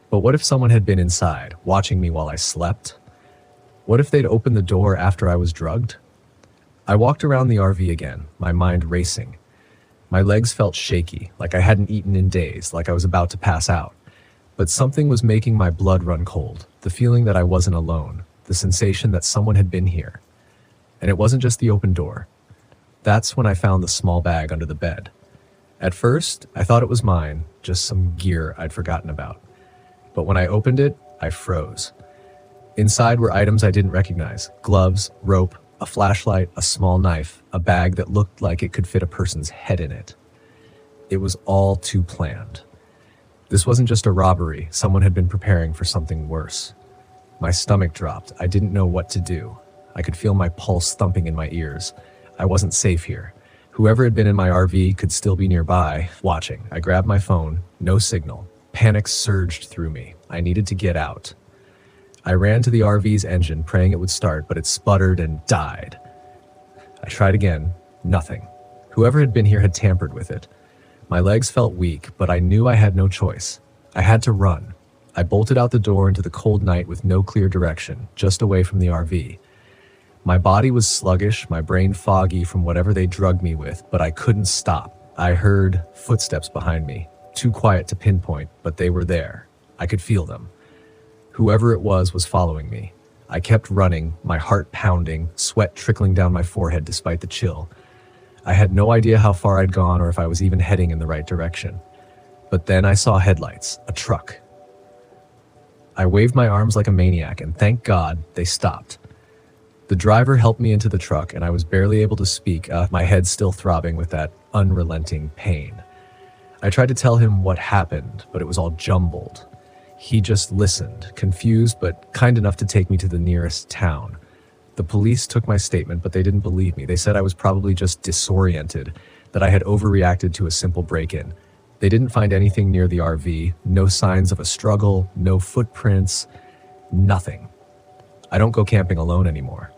But what if someone had been inside, watching me while I slept? What if they'd opened the door after I was drugged? I walked around the RV again, my mind racing. My legs felt shaky, like I hadn't eaten in days, like I was about to pass out. But something was making my blood run cold, the feeling that I wasn't alone, the sensation that someone had been here. And it wasn't just the open door. That's when I found the small bag under the bed. At first, I thought it was mine, just some gear I'd forgotten about. But when I opened it, I froze. Inside were items I didn't recognize: gloves, rope, a flashlight, a small knife, a bag that looked like it could fit a person's head in it. It was all too planned. This wasn't just a robbery. Someone had been preparing for something worse. My stomach dropped. I didn't know what to do. I could feel my pulse thumping in my ears. I wasn't safe here. Whoever had been in my RV could still be nearby, watching. I grabbed my phone. No signal. Panic surged through me. I needed to get out. I ran to the RV's engine, praying it would start, but it sputtered and died. I tried again. Nothing. Whoever had been here had tampered with it. My legs felt weak, but I knew I had no choice. I had to run. I bolted out the door into the cold night with no clear direction, just away from the RV. My body was sluggish, my brain foggy from whatever they drugged me with, but I couldn't stop. I heard footsteps behind me, too quiet to pinpoint, but they were there. I could feel them. Whoever it was following me. I kept running, my heart pounding, sweat trickling down my forehead despite the chill. I had no idea how far I'd gone or if I was even heading in the right direction. But then I saw headlights, a truck. I waved my arms like a maniac, and thank God they stopped. The driver helped me into the truck, and I was barely able to speak, my head still throbbing with that unrelenting pain. I tried to tell him what happened, but it was all jumbled. He just listened, confused but kind enough to take me to the nearest town. The police took my statement, but they didn't believe me. They said I was probably just disoriented, that I had overreacted to a simple break-in. They didn't find anything near the RV, no signs of a struggle, no footprints, nothing. I don't go camping alone anymore.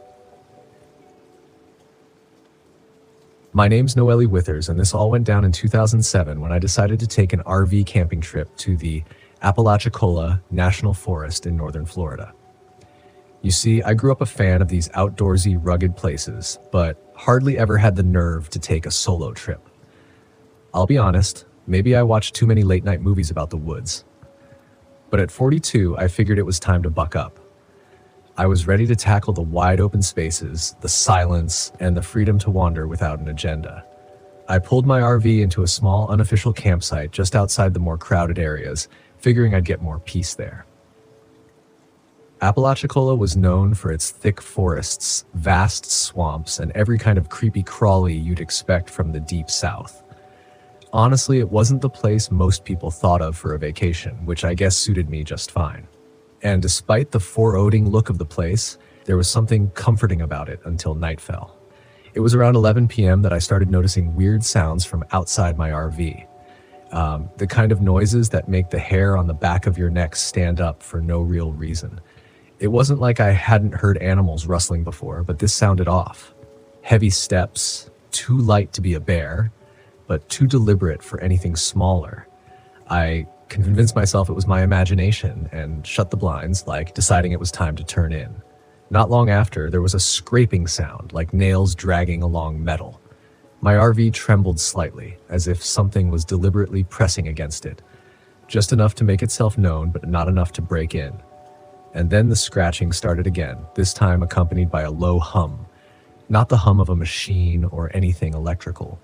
My name's Noelle Withers, and this all went down in 2007 when I decided to take an RV camping trip to the Apalachicola National Forest in northern Florida. You see, I grew up a fan of these outdoorsy, rugged places, but hardly ever had the nerve to take a solo trip. I'll be honest, maybe I watched too many late-night movies about the woods. But at 42, I figured it was time to buck up. I was ready to tackle the wide open spaces, the silence, and the freedom to wander without an agenda. I pulled my RV into a small unofficial campsite just outside the more crowded areas, figuring I'd get more peace there. Apalachicola was known for its thick forests, vast swamps, and every kind of creepy crawly you'd expect from the deep south. Honestly, it wasn't the place most people thought of for a vacation, which I guess suited me just fine. And despite the foreboding look of the place, there was something comforting about it until night fell. It was around 11 p.m. that I started noticing weird sounds from outside my RV. The kind of noises that make the hair on the back of your neck stand up for no real reason. It wasn't like I hadn't heard animals rustling before, but this sounded off. Heavy steps, too light to be a bear, but too deliberate for anything smaller. I convinced myself it was my imagination and shut the blinds, like deciding it was time to turn in. Not long after, there was a scraping sound, like nails dragging along metal. My RV trembled slightly, as if something was deliberately pressing against it. Just enough to make itself known, but not enough to break in. And then the scratching started again, this time accompanied by a low hum. Not the hum of a machine or anything electrical.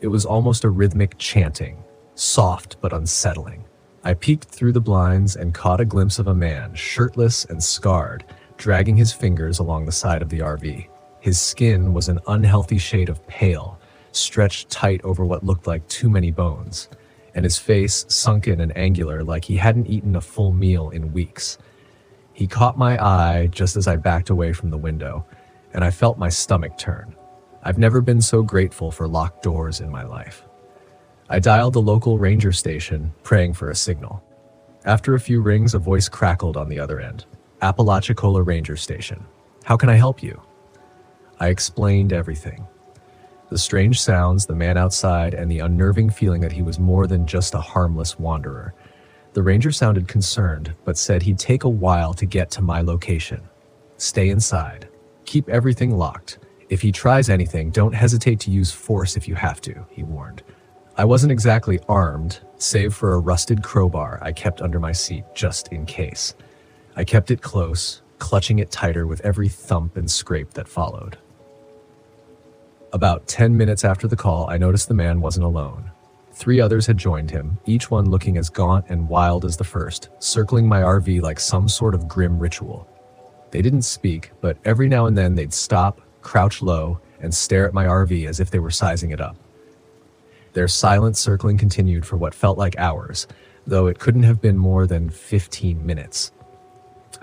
It was almost a rhythmic chanting, soft but unsettling. I peeked through the blinds and caught a glimpse of a man, shirtless and scarred, dragging his fingers along the side of the RV. His skin was an unhealthy shade of pale, stretched tight over what looked like too many bones, and his face sunken and angular like he hadn't eaten a full meal in weeks. He caught my eye just as I backed away from the window, and I felt my stomach turn. I've never been so grateful for locked doors in my life. I dialed the local ranger station, praying for a signal. After a few rings, a voice crackled on the other end. Apalachicola Ranger Station. How can I help you? I explained everything. The strange sounds, the man outside, and the unnerving feeling that he was more than just a harmless wanderer. The ranger sounded concerned, but said he'd take a while to get to my location. Stay inside. Keep everything locked. If he tries anything, don't hesitate to use force if you have to, he warned. I wasn't exactly armed, save for a rusted crowbar I kept under my seat just in case. I kept it close, clutching it tighter with every thump and scrape that followed. About 10 minutes after the call, I noticed the man wasn't alone. 3 others had joined him, each one looking as gaunt and wild as the first, circling my RV like some sort of grim ritual. They didn't speak, but every now and then they'd stop, crouch low, and stare at my RV as if they were sizing it up. Their silent circling continued for what felt like hours, though it couldn't have been more than 15 minutes.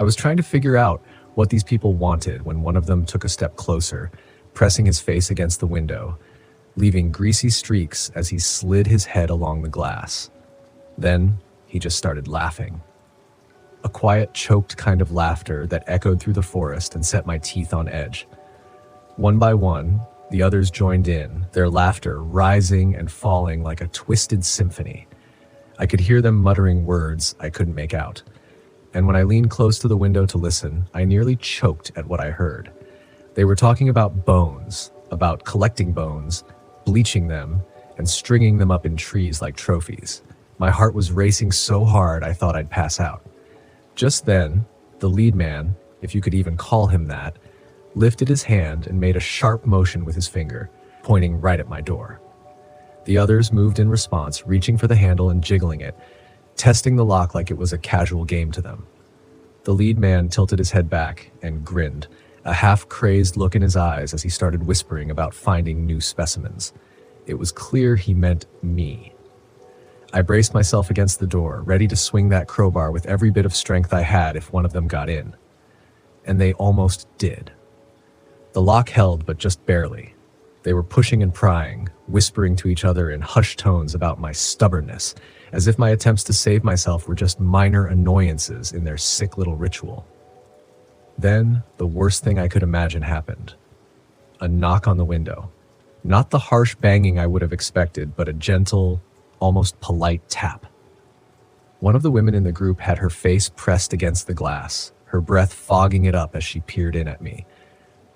I was trying to figure out what these people wanted when one of them took a step closer, pressing his face against the window, leaving greasy streaks as he slid his head along the glass. Then he just started laughing. A quiet, choked kind of laughter that echoed through the forest and set my teeth on edge. One by one, the others joined in, their laughter rising and falling like a twisted symphony. I could hear them muttering words I couldn't make out. And when I leaned close to the window to listen, I nearly choked at what I heard. They were talking about bones, about collecting bones, bleaching them, and stringing them up in trees like trophies. My heart was racing so hard I thought I'd pass out. Just then, the lead man, if you could even call him that, lifted his hand and made a sharp motion with his finger, pointing right at my door. The others moved in response, reaching for the handle and jiggling it, testing the lock like it was a casual game to them. The lead man tilted his head back and grinned, a half-crazed look in his eyes as he started whispering about finding new specimens. It was clear he meant me. I braced myself against the door, ready to swing that crowbar with every bit of strength I had if one of them got in. And they almost did. The lock held, but just barely. They were pushing and prying, whispering to each other in hushed tones about my stubbornness, as if my attempts to save myself were just minor annoyances in their sick little ritual. Then, the worst thing I could imagine happened. A knock on the window. Not the harsh banging I would have expected, but a gentle, almost polite tap. One of the women in the group had her face pressed against the glass, her breath fogging it up as she peered in at me.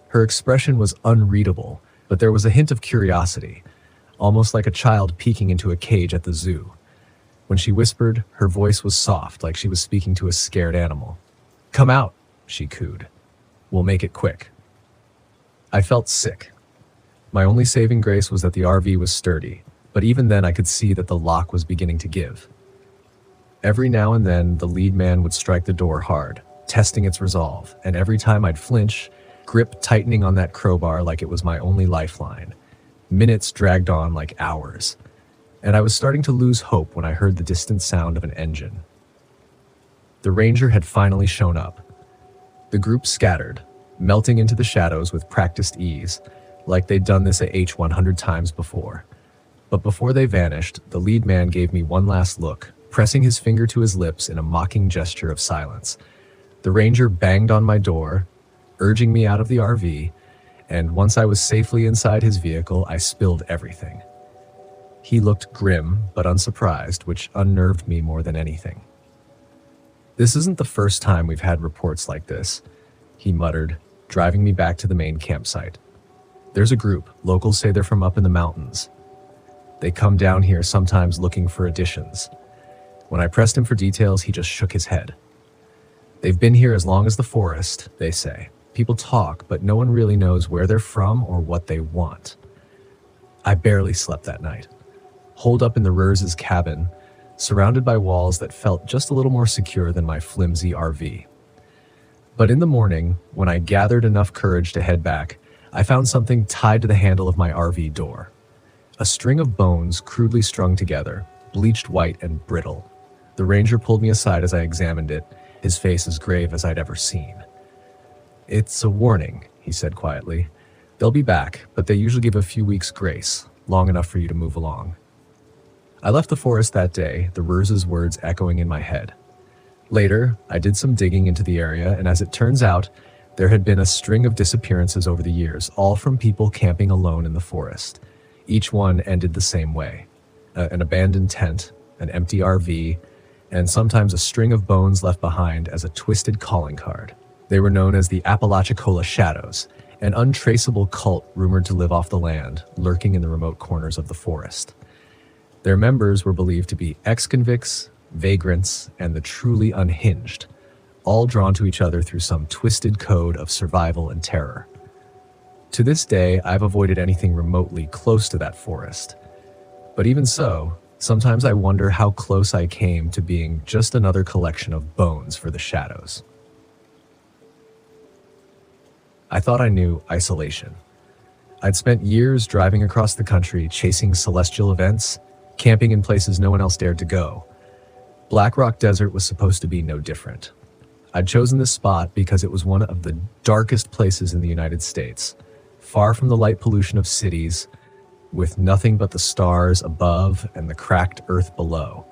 Her expression was unreadable, but there was a hint of curiosity, almost like a child peeking into a cage at the zoo. When she whispered, her voice was soft, like she was speaking to a scared animal. "Come out," she cooed. "We'll make it quick." I felt sick. My only saving grace was that the RV was sturdy, but even then I could see that the lock was beginning to give. Every now and then, the lead man would strike the door hard, testing its resolve, and every time I'd flinch, grip tightening on that crowbar like it was my only lifeline. Minutes dragged on like hours, and I was starting to lose hope when I heard the distant sound of an engine. The ranger had finally shown up. The group scattered, melting into the shadows with practiced ease, like they'd done this at H100 times before. But before they vanished, the lead man gave me one last look, pressing his finger to his lips in a mocking gesture of silence. The ranger banged on my door, urging me out of the RV, and once I was safely inside his vehicle, I spilled everything. He looked grim but unsurprised, which unnerved me more than anything. "This isn't the first time we've had reports like this," he muttered, driving me back to the main campsite. "There's a group. Locals say they're from up in the mountains. They come down here sometimes looking for additions." When I pressed him for details, he just shook his head. "They've been here as long as the forest, they say. People talk, but no one really knows where they're from or what they want." I barely slept that night. Holed up in the Rurs' cabin, surrounded by walls that felt just a little more secure than my flimsy RV. But in the morning, when I gathered enough courage to head back, I found something tied to the handle of my RV door. A string of bones crudely strung together, bleached white and brittle. The ranger pulled me aside as I examined it, his face as grave as I'd ever seen. "It's a warning," he said quietly. "They'll be back, but they usually give a few weeks' grace, long enough for you to move along." I left the forest that day, the Rurs' words echoing in my head. Later, I did some digging into the area, and as it turns out, there had been a string of disappearances over the years, all from people camping alone in the forest. Each one ended the same way. An abandoned tent, an empty RV, and sometimes a string of bones left behind as a twisted calling card. They were known as the Apalachicola Shadows, an untraceable cult rumored to live off the land, lurking in the remote corners of the forest. Their members were believed to be ex-convicts, vagrants, and the truly unhinged, all drawn to each other through some twisted code of survival and terror. To this day, I've avoided anything remotely close to that forest. But even so, sometimes I wonder how close I came to being just another collection of bones for the shadows. I thought I knew isolation. I'd spent years driving across the country chasing celestial events, camping in places no one else dared to go. Black Rock Desert was supposed to be no different. I'd chosen this spot because it was one of the darkest places in the United States, far from the light pollution of cities, with nothing but the stars above and the cracked earth below.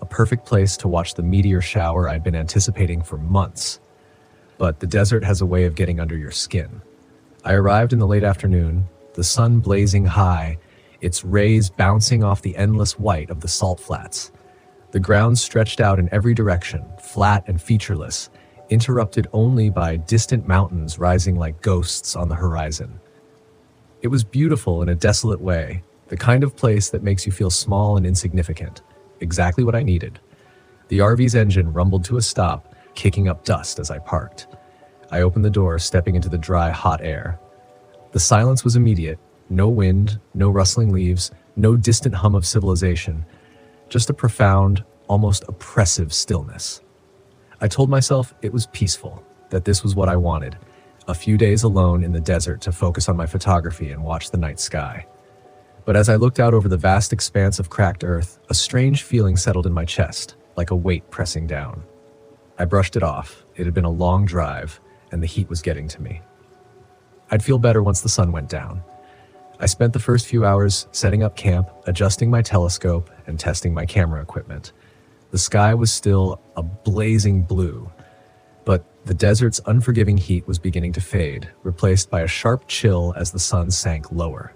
A perfect place to watch the meteor shower I'd been anticipating for months. But the desert has a way of getting under your skin. I arrived in the late afternoon, the sun blazing high, its rays bouncing off the endless white of the salt flats. The ground stretched out in every direction, flat and featureless, interrupted only by distant mountains rising like ghosts on the horizon. It was beautiful in a desolate way, the kind of place that makes you feel small and insignificant. Exactly what I needed. The RV's engine rumbled to a stop, kicking up dust as I parked. I opened the door, stepping into the dry, hot air. The silence was immediate. No wind, no rustling leaves, no distant hum of civilization. Just a profound, almost oppressive stillness. I told myself it was peaceful, that this was what I wanted. A few days alone in the desert to focus on my photography and watch the night sky. But as I looked out over the vast expanse of cracked earth, a strange feeling settled in my chest, like a weight pressing down. I brushed it off. It had been a long drive, and the heat was getting to me. I'd feel better once the sun went down. I spent the first few hours setting up camp, adjusting my telescope, and testing my camera equipment. The sky was still a blazing blue, but The desert's unforgiving heat was beginning to fade, replaced by a sharp chill as the sun sank lower.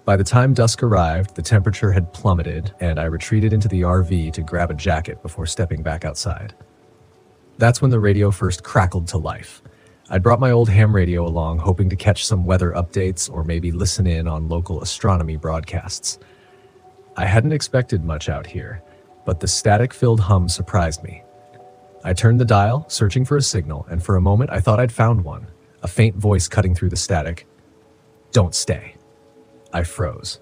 By the time dusk arrived, the temperature had plummeted, and I retreated into the RV to grab a jacket before stepping back outside. That's when the radio first crackled to life. I'd brought my old ham radio along, hoping to catch some weather updates or maybe listen in on local astronomy broadcasts. I hadn't expected much out here, but the static-filled hum surprised me. I turned the dial, searching for a signal, and for a moment I thought I'd found one, a faint voice cutting through the static. "Don't stay." I froze.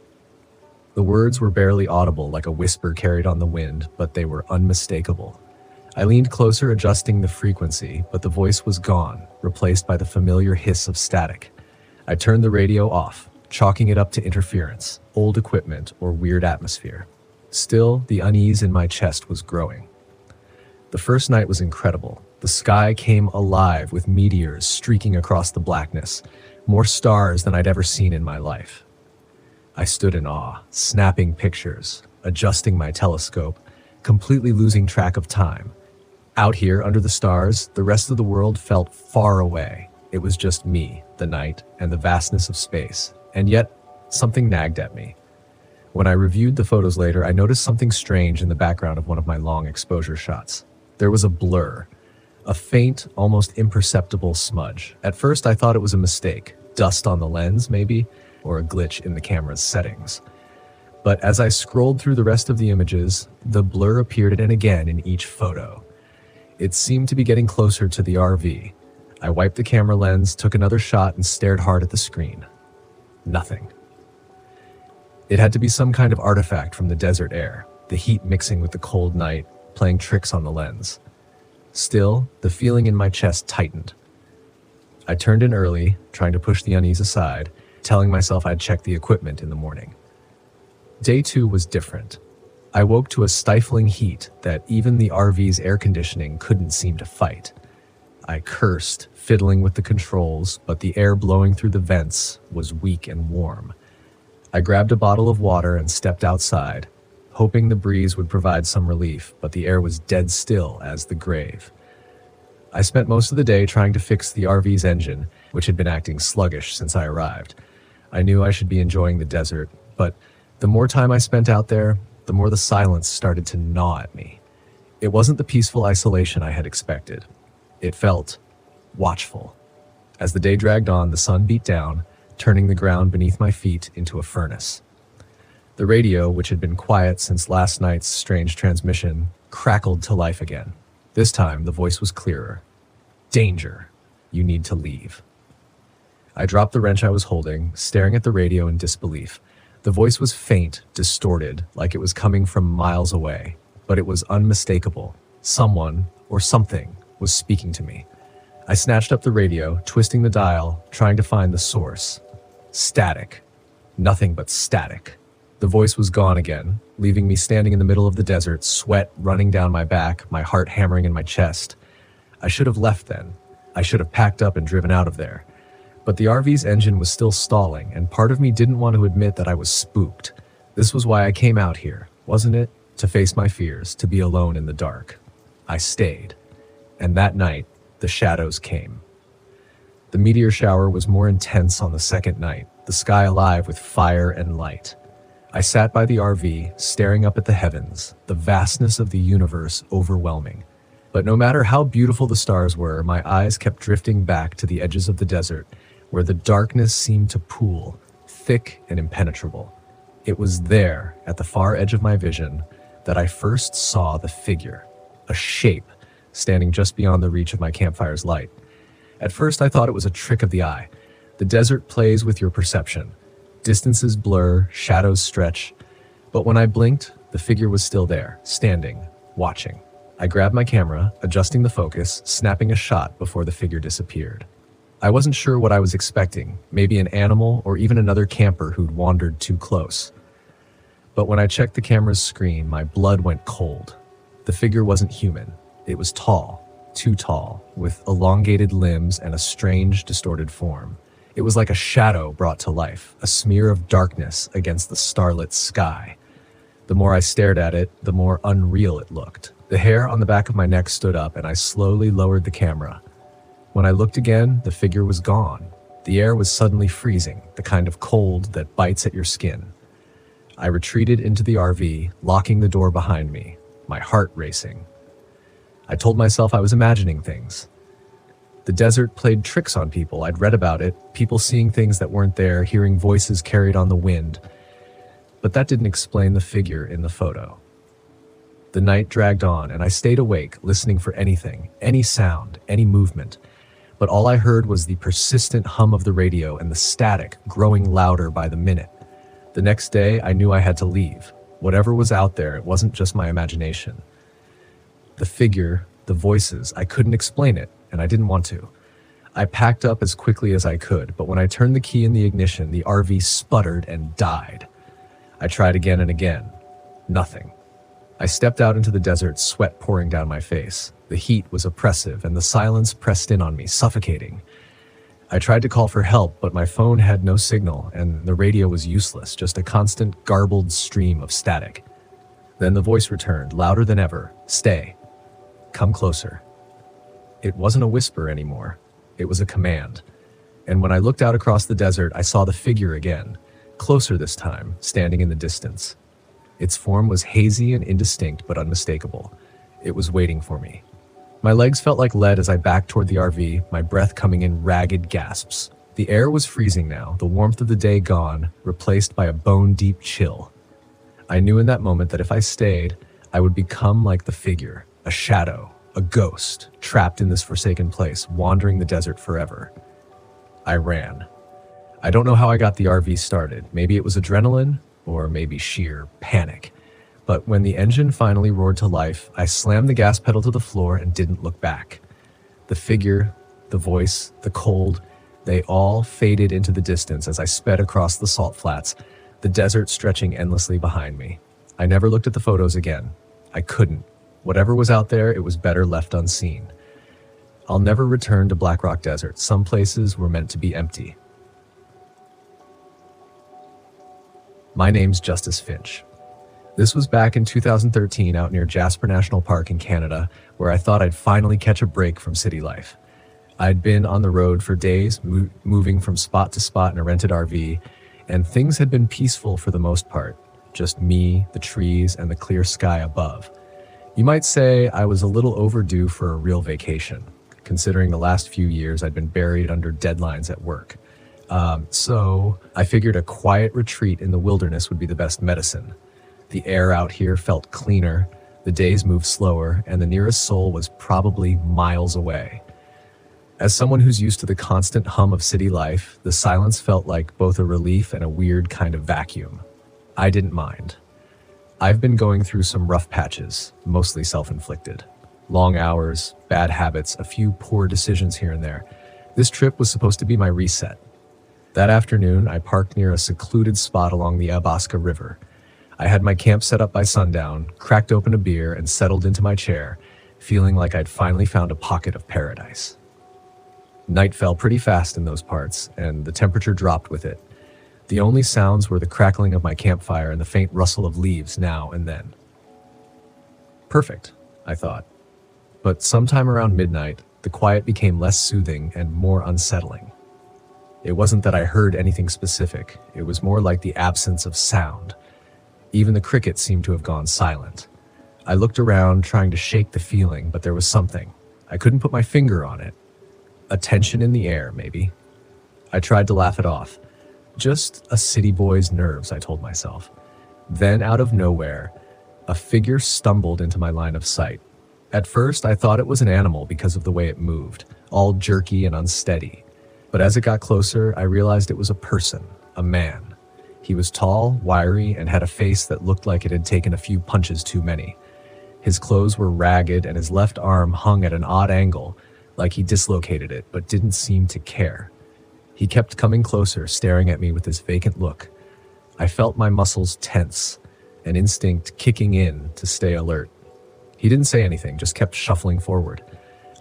The words were barely audible, like a whisper carried on the wind, but they were unmistakable. I leaned closer, adjusting the frequency, but the voice was gone, replaced by the familiar hiss of static. I turned the radio off, chalking it up to interference, old equipment, or weird atmosphere. Still, the unease in my chest was growing. The first night was incredible. The sky came alive with meteors streaking across the blackness, more stars than I'd ever seen in my life. I stood in awe, snapping pictures, adjusting my telescope, completely losing track of time. Out here, under the stars, the rest of the world felt far away. It was just me, the night, and the vastness of space. And yet, something nagged at me. When I reviewed the photos later, I noticed something strange in the background of one of my long exposure shots. There was a blur, a faint, almost imperceptible smudge. At first, I thought it was a mistake, dust on the lens, maybe, or a glitch in the camera's settings. But as I scrolled through the rest of the images, the blur appeared again in each photo. It seemed to be getting closer to the RV. I wiped the camera lens, took another shot, and stared hard at the screen. Nothing. It had to be some kind of artifact from the desert air, the heat mixing with the cold night, playing tricks on the lens. Still, the feeling in my chest tightened. I turned in early, trying to push the unease aside, telling myself I'd check the equipment in the morning. Day 2 was different. I woke to a stifling heat that even the RV's air conditioning couldn't seem to fight. I cursed, fiddling with the controls, but the air blowing through the vents was weak and warm. I grabbed a bottle of water and stepped outside, hoping the breeze would provide some relief, but the air was dead still as the grave. I spent most of the day trying to fix the RV's engine, which had been acting sluggish since I arrived. I knew I should be enjoying the desert, but the more time I spent out there, the more the silence started to gnaw at me. It wasn't the peaceful isolation I had expected. It felt watchful. As the day dragged on, the sun beat down, turning the ground beneath my feet into a furnace. The radio, which had been quiet since last night's strange transmission, crackled to life again. This time, the voice was clearer. "Danger. You need to leave." I dropped the wrench I was holding, staring at the radio in disbelief. The voice was faint, distorted, like it was coming from miles away, but it was unmistakable. Someone, or something, was speaking to me. I snatched up the radio, twisting the dial, trying to find the source. Static. Nothing but static. The voice was gone again, leaving me standing in the middle of the desert, sweat running down my back, my heart hammering in my chest. I should have left then. I should have packed up and driven out of there. But the RV's engine was still stalling, and part of me didn't want to admit that I was spooked. This was why I came out here, wasn't it? To face my fears, to be alone in the dark. I stayed. And that night, the shadows came. The meteor shower was more intense on the second night, the sky alive with fire and light. I sat by the RV, staring up at the heavens, the vastness of the universe overwhelming. But no matter how beautiful the stars were, my eyes kept drifting back to the edges of the desert, where the darkness seemed to pool, thick and impenetrable. It was there, at the far edge of my vision, that I first saw the figure, a shape, standing just beyond the reach of my campfire's light. At first I thought it was a trick of the eye. The desert plays with your perception. Distances blur, shadows stretch. But when I blinked, the figure was still there, standing, watching. I grabbed my camera, adjusting the focus, snapping a shot before the figure disappeared. I wasn't sure what I was expecting, maybe an animal or even another camper who'd wandered too close. But when I checked the camera's screen, my blood went cold. The figure wasn't human. It was tall, too tall, with elongated limbs and a strange, distorted form. It was like a shadow brought to life, a smear of darkness against the starlit sky. The more I stared at it, the more unreal it looked. The hair on the back of my neck stood up, and I slowly lowered the camera. When I looked again, the figure was gone. The air was suddenly freezing, the kind of cold that bites at your skin. I retreated into the RV, locking the door behind me, my heart racing. I told myself I was imagining things. The desert played tricks on people. I'd read about it, people seeing things that weren't there, hearing voices carried on the wind. But that didn't explain the figure in the photo. The night dragged on, and I stayed awake, listening for anything, any sound, any movement. But all I heard was the persistent hum of the radio and the static growing louder by the minute. The next day, I knew I had to leave. Whatever was out there, it wasn't just my imagination. The figure, the voices, I couldn't explain it, and I didn't want to. I packed up as quickly as I could, but when I turned the key in the ignition, the RV sputtered and died. I tried again and again. Nothing. I stepped out into the desert, sweat pouring down my face. The heat was oppressive, and the silence pressed in on me, suffocating. I tried to call for help, but my phone had no signal, and the radio was useless, just a constant, garbled stream of static. Then the voice returned, louder than ever. "Stay. Come closer." It wasn't a whisper anymore. It was a command. And when I looked out across the desert, I saw the figure again, closer this time, standing in the distance. Its form was hazy and indistinct, but unmistakable. It was waiting for me. My legs felt like lead as I backed toward the RV, my breath coming in ragged gasps. The air was freezing now, the warmth of the day gone, replaced by a bone-deep chill. I knew in that moment that if I stayed, I would become like the figure, a shadow, a ghost, trapped in this forsaken place, wandering the desert forever. I ran. I don't know how I got the RV started. Maybe it was adrenaline, or maybe sheer panic. But when the engine finally roared to life, I slammed the gas pedal to the floor and didn't look back. The figure, the voice, the cold, they all faded into the distance as I sped across the salt flats, the desert stretching endlessly behind me. I never looked at the photos again. I couldn't. Whatever was out there, it was better left unseen. I'll never return to Black Rock Desert. Some places were meant to be empty. My name's Justice Finch. This was back in 2013 out near Jasper National Park in Canada, where I thought I'd finally catch a break from city life. I'd been on the road for days, moving from spot to spot in a rented RV, and things had been peaceful for the most part. Just me, the trees, and the clear sky above. You might say I was a little overdue for a real vacation, considering the last few years I'd been buried under deadlines at work. So I figured a quiet retreat in the wilderness would be the best medicine. The air out here felt cleaner, the days moved slower, and the nearest soul was probably miles away. As someone who's used to the constant hum of city life, the silence felt like both a relief and a weird kind of vacuum. I didn't mind. I've been going through some rough patches, mostly self-inflicted. Long hours, bad habits, a few poor decisions here and there. This trip was supposed to be my reset. That afternoon, I parked near a secluded spot along the Abasca River. I had my camp set up by sundown, cracked open a beer, and settled into my chair, feeling like I'd finally found a pocket of paradise. Night fell pretty fast in those parts, and the temperature dropped with it. The only sounds were the crackling of my campfire and the faint rustle of leaves now and then. Perfect, I thought. But sometime around midnight, the quiet became less soothing and more unsettling. It wasn't that I heard anything specific, it was more like the absence of sound. Even the crickets seemed to have gone silent. I looked around, trying to shake the feeling, but there was something. I couldn't put my finger on it. A tension in the air, maybe. I tried to laugh it off. Just a city boy's nerves, I told myself. Then, out of nowhere, a figure stumbled into my line of sight. At first, I thought it was an animal because of the way it moved, all jerky and unsteady. But as it got closer, I realized it was a person, a man. He was tall, wiry, and had a face that looked like it had taken a few punches too many. His clothes were ragged, and his left arm hung at an odd angle, like he dislocated it, but didn't seem to care. He kept coming closer, staring at me with this vacant look. I felt my muscles tense, an instinct kicking in to stay alert. He didn't say anything, just kept shuffling forward.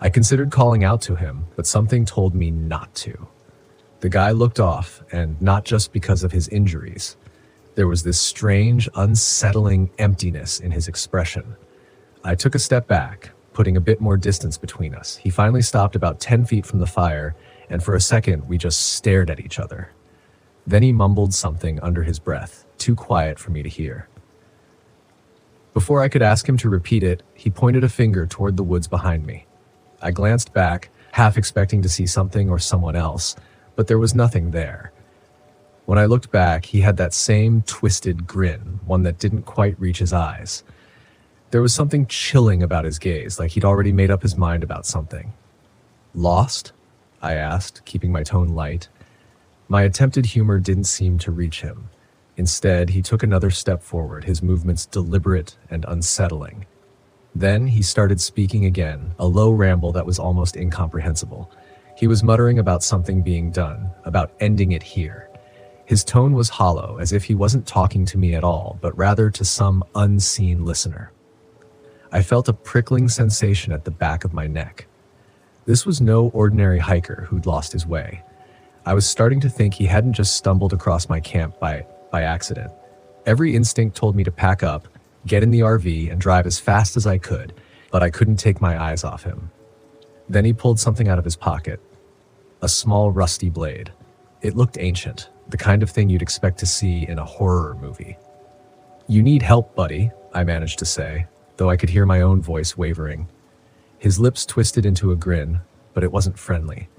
I considered calling out to him, but something told me not to. The guy looked off, and not just because of his injuries. There was this strange, unsettling emptiness in his expression. I took a step back. putting a bit more distance between us. He finally stopped about 10 feet from the fire, and for a second we just stared at each other. Then he mumbled something under his breath, too quiet for me to hear. Before I could ask him to repeat it, he pointed a finger toward the woods behind me. I glanced back, half expecting to see something or someone else, but there was nothing there. When I looked back, he had that same twisted grin, one that didn't quite reach his eyes. There was something chilling about his gaze, like he'd already made up his mind about something. "Lost?" I asked, keeping my tone light. My attempted humor didn't seem to reach him. Instead, he took another step forward, his movements deliberate and unsettling. Then he started speaking again, a low ramble that was almost incomprehensible. He was muttering about something being done, about ending it here. His tone was hollow, as if he wasn't talking to me at all, but rather to some unseen listener. I felt a prickling sensation at the back of my neck. This was no ordinary hiker who'd lost his way. I was starting to think he hadn't just stumbled across my camp by accident. Every instinct told me to pack up, get in the RV, and drive as fast as I could, but I couldn't take my eyes off him. Then he pulled something out of his pocket. A small rusty blade. It looked ancient, the kind of thing you'd expect to see in a horror movie. "You need help, buddy," I managed to say, though I could hear my own voice wavering. His lips twisted into a grin, but it wasn't friendly.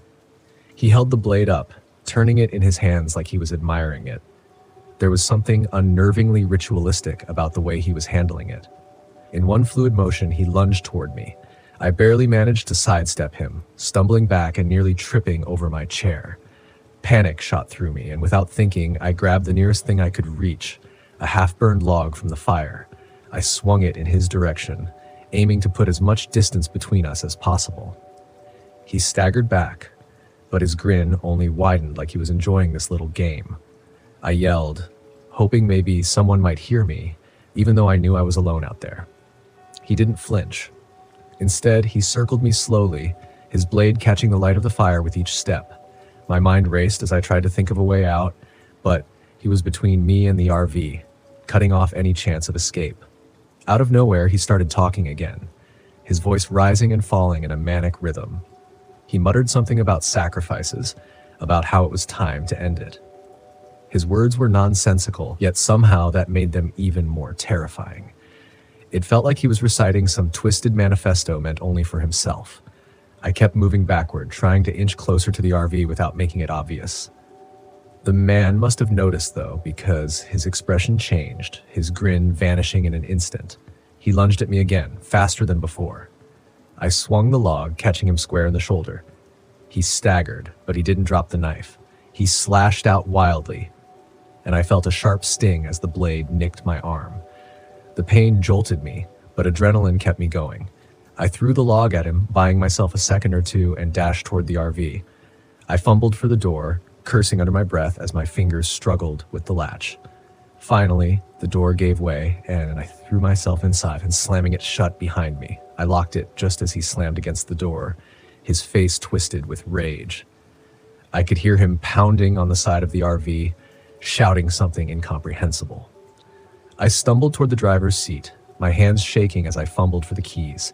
He held the blade up, turning it in his hands like he was admiring it. There was something unnervingly ritualistic about the way he was handling it. In one fluid motion, he lunged toward me. I barely managed to sidestep him, stumbling back and nearly tripping over my chair. Panic shot through me, and without thinking, I grabbed the nearest thing I could reach, a half-burned log from the fire. I swung it in his direction, aiming to put as much distance between us as possible. He staggered back, but his grin only widened like he was enjoying this little game. I yelled, hoping maybe someone might hear me, even though I knew I was alone out there. He didn't flinch. Instead, he circled me slowly, his blade catching the light of the fire with each step. My mind raced as I tried to think of a way out, but he was between me and the RV, cutting off any chance of escape. Out of nowhere, he started talking again, his voice rising and falling in a manic rhythm. He muttered something about sacrifices, about how it was time to end it. His words were nonsensical, yet somehow that made them even more terrifying. It felt like he was reciting some twisted manifesto meant only for himself. I kept moving backward, trying to inch closer to the RV without making it obvious. The man must have noticed, though, because his expression changed, his grin vanishing in an instant. He lunged at me again, faster than before. I swung the log, catching him square in the shoulder. He staggered, but he didn't drop the knife. He slashed out wildly, and I felt a sharp sting as the blade nicked my arm. The pain jolted me, but adrenaline kept me going. I threw the log at him, buying myself a second or two, and dashed toward the RV. I fumbled for the door, cursing under my breath as my fingers struggled with the latch. Finally, the door gave way, and I threw myself inside and slamming it shut behind me. I locked it just as he slammed against the door, his face twisted with rage. I could hear him pounding on the side of the RV, shouting something incomprehensible. I stumbled toward the driver's seat, my hands shaking as I fumbled for the keys.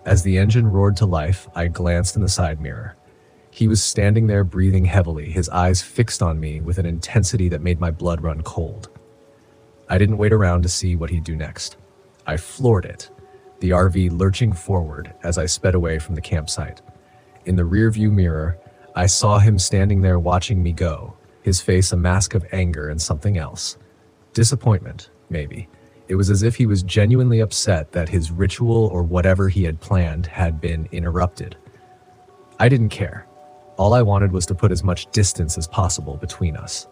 As the engine roared to life, I glanced in the side mirror. He was standing there breathing heavily, his eyes fixed on me with an intensity that made my blood run cold. I didn't wait around to see what he'd do next. I floored it, the RV lurching forward as I sped away from the campsite. In the rearview mirror, I saw him standing there watching me go, his face a mask of anger and something else. Disappointment, maybe. It was as if he was genuinely upset that his ritual or whatever he had planned had been interrupted. I didn't care. All I wanted was to put as much distance as possible between us.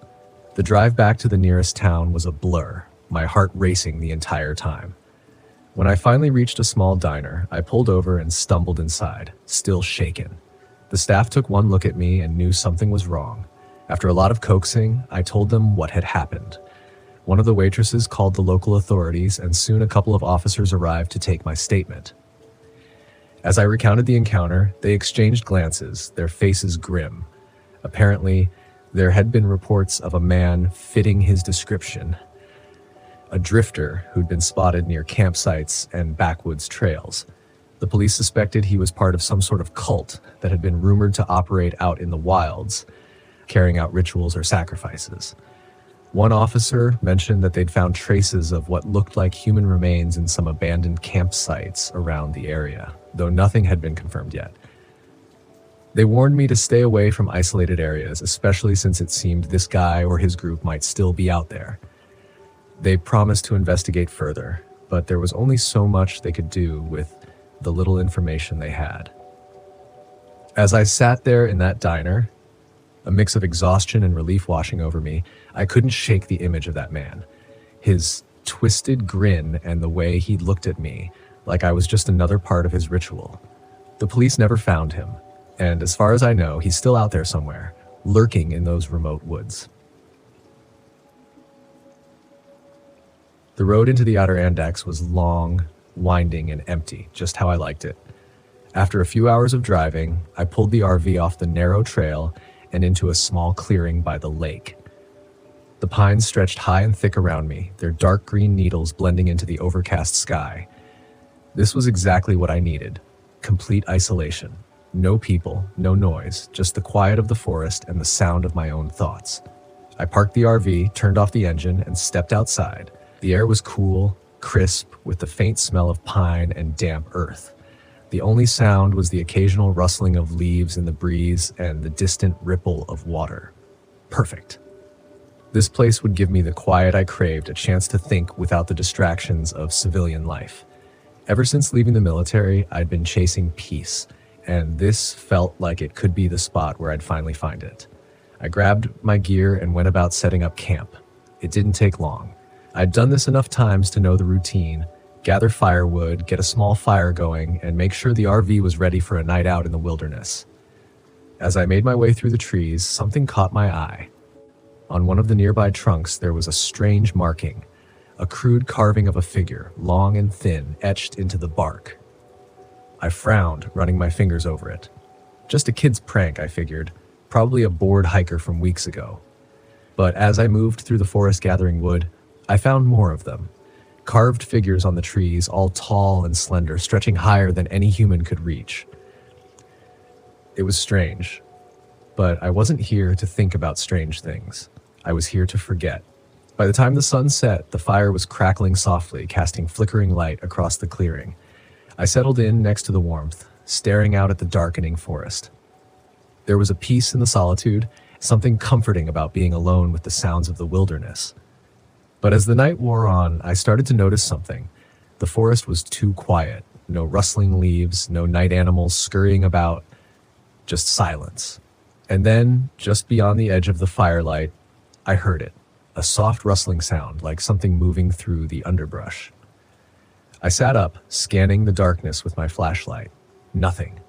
The drive back to the nearest town was a blur, my heart racing the entire time. When I finally reached a small diner, I pulled over and stumbled inside, still shaken. The staff took one look at me and knew something was wrong. After a lot of coaxing, I told them what had happened. One of the waitresses called the local authorities, and soon a couple of officers arrived to take my statement. As I recounted the encounter, they exchanged glances, their faces grim. Apparently, there had been reports of a man fitting his description. A drifter who'd been spotted near campsites and backwoods trails. The police suspected he was part of some sort of cult that had been rumored to operate out in the wilds, carrying out rituals or sacrifices. One officer mentioned that they'd found traces of what looked like human remains in some abandoned campsites around the area, though nothing had been confirmed yet. They warned me to stay away from isolated areas, especially since it seemed this guy or his group might still be out there. They promised to investigate further, but there was only so much they could do with the little information they had. As I sat there in that diner, a mix of exhaustion and relief washing over me, I couldn't shake the image of that man. His twisted grin and the way he looked at me, like I was just another part of his ritual. The police never found him, and as far as I know, he's still out there somewhere, lurking in those remote woods. The road into the Adirondacks was long, winding, and empty, just how I liked it. After a few hours of driving, I pulled the RV off the narrow trail and into a small clearing by the lake. The pines stretched high and thick around me, their dark green needles blending into the overcast sky. This was exactly what I needed: complete isolation. No people, no noise, just the quiet of the forest and the sound of my own thoughts. I parked the RV, turned off the engine, and stepped outside. The air was cool, crisp, with the faint smell of pine and damp earth. The only sound was the occasional rustling of leaves in the breeze and the distant ripple of water. Perfect. This place would give me the quiet I craved, a chance to think without the distractions of civilian life. Ever since leaving the military, I'd been chasing peace, and this felt like it could be the spot where I'd finally find it. I grabbed my gear and went about setting up camp. It didn't take long. I'd done this enough times to know the routine: gather firewood, get a small fire going, and make sure the RV was ready for a night out in the wilderness. As I made my way through the trees, something caught my eye. On one of the nearby trunks, there was a strange marking, a crude carving of a figure, long and thin, etched into the bark. I frowned, running my fingers over it. Just a kid's prank, I figured, probably a bored hiker from weeks ago. But as I moved through the forest gathering wood, I found more of them. Carved figures on the trees, all tall and slender, stretching higher than any human could reach. It was strange, but I wasn't here to think about strange things. I was here to forget. By the time the sun set, the fire was crackling softly, casting flickering light across the clearing. I settled in next to the warmth, staring out at the darkening forest. There was a peace in the solitude, something comforting about being alone with the sounds of the wilderness. But as the night wore on, I started to notice something. The forest was too quiet. No rustling leaves, no night animals scurrying about, just silence. And then, just beyond the edge of the firelight, I heard it, a soft rustling sound like something moving through the underbrush. I sat up, scanning the darkness with my flashlight. Nothing.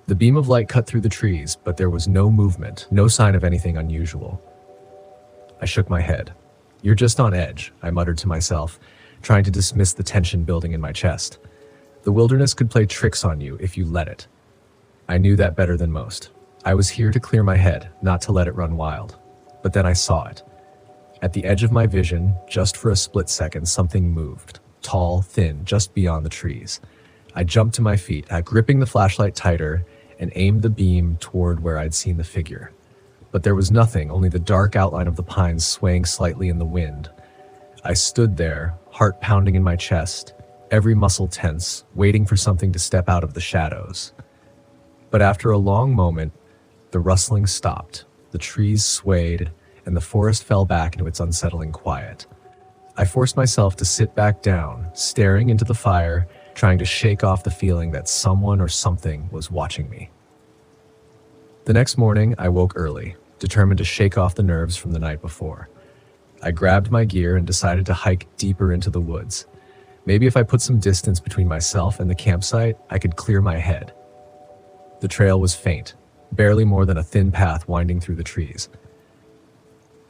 The beam of light cut through the trees, but there was no movement, no sign of anything unusual. I shook my head. "You're just on edge," I muttered to myself, trying to dismiss the tension building in my chest. The wilderness could play tricks on you if you let it. I knew that better than most. I was here to clear my head, not to let it run wild. But then I saw it. At the edge of my vision, just for a split second, something moved. Tall, thin, just beyond the trees. I jumped to my feet, gripping the flashlight tighter, and aimed the beam toward where I'd seen the figure. But there was nothing, only the dark outline of the pines swaying slightly in the wind. I stood there, heart pounding in my chest, every muscle tense, waiting for something to step out of the shadows. But after a long moment, the rustling stopped, the trees swayed, and the forest fell back into its unsettling quiet. I forced myself to sit back down, staring into the fire, trying to shake off the feeling that someone or something was watching me. The next morning, I woke early, determined to shake off the nerves from the night before. I grabbed my gear and decided to hike deeper into the woods. Maybe if I put some distance between myself and the campsite, I could clear my head. The trail was faint, barely more than a thin path winding through the trees.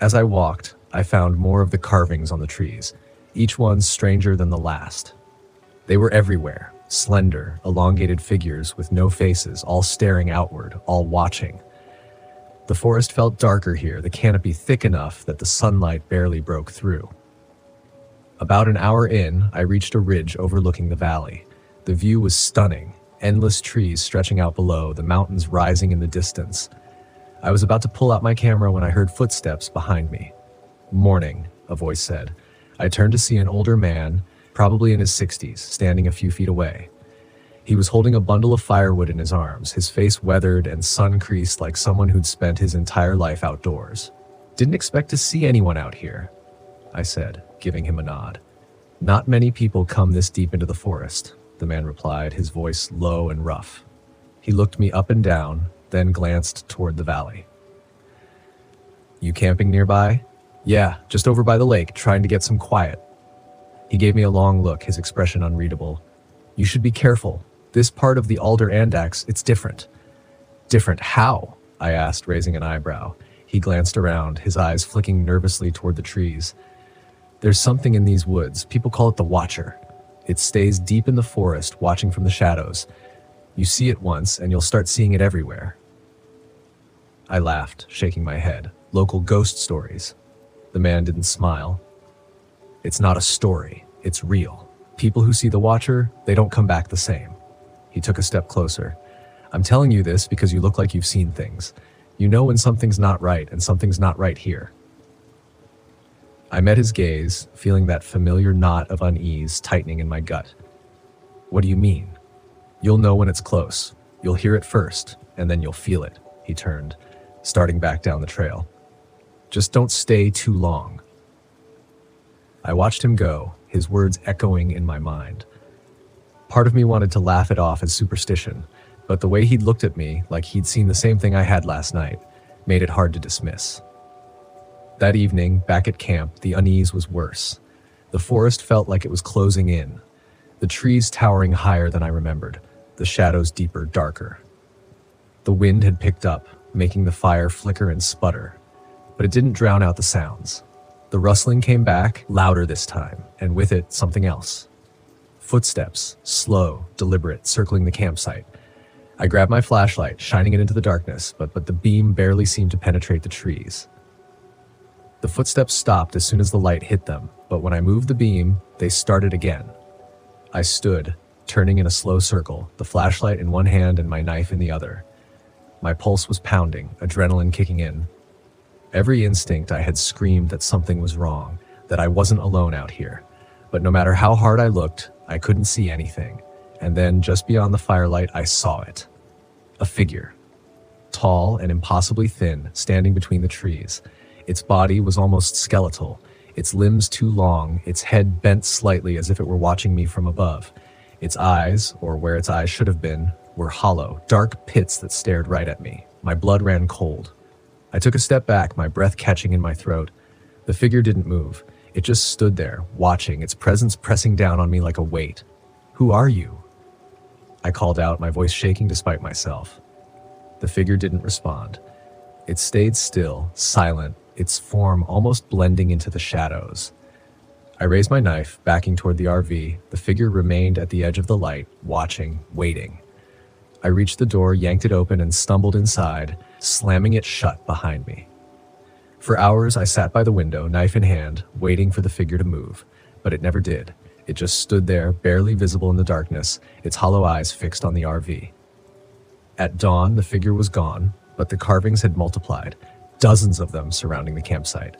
As I walked, I found more of the carvings on the trees, each one stranger than the last. They were everywhere, slender, elongated figures with no faces, all staring outward, all watching. The forest felt darker here, the canopy thick enough that the sunlight barely broke through. About an hour in, I reached a ridge overlooking the valley. The view was stunning, endless trees stretching out below, the mountains rising in the distance. I was about to pull out my camera when I heard footsteps behind me. "Morning," a voice said. I turned to see an older man, probably in his 60s, standing a few feet away. He was holding a bundle of firewood in his arms, his face weathered and sun-creased like someone who'd spent his entire life outdoors. "Didn't expect to see anyone out here," I said, giving him a nod. "Not many people come this deep into the forest," the man replied, his voice low and rough. He looked me up and down, then glanced toward the valley. "You camping nearby?" "Yeah, just over by the lake, trying to get some quiet." He gave me a long look, his expression unreadable. "You should be careful. This part of the Alder Andax, it's different." "Different how?" I asked, raising an eyebrow. He glanced around, his eyes flicking nervously toward the trees. "There's something in these woods. People call it the Watcher. It stays deep in the forest, watching from the shadows. You see it once, and you'll start seeing it everywhere." I laughed, shaking my head. "Local ghost stories." The man didn't smile. "It's not a story. It's real. People who see the Watcher, they don't come back the same." He took a step closer. "I'm telling you this because you look like you've seen things. You know when something's not right, and something's not right here." I met his gaze, feeling that familiar knot of unease tightening in my gut. "What do you mean?" "You'll know when it's close. You'll hear it first, and then you'll feel it." He turned, starting back down the trail. "Just don't stay too long." I watched him go, his words echoing in my mind. Part of me wanted to laugh it off as superstition, but the way he'd looked at me, like he'd seen the same thing I had last night, made it hard to dismiss. That evening, back at camp, the unease was worse. The forest felt like it was closing in, the trees towering higher than I remembered, the shadows deeper, darker. The wind had picked up, making the fire flicker and sputter, but it didn't drown out the sounds. The rustling came back, louder this time, and with it, something else. Footsteps, slow, deliberate, circling the campsite. I grabbed my flashlight, shining it into the darkness, but the beam barely seemed to penetrate the trees. The footsteps stopped as soon as the light hit them, but when I moved the beam, they started again. I stood, turning in a slow circle, the flashlight in one hand and my knife in the other. My pulse was pounding, adrenaline kicking in. Every instinct I had screamed that something was wrong, that I wasn't alone out here. But no matter how hard I looked, I couldn't see anything. And then, just beyond the firelight, I saw it. A figure. Tall and impossibly thin, standing between the trees. Its body was almost skeletal, its limbs too long, its head bent slightly as if it were watching me from above. Its eyes, or where its eyes should have been, were hollow, dark pits that stared right at me. My blood ran cold. I took a step back, my breath catching in my throat. The figure didn't move. It just stood there, watching, its presence pressing down on me like a weight. "Who are you?" I called out, my voice shaking despite myself. The figure didn't respond. It stayed still, silent, its form almost blending into the shadows. I raised my knife, backing toward the RV. The figure remained at the edge of the light, watching, waiting. I reached the door, yanked it open, and stumbled inside, slamming it shut behind me. For hours, I sat by the window, knife in hand, waiting for the figure to move, but it never did. It just stood there, barely visible in the darkness, its hollow eyes fixed on the RV. At dawn, the figure was gone, but the carvings had multiplied, dozens of them surrounding the campsite.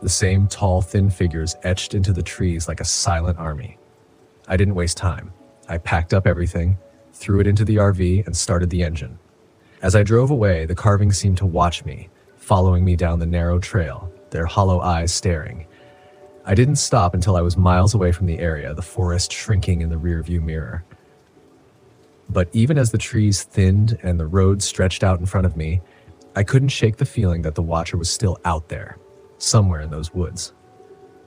The same tall, thin figures etched into the trees like a silent army. I didn't waste time. I packed up everything, threw it into the RV, and started the engine. As I drove away, the carvings seemed to watch me, following me down the narrow trail, their hollow eyes staring. I didn't stop until I was miles away from the area, the forest shrinking in the rearview mirror. But even as the trees thinned and the road stretched out in front of me, I couldn't shake the feeling that the Watcher was still out there, somewhere in those woods.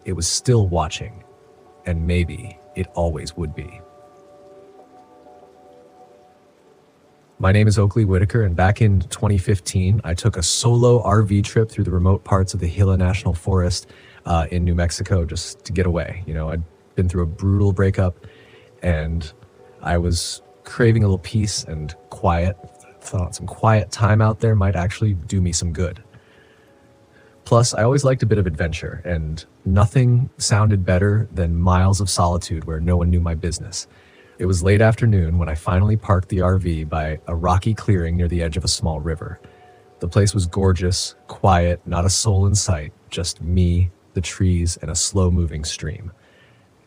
It was still watching, and maybe it always would be. My name is Oakley Whitaker, and back in 2015, I took a solo RV trip through the remote parts of the Gila National Forest in New Mexico just to get away. You know, I'd been through a brutal breakup, and I was craving a little peace and quiet. Thought some quiet time out there might actually do me some good. Plus, I always liked a bit of adventure, and nothing sounded better than miles of solitude where no one knew my business. It was late afternoon when I finally parked the RV by a rocky clearing near the edge of a small river. The place was gorgeous, quiet, not a soul in sight, just me, the trees, and a slow-moving stream.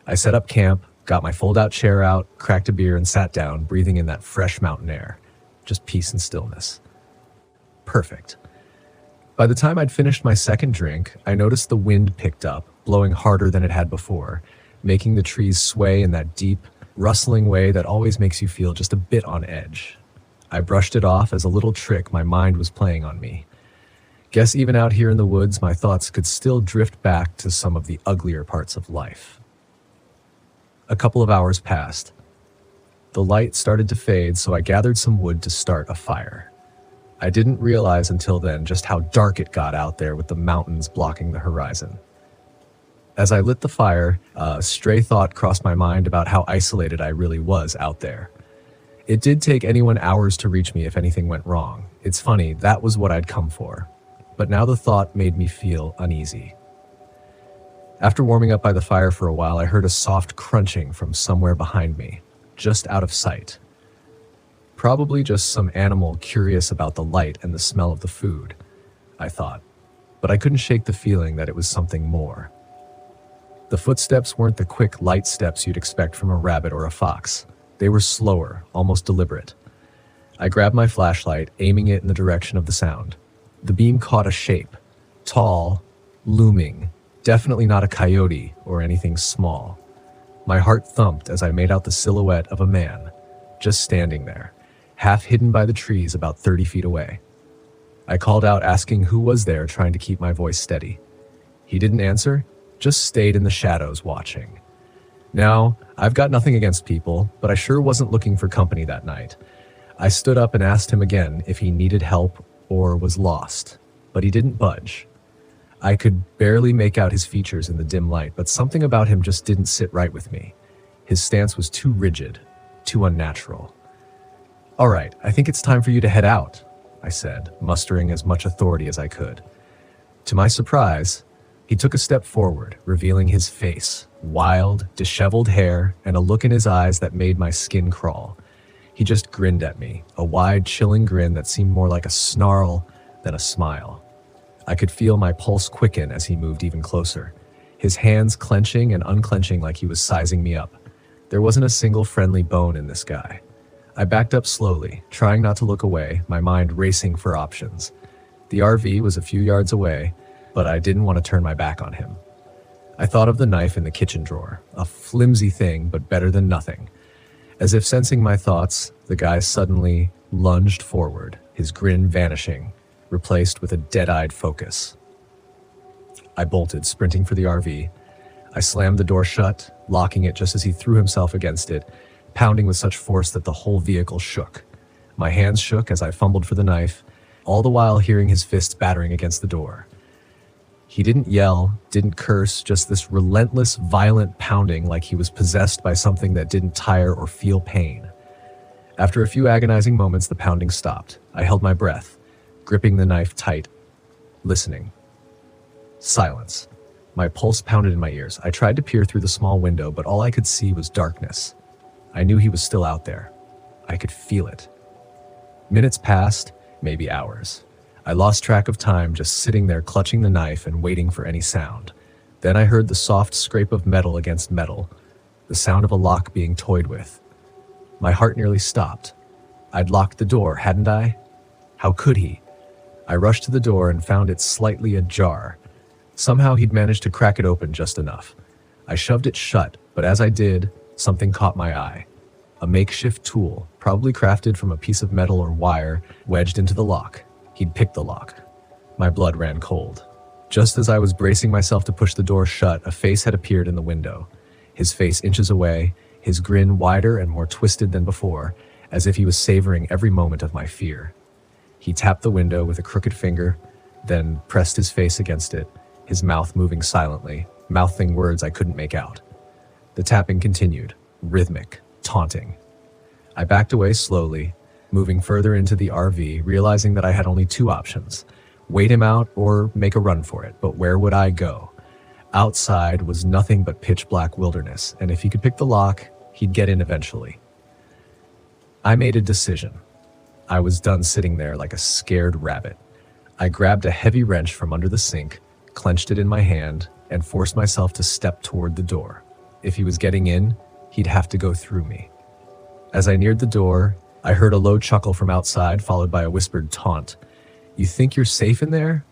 I set up camp, got my fold-out chair out, cracked a beer, and sat down, breathing in that fresh mountain air. Just peace and stillness. Perfect. By the time I'd finished my second drink, I noticed the wind picked up, blowing harder than it had before, making the trees sway in that deep, rustling way that always makes you feel just a bit on edge. I brushed it off as a little trick my mind was playing on me. Guess even out here in the woods, my thoughts could still drift back to some of the uglier parts of life. A couple of hours passed. The light started to fade, so I gathered some wood to start a fire. I didn't realize until then just how dark it got out there with the mountains blocking the horizon. As I lit the fire, a stray thought crossed my mind about how isolated I really was out there. It did take anyone hours to reach me if anything went wrong. It's funny, that was what I'd come for. But now the thought made me feel uneasy. After warming up by the fire for a while, I heard a soft crunching from somewhere behind me, just out of sight. Probably just some animal curious about the light and the smell of the food, I thought. But I couldn't shake the feeling that it was something more. The footsteps weren't the quick, light steps you'd expect from a rabbit or a fox. They were slower, almost deliberate. I grabbed my flashlight, aiming it in the direction of the sound. The beam caught a shape. Tall, looming, definitely not a coyote or anything small. My heart thumped as I made out the silhouette of a man, just standing there, half hidden by the trees about 30 feet away. I called out asking who was there, trying to keep my voice steady. He didn't answer, just stayed in the shadows watching. Now, I've got nothing against people, but I sure wasn't looking for company that night. I stood up and asked him again if he needed help or was lost, but he didn't budge. I could barely make out his features in the dim light, but something about him just didn't sit right with me. His stance was too rigid, too unnatural. "All right, I think it's time for you to head out," I said, mustering as much authority as I could. To my surprise, he took a step forward, revealing his face, wild, disheveled hair, and a look in his eyes that made my skin crawl. He just grinned at me, a wide, chilling grin that seemed more like a snarl than a smile. I could feel my pulse quicken as he moved even closer, his hands clenching and unclenching like he was sizing me up. There wasn't a single friendly bone in this guy. I backed up slowly, trying not to look away, my mind racing for options. The RV was a few yards away, but I didn't want to turn my back on him. I thought of the knife in the kitchen drawer, a flimsy thing, but better than nothing. As if sensing my thoughts, the guy suddenly lunged forward, his grin vanishing, replaced with a dead-eyed focus. I bolted, sprinting for the RV. I slammed the door shut, locking it just as he threw himself against it, pounding with such force that the whole vehicle shook. My hands shook as I fumbled for the knife, all the while hearing his fists battering against the door. He didn't yell, didn't curse, just this relentless, violent pounding like he was possessed by something that didn't tire or feel pain. After a few agonizing moments, the pounding stopped. I held my breath, gripping the knife tight, listening. Silence. My pulse pounded in my ears. I tried to peer through the small window, but all I could see was darkness. I knew he was still out there. I could feel it. Minutes passed, maybe hours. I lost track of time, just sitting there clutching the knife and waiting for any sound. Then I heard the soft scrape of metal against metal, the sound of a lock being toyed with. My heart nearly stopped. I'd locked the door, hadn't I? How could he? I rushed to the door and found it slightly ajar. Somehow he'd managed to crack it open just enough. I shoved it shut, but as I did, something caught my eye. A makeshift tool, probably crafted from a piece of metal or wire, wedged into the lock. He'd picked the lock. My blood ran cold. Just as I was bracing myself to push the door shut, a face had appeared in the window. His face inches away, his grin wider and more twisted than before, as if he was savoring every moment of my fear. He tapped the window with a crooked finger, then pressed his face against it, his mouth moving silently, mouthing words I couldn't make out. The tapping continued, rhythmic, taunting. I backed away slowly, moving further into the RV, realizing that I had only two options: wait him out or make a run for it. But where would I go? Outside was nothing but pitch black wilderness, and if he could pick the lock, He'd get in eventually. I made a decision. I was done sitting there like a scared rabbit. I grabbed a heavy wrench from under the sink, clenched it in my hand, and forced myself to step toward the door. If he was getting in, he'd have to go through me. As I neared the door, I heard a low chuckle from outside, followed by a whispered taunt. "You think you're safe in there?"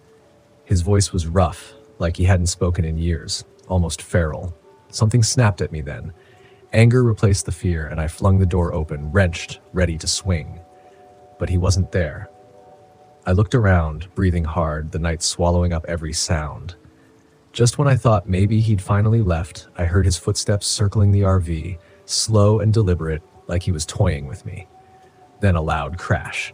His voice was rough, like he hadn't spoken in years, almost feral. Something snapped at me then. Anger replaced the fear, and I flung the door open, wrenched, ready to swing. But he wasn't there. I looked around, breathing hard, the night swallowing up every sound. Just when I thought maybe he'd finally left, I heard his footsteps circling the RV, slow and deliberate, like he was toying with me. Then a loud crash.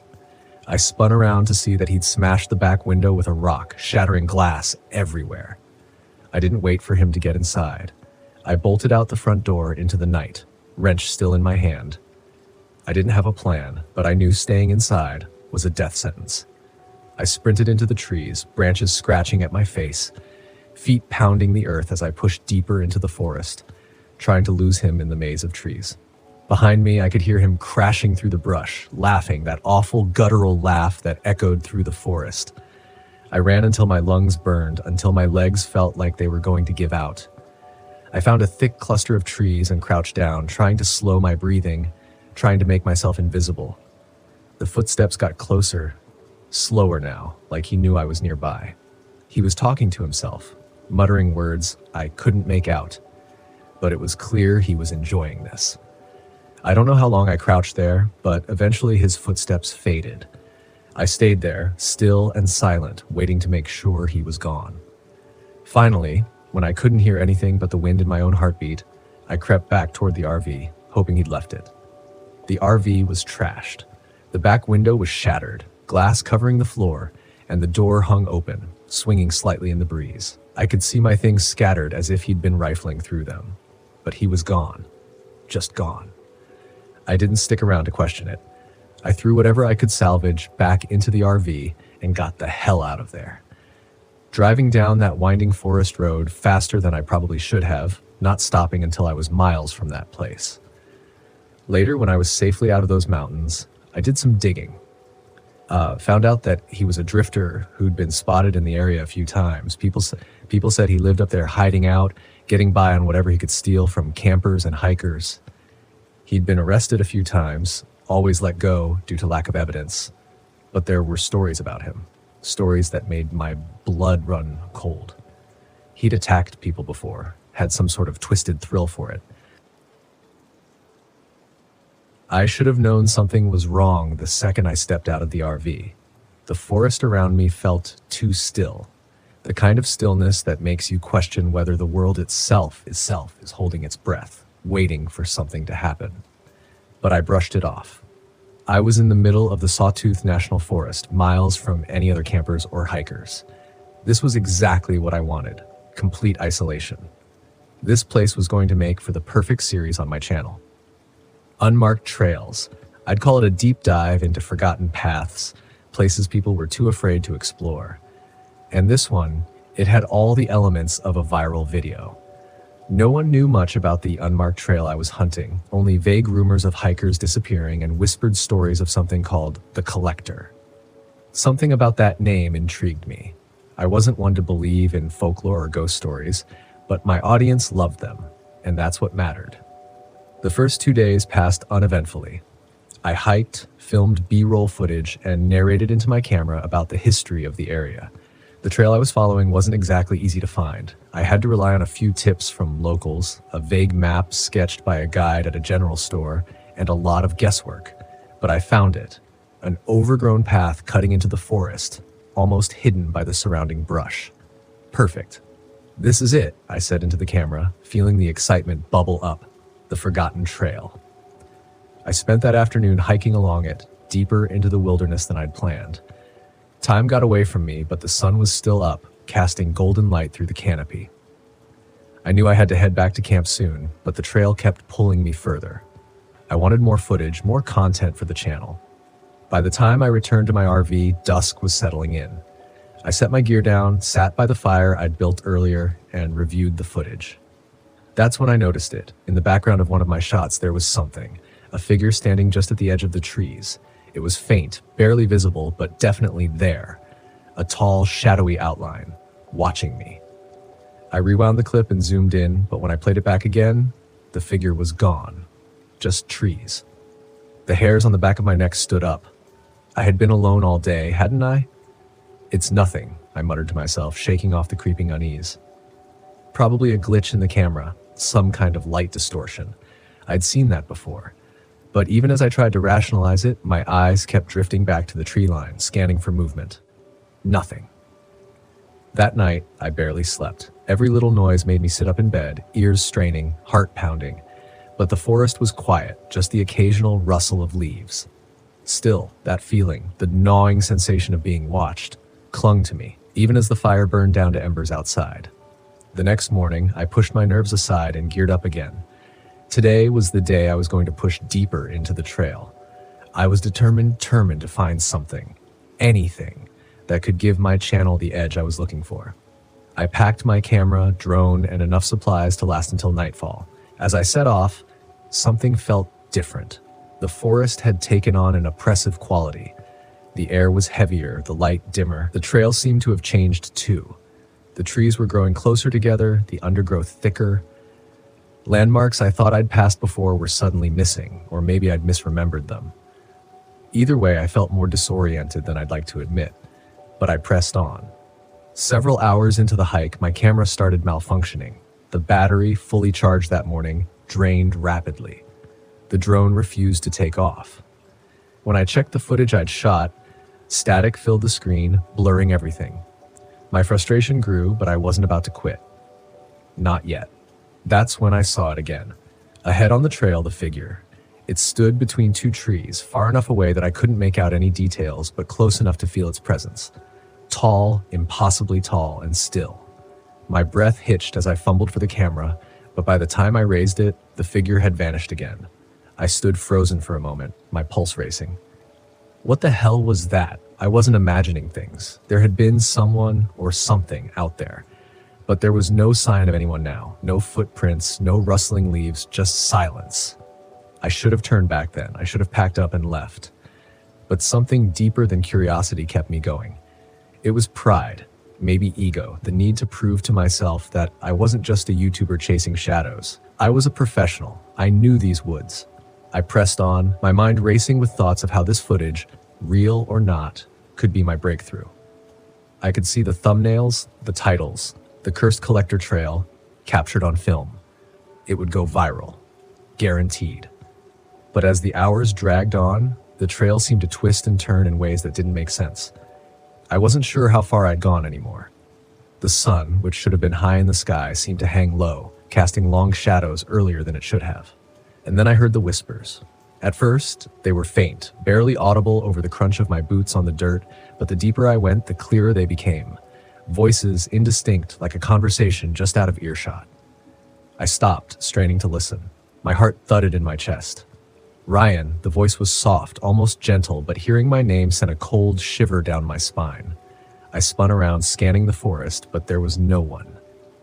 I spun around to see that he'd smashed the back window with a rock, shattering glass everywhere. I didn't wait for him to get inside. I bolted out the front door into the night, wrench still in my hand. I didn't have a plan, but I knew staying inside was a death sentence. I sprinted into the trees, branches scratching at my face, feet pounding the earth as I pushed deeper into the forest, trying to lose him in the maze of trees. Behind me, I could hear him crashing through the brush, laughing, that awful guttural laugh that echoed through the forest. I ran until my lungs burned, until my legs felt like they were going to give out. I found a thick cluster of trees and crouched down, trying to slow my breathing, trying to make myself invisible. The footsteps got closer, slower now, like he knew I was nearby. He was talking to himself, muttering words I couldn't make out, but it was clear he was enjoying this. I don't know how long I crouched there, but eventually his footsteps faded. I stayed there, still and silent, waiting to make sure he was gone. Finally, when I couldn't hear anything but the wind in my own heartbeat, I crept back toward the RV, hoping he'd left it. The RV was trashed. The back window was shattered, glass covering the floor, and the door hung open, swinging slightly in the breeze. I could see my things scattered as if he'd been rifling through them. But he was gone. Just gone. I didn't stick around to question it. I threw whatever I could salvage back into the RV and got the hell out of there. Driving down that winding forest road faster than I probably should have, not stopping until I was miles from that place. Later, when I was safely out of those mountains, I did some digging. Found out that he was a drifter who'd been spotted in the area a few times. People said he lived up there hiding out, getting by on whatever he could steal from campers and hikers. He'd been arrested a few times, always let go due to lack of evidence. But there were stories about him, stories that made my blood run cold. He'd attacked people before, had some sort of twisted thrill for it. I should have known something was wrong the second I stepped out of the RV. The forest around me felt too still, the kind of stillness that makes you question whether the world itself is holding its breath, waiting for something to happen. But I brushed it off. I was in the middle of the Sawtooth National Forest, miles from any other campers or hikers. This was exactly what I wanted, complete isolation. This place was going to make for the perfect series on my channel. Unmarked trails. I'd call it a deep dive into forgotten paths, places people were too afraid to explore. And this one, it had all the elements of a viral video. No one knew much about the unmarked trail I was hunting, only vague rumors of hikers disappearing and whispered stories of something called the Collector. Something about that name intrigued me. I wasn't one to believe in folklore or ghost stories, but my audience loved them, and that's what mattered. The first 2 days passed uneventfully. I hiked, filmed B-roll footage, and narrated into my camera about the history of the area. The trail I was following wasn't exactly easy to find. I had to rely on a few tips from locals, a vague map sketched by a guide at a general store, and a lot of guesswork. But I found it, an overgrown path cutting into the forest, almost hidden by the surrounding brush. Perfect. This is it, I said into the camera, feeling the excitement bubble up. The forgotten trail. I spent that afternoon hiking along it, deeper into the wilderness than I'd planned. Time got away from me, but the sun was still up, casting golden light through the canopy. I knew I had to head back to camp soon, but the trail kept pulling me further. I wanted more footage, more content for the channel. By the time I returned to my RV, dusk was settling in. I set my gear down, sat by the fire I'd built earlier, and reviewed the footage. That's when I noticed it. In the background of one of my shots, there was something. A figure standing just at the edge of the trees. It was faint, barely visible, but definitely there. A tall, shadowy outline, watching me. I rewound the clip and zoomed in, but when I played it back again, the figure was gone. Just trees. The hairs on the back of my neck stood up. I had been alone all day, hadn't I? It's nothing, I muttered to myself, shaking off the creeping unease. Probably a glitch in the camera, some kind of light distortion. I'd seen that before. But even as I tried to rationalize it, my eyes kept drifting back to the tree line, scanning for movement. Nothing. That night, I barely slept. Every little noise made me sit up in bed, ears straining, heart pounding. But the forest was quiet, just the occasional rustle of leaves. Still, that feeling, the gnawing sensation of being watched, clung to me, even as the fire burned down to embers outside. The next morning, I pushed my nerves aside and geared up again. Today was the day I was going to push deeper into the trail. I was determined to find something, anything, that could give my channel the edge I was looking for. I packed my camera, drone, and enough supplies to last until nightfall. As I set off, something felt different. The forest had taken on an oppressive quality. The air was heavier, the light dimmer. The trail seemed to have changed too. The trees were growing closer together, the undergrowth thicker. Landmarks I thought I'd passed before were suddenly missing, or maybe I'd misremembered them. Either way, I felt more disoriented than I'd like to admit, but I pressed on. Several hours into the hike, my camera started malfunctioning. The battery, fully charged that morning, drained rapidly. The drone refused to take off. When I checked the footage I'd shot, static filled the screen, blurring everything. My frustration grew, but I wasn't about to quit. Not yet. That's when I saw it again. Ahead on the trail, the figure. It stood between two trees, far enough away that I couldn't make out any details, but close enough to feel its presence. Tall, impossibly tall, and still. My breath hitched as I fumbled for the camera, but by the time I raised it, the figure had vanished again. I stood frozen for a moment, my pulse racing. What the hell was that? I wasn't imagining things. There had been someone or something out there. But there was no sign of anyone now. No footprints, no rustling leaves, just silence. I should have turned back then. I should have packed up and left. But something deeper than curiosity kept me going. It was pride, maybe ego, the need to prove to myself that I wasn't just a YouTuber chasing shadows. I was a professional. I knew these woods. I pressed on, my mind racing with thoughts of how this footage, real or not, could be my breakthrough. I could see the thumbnails, the titles, the Cursed Collector Trail, captured on film. It would go viral. Guaranteed. But as the hours dragged on, the trail seemed to twist and turn in ways that didn't make sense. I wasn't sure how far I'd gone anymore. The sun, which should have been high in the sky, seemed to hang low, casting long shadows earlier than it should have. And then I heard the whispers. At first, they were faint, barely audible over the crunch of my boots on the dirt, but the deeper I went, the clearer they became. Voices indistinct, like a conversation just out of earshot. I stopped, straining to listen. My heart thudded in my chest. Ryan, the voice was soft, almost gentle, but hearing my name sent a cold shiver down my spine. I spun around, scanning the forest, but there was no one.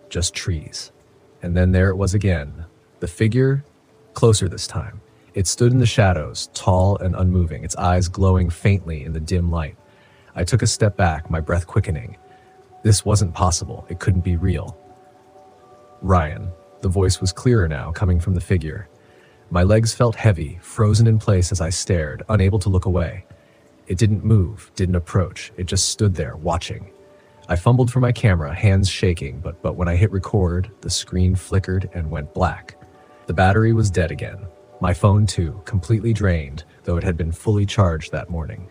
Just trees. And then there it was again. The figure, closer this time. It stood in the shadows, tall and unmoving, its eyes glowing faintly in the dim light. I took a step back, my breath quickening. This wasn't possible. It couldn't be real. Ryan. The voice was clearer now, coming from the figure. My legs felt heavy, frozen in place as I stared, unable to look away. It didn't move, didn't approach. It just stood there, watching. I fumbled for my camera, hands shaking, but when I hit record, the screen flickered and went black. The battery was dead again. My phone too, completely drained, though it had been fully charged that morning.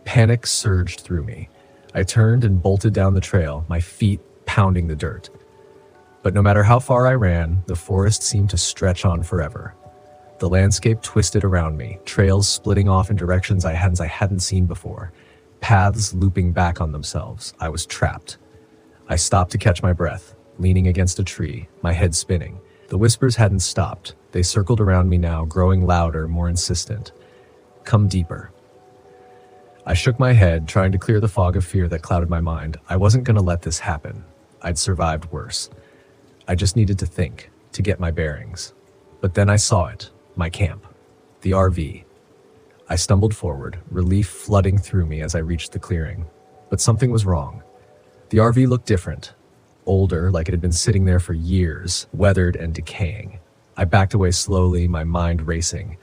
Panic surged through me. I turned and bolted down the trail, my feet pounding the dirt. But no matter how far I ran, the forest seemed to stretch on forever. The landscape twisted around me, trails splitting off in directions I hadn't seen before, paths looping back on themselves. I was trapped. I stopped to catch my breath, leaning against a tree, my head spinning. The whispers hadn't stopped. They circled around me now, growing louder, more insistent. Come deeper. I shook my head, trying to clear the fog of fear that clouded my mind. I wasn't going to let this happen. I'd survived worse. I just needed to think. to get my bearings. But then I saw it, my camp, the RV. I stumbled forward, relief flooding through me as I reached the clearing. But something was wrong. The RV looked different, older, like it had been sitting there for years, weathered and decaying. I backed away slowly, my mind racing.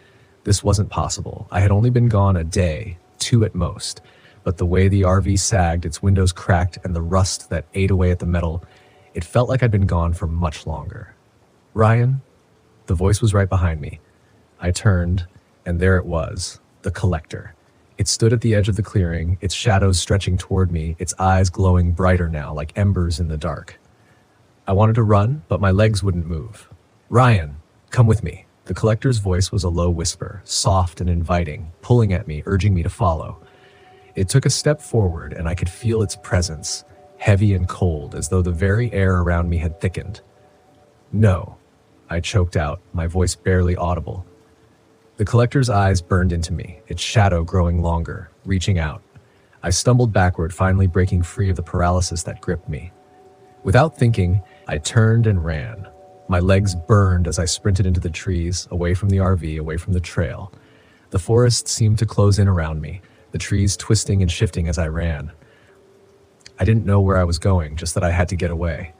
This wasn't possible. I had only been gone a day, 2 at most, but the way the RV sagged, its windows cracked, and the rust that ate away at the metal, it felt like I'd been gone for much longer. "Ryan?" The voice was right behind me. I turned, and there it was, the collector. It stood at the edge of the clearing, its shadows stretching toward me, its eyes glowing brighter now, like embers in the dark. I wanted to run, but my legs wouldn't move. "Ryan, come with me." The collector's voice was a low whisper, soft and inviting, pulling at me, urging me to follow. It took a step forward, and I could feel its presence, heavy and cold, as though the very air around me had thickened. "No," I choked out, my voice barely audible. The collector's eyes burned into me, its shadow growing longer, reaching out. I stumbled backward, finally breaking free of the paralysis that gripped me. Without thinking, I turned and ran. My legs burned as I sprinted into the trees, away from the RV, away from the trail. The forest seemed to close in around me, the trees twisting and shifting as I ran. I didn't know where I was going, just that I had to get away.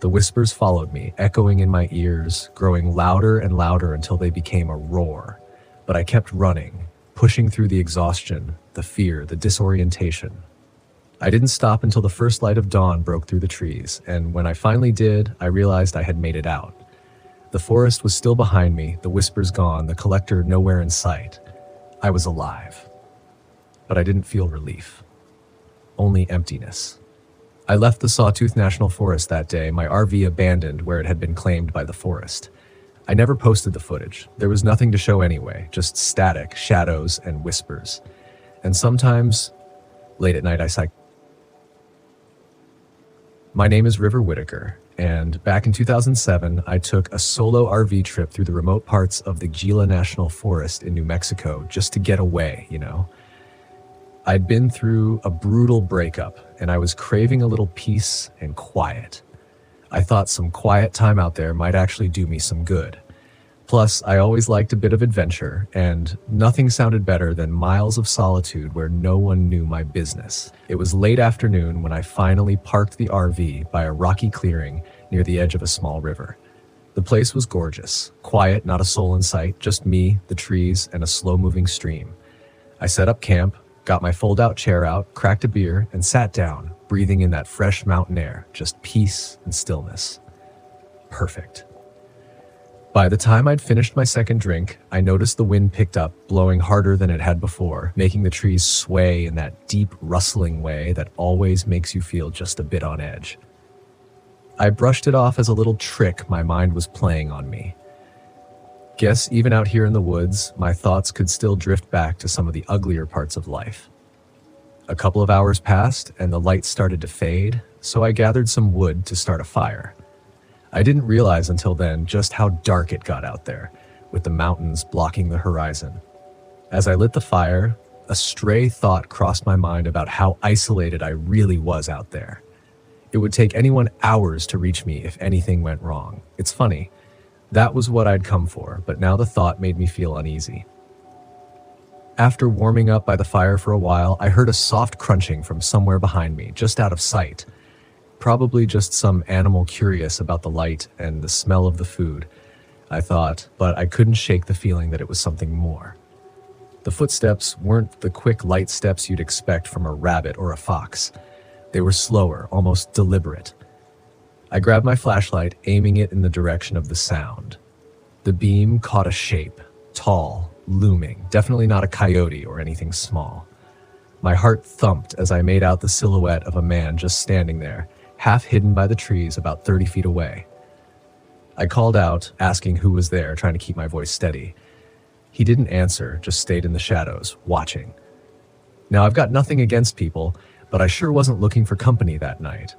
The whispers followed me, echoing in my ears, growing louder and louder until they became a roar. But I kept running, pushing through the exhaustion, the fear, the disorientation. I didn't stop until the first light of dawn broke through the trees, and when I finally did, I realized I had made it out. The forest was still behind me, the whispers gone, the collector nowhere in sight. I was alive. But I didn't feel relief. Only emptiness. I left the Sawtooth National Forest that day, my RV abandoned where it had been claimed by the forest. I never posted the footage. There was nothing to show anyway, just static, shadows, and whispers. And sometimes, late at night, I sigh. My name is River Whitaker, and back in 2007, I took a solo RV trip through the remote parts of the Gila National Forest in New Mexico just to get away, you know? I'd been through a brutal breakup, and I was craving a little peace and quiet. I thought some quiet time out there might actually do me some good. Plus, I always liked a bit of adventure, and nothing sounded better than miles of solitude where no one knew my business. It was late afternoon when I finally parked the RV by a rocky clearing near the edge of a small river. The place was gorgeous, quiet, not a soul in sight, just me, the trees, and a slow-moving stream. I set up camp, got my fold-out chair out, cracked a beer, and sat down, breathing in that fresh mountain air, just peace and stillness. Perfect. By the time I'd finished my second drink, I noticed the wind picked up, blowing harder than it had before, making the trees sway in that deep, rustling way that always makes you feel just a bit on edge. I brushed it off as a little trick my mind was playing on me. Guess even out here in the woods, my thoughts could still drift back to some of the uglier parts of life. A couple of hours passed, and the light started to fade, so I gathered some wood to start a fire. I didn't realize until then just how dark it got out there, with the mountains blocking the horizon. As I lit the fire, a stray thought crossed my mind about how isolated I really was out there. It would take anyone hours to reach me if anything went wrong. It's funny, that was what I'd come for, but now the thought made me feel uneasy. After warming up by the fire for a while, I heard a soft crunching from somewhere behind me, just out of sight. Probably just some animal curious about the light and the smell of the food, I thought, but I couldn't shake the feeling that it was something more. The footsteps weren't the quick, light steps you'd expect from a rabbit or a fox. They were slower, almost deliberate. I grabbed my flashlight, aiming it in the direction of the sound. The beam caught a shape, tall, looming, definitely not a coyote or anything small. My heart thumped as I made out the silhouette of a man just standing there, half hidden by the trees about 30 feet away. I called out, asking who was there, trying to keep my voice steady. He didn't answer, just stayed in the shadows, watching. Now, I've got nothing against people, but I sure wasn't looking for company that night.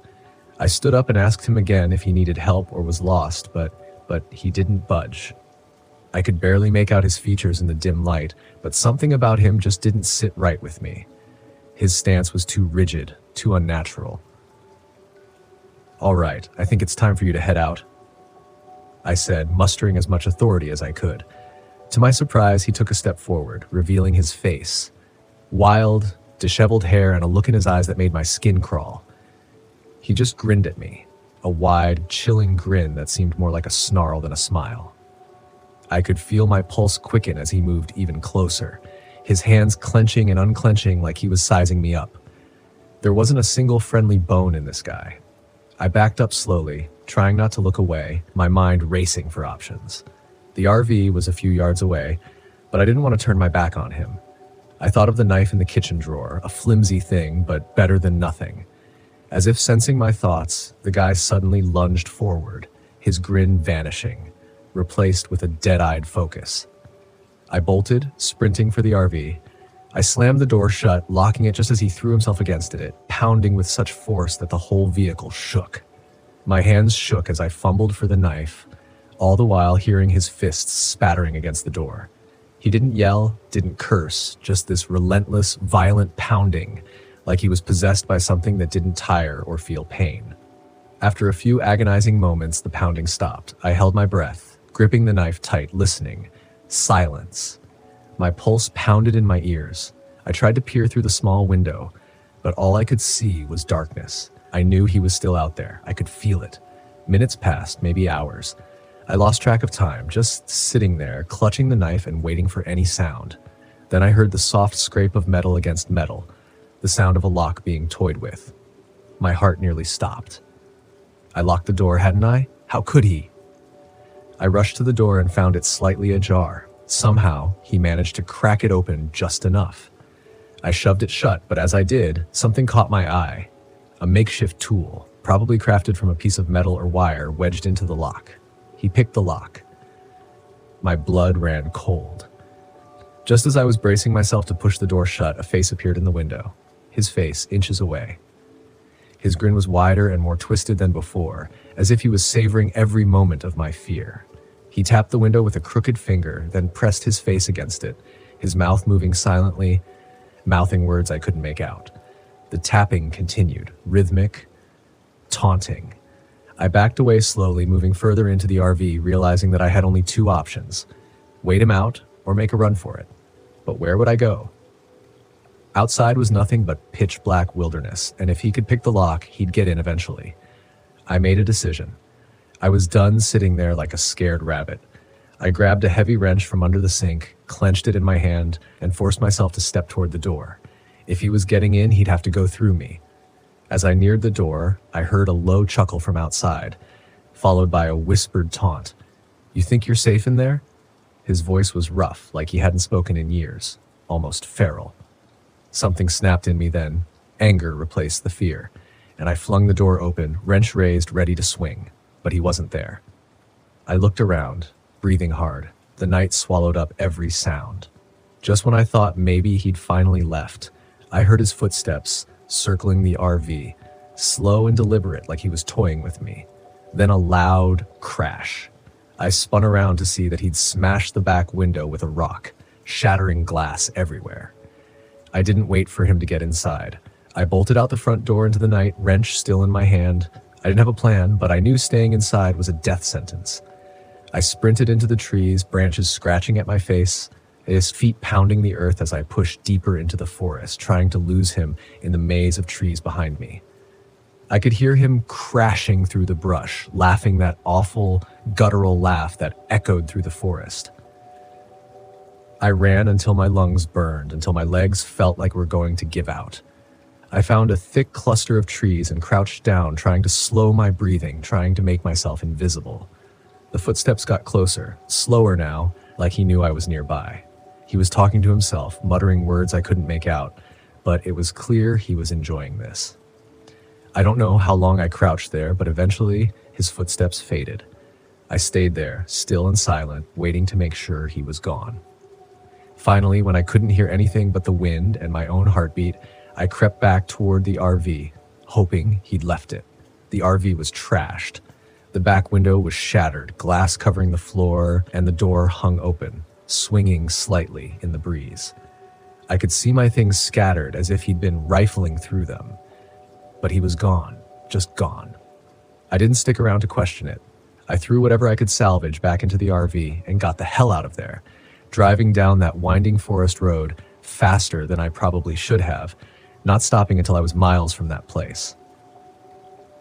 I stood up and asked him again if he needed help or was lost, but he didn't budge. I could barely make out his features in the dim light, but something about him just didn't sit right with me. His stance was too rigid, too unnatural. "All right, I think it's time for you to head out." I said, mustering as much authority as I could. To my surprise, he took a step forward, revealing his face. Wild, disheveled hair and a look in his eyes that made my skin crawl. He just grinned at me, a wide, chilling grin that seemed more like a snarl than a smile. I could feel my pulse quicken as he moved even closer, his hands clenching and unclenching like he was sizing me up. There wasn't a single friendly bone in this guy. I backed up slowly, trying not to look away, my mind racing for options. The RV was a few yards away, but I didn't want to turn my back on him. I thought of the knife in the kitchen drawer, a flimsy thing, but better than nothing. As if sensing my thoughts, the guy suddenly lunged forward, his grin vanishing, replaced with a dead-eyed focus. I bolted, sprinting for the RV. I slammed the door shut, locking it just as he threw himself against it, pounding with such force that the whole vehicle shook. My hands shook as I fumbled for the knife, all the while hearing his fists spattering against the door. He didn't yell, didn't curse, just this relentless, violent pounding, like he was possessed by something that didn't tire or feel pain. After a few agonizing moments, the pounding stopped. I held my breath, gripping the knife tight, listening. Silence. My pulse pounded in my ears. I tried to peer through the small window, but all I could see was darkness. I knew he was still out there. I could feel it. Minutes passed, maybe hours. I lost track of time, just sitting there, clutching the knife and waiting for any sound. Then I heard the soft scrape of metal against metal, the sound of a lock being toyed with. My heart nearly stopped. I locked the door, hadn't I? How could he? I rushed to the door and found it slightly ajar. Somehow, he managed to crack it open just enough. I shoved it shut, but as I did, something caught my eye. A makeshift tool, probably crafted from a piece of metal or wire wedged into the lock. He picked the lock. My blood ran cold. Just as I was bracing myself to push the door shut, a face appeared in the window. His face, inches away. His grin was wider and more twisted than before, as if he was savoring every moment of my fear. He tapped the window with a crooked finger, then pressed his face against it, his mouth moving silently, mouthing words I couldn't make out. The tapping continued, rhythmic, taunting. I backed away slowly, moving further into the RV, realizing that I had only two options: wait him out or make a run for it. But where would I go? Outside was nothing but pitch black wilderness, and if he could pick the lock, he'd get in eventually. I made a decision. I was done sitting there like a scared rabbit. I grabbed a heavy wrench from under the sink, clenched it in my hand, and forced myself to step toward the door. If he was getting in, he'd have to go through me. As I neared the door, I heard a low chuckle from outside, followed by a whispered taunt. "You think you're safe in there?" His voice was rough, like he hadn't spoken in years, almost feral. Something snapped in me then. Anger replaced the fear, and I flung the door open, wrench raised, ready to swing. But he wasn't there. I looked around, breathing hard. The night swallowed up every sound. Just when I thought maybe he'd finally left, I heard his footsteps circling the RV, slow and deliberate like he was toying with me. Then a loud crash. I spun around to see that he'd smashed the back window with a rock, shattering glass everywhere. I didn't wait for him to get inside. I bolted out the front door into the night, wrench still in my hand. I didn't have a plan, but I knew staying inside was a death sentence. I sprinted into the trees, branches scratching at my face, his feet pounding the earth as I pushed deeper into the forest, trying to lose him in the maze of trees behind me. I could hear him crashing through the brush, laughing that awful, guttural laugh that echoed through the forest. I ran until my lungs burned, until my legs felt like were going to give out. I found a thick cluster of trees and crouched down, trying to slow my breathing, trying to make myself invisible. The footsteps got closer, slower now, like he knew I was nearby. He was talking to himself, muttering words I couldn't make out, but it was clear he was enjoying this. I don't know how long I crouched there, but eventually his footsteps faded. I stayed there, still and silent, waiting to make sure he was gone. Finally, when I couldn't hear anything but the wind and my own heartbeat, I crept back toward the RV, hoping he'd left it. The RV was trashed. The back window was shattered, glass covering the floor, and the door hung open, swinging slightly in the breeze. I could see my things scattered as if he'd been rifling through them. But he was gone, just gone. I didn't stick around to question it. I threw whatever I could salvage back into the RV and got the hell out of there, driving down that winding forest road faster than I probably should have, not stopping until I was miles from that place.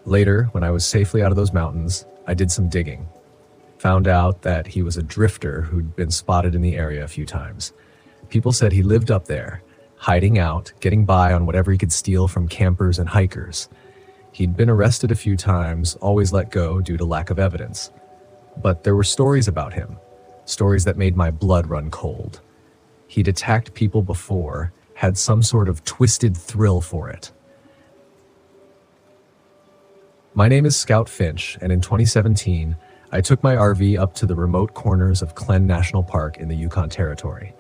Later, when I was safely out of those mountains, I did some digging. Found out that he was a drifter who'd been spotted in the area a few times. People said he lived up there, hiding out, getting by on whatever he could steal from campers and hikers. He'd been arrested a few times, always let go due to lack of evidence. But there were stories about him, stories that made my blood run cold. He'd attacked people before, had some sort of twisted thrill for it. My name is Scout Finch, and in 2017, I took my RV up to the remote corners of Glen National Park in the Yukon Territory.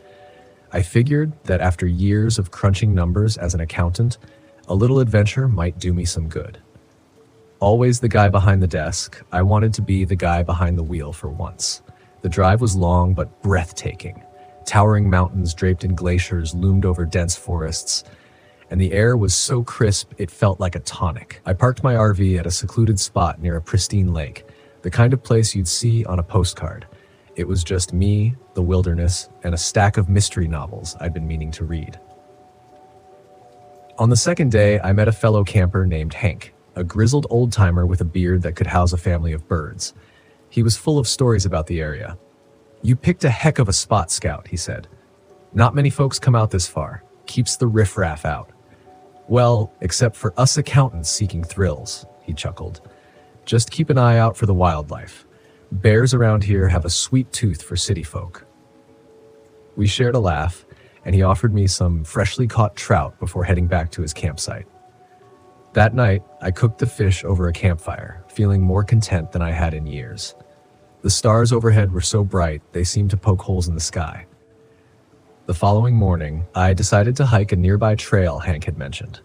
I figured that after years of crunching numbers as an accountant, a little adventure might do me some good. Always the guy behind the desk, I wanted to be the guy behind the wheel for once. The drive was long but breathtaking. Towering mountains draped in glaciers loomed over dense forests, and the air was so crisp it felt like a tonic. I parked my RV at a secluded spot near a pristine lake, the kind of place you'd see on a postcard. It was just me, the wilderness, and a stack of mystery novels I'd been meaning to read. On the second day, I met a fellow camper named Hank, a grizzled old-timer with a beard that could house a family of birds. He was full of stories about the area. "You picked a heck of a spot, Scout," he said. "Not many folks come out this far. Keeps the riffraff out." "Well, except for us accountants seeking thrills," he chuckled. "Just keep an eye out for the wildlife. Bears around here have a sweet tooth for city folk." We shared a laugh, and he offered me some freshly caught trout before heading back to his campsite. That night, I cooked the fish over a campfire, feeling more content than I had in years. The stars overhead were so bright, they seemed to poke holes in the sky. The following morning, I decided to hike a nearby trail Hank had mentioned.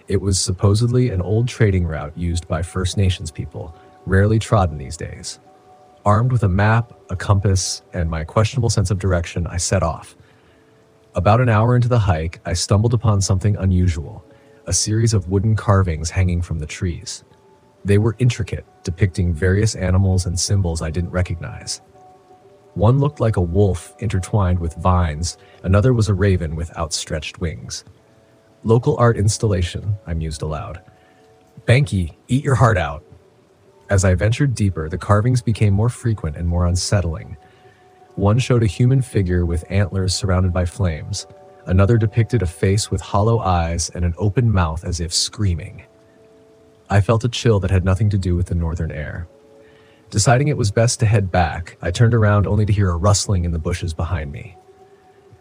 It was supposedly an old trading route used by First Nations people, rarely trodden these days. Armed with a map, a compass, and my questionable sense of direction, I set off. About an hour into the hike, I stumbled upon something unusual, a series of wooden carvings hanging from the trees. They were intricate, depicting various animals and symbols I didn't recognize. One looked like a wolf intertwined with vines, another was a raven with outstretched wings. "Local art installation," I mused aloud. "Banky, eat your heart out." As I ventured deeper, the carvings became more frequent and more unsettling. One showed a human figure with antlers surrounded by flames. Another depicted a face with hollow eyes and an open mouth as if screaming. I felt a chill that had nothing to do with the northern air. Deciding it was best to head back, I turned around only to hear a rustling in the bushes behind me.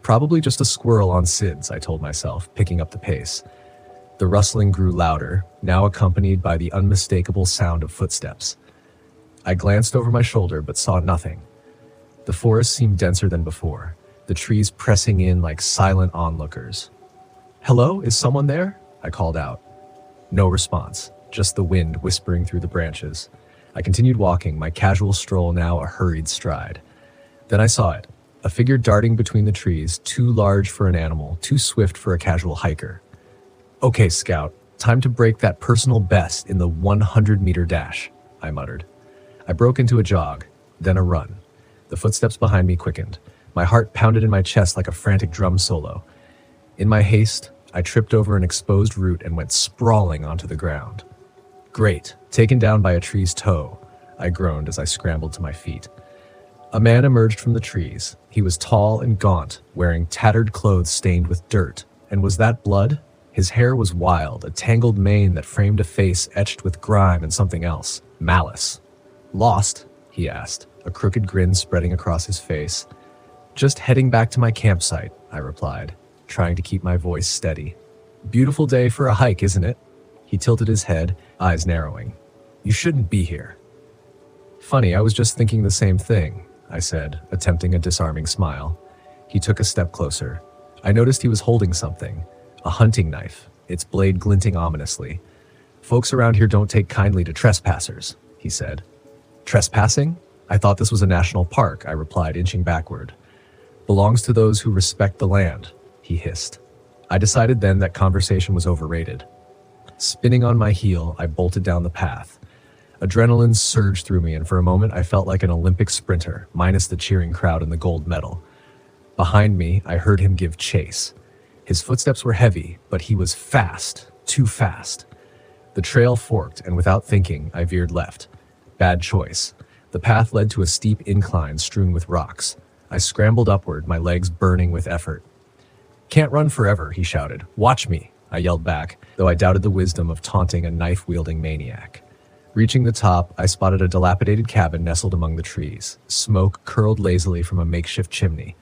Probably just a squirrel on SIDS, I told myself, picking up the pace. The rustling grew louder, now accompanied by the unmistakable sound of footsteps. I glanced over my shoulder but saw nothing. The forest seemed denser than before, the trees pressing in like silent onlookers. "Hello, is someone there?" I called out. No response, just the wind whispering through the branches. I continued walking, my casual stroll now a hurried stride. Then I saw it, a figure darting between the trees, too large for an animal, too swift for a casual hiker. "Okay, Scout, time to break that personal best in the 100-meter dash," I muttered. I broke into a jog, then a run. The footsteps behind me quickened. My heart pounded in my chest like a frantic drum solo. In my haste, I tripped over an exposed root and went sprawling onto the ground. "Great, taken down by a tree's toe," I groaned as I scrambled to my feet. A man emerged from the trees. He was tall and gaunt, wearing tattered clothes stained with dirt. And was that blood? His hair was wild, a tangled mane that framed a face etched with grime and something else, malice. "Lost?" he asked, a crooked grin spreading across his face. "Just heading back to my campsite," I replied, trying to keep my voice steady. "Beautiful day for a hike, isn't it?" He tilted his head, eyes narrowing. "You shouldn't be here." "Funny, I was just thinking the same thing," I said, attempting a disarming smile. He took a step closer. I noticed he was holding something, a hunting knife, its blade glinting ominously. "Folks around here don't take kindly to trespassers," he said. "Trespassing? I thought this was a national park," I replied, inching backward. "Belongs to those who respect the land," he hissed. I decided then that conversation was overrated. Spinning on my heel, I bolted down the path. Adrenaline surged through me, and for a moment I felt like an Olympic sprinter, minus the cheering crowd and the gold medal. Behind me, I heard him give chase. His footsteps were heavy, but he was fast, too fast. The trail forked, and without thinking, I veered left. Bad choice. The path led to a steep incline strewn with rocks. I scrambled upward, my legs burning with effort. "Can't run forever," he shouted. "Watch me," I yelled back, though I doubted the wisdom of taunting a knife-wielding maniac. Reaching the top, I spotted a dilapidated cabin nestled among the trees. Smoke curled lazily from a makeshift chimney.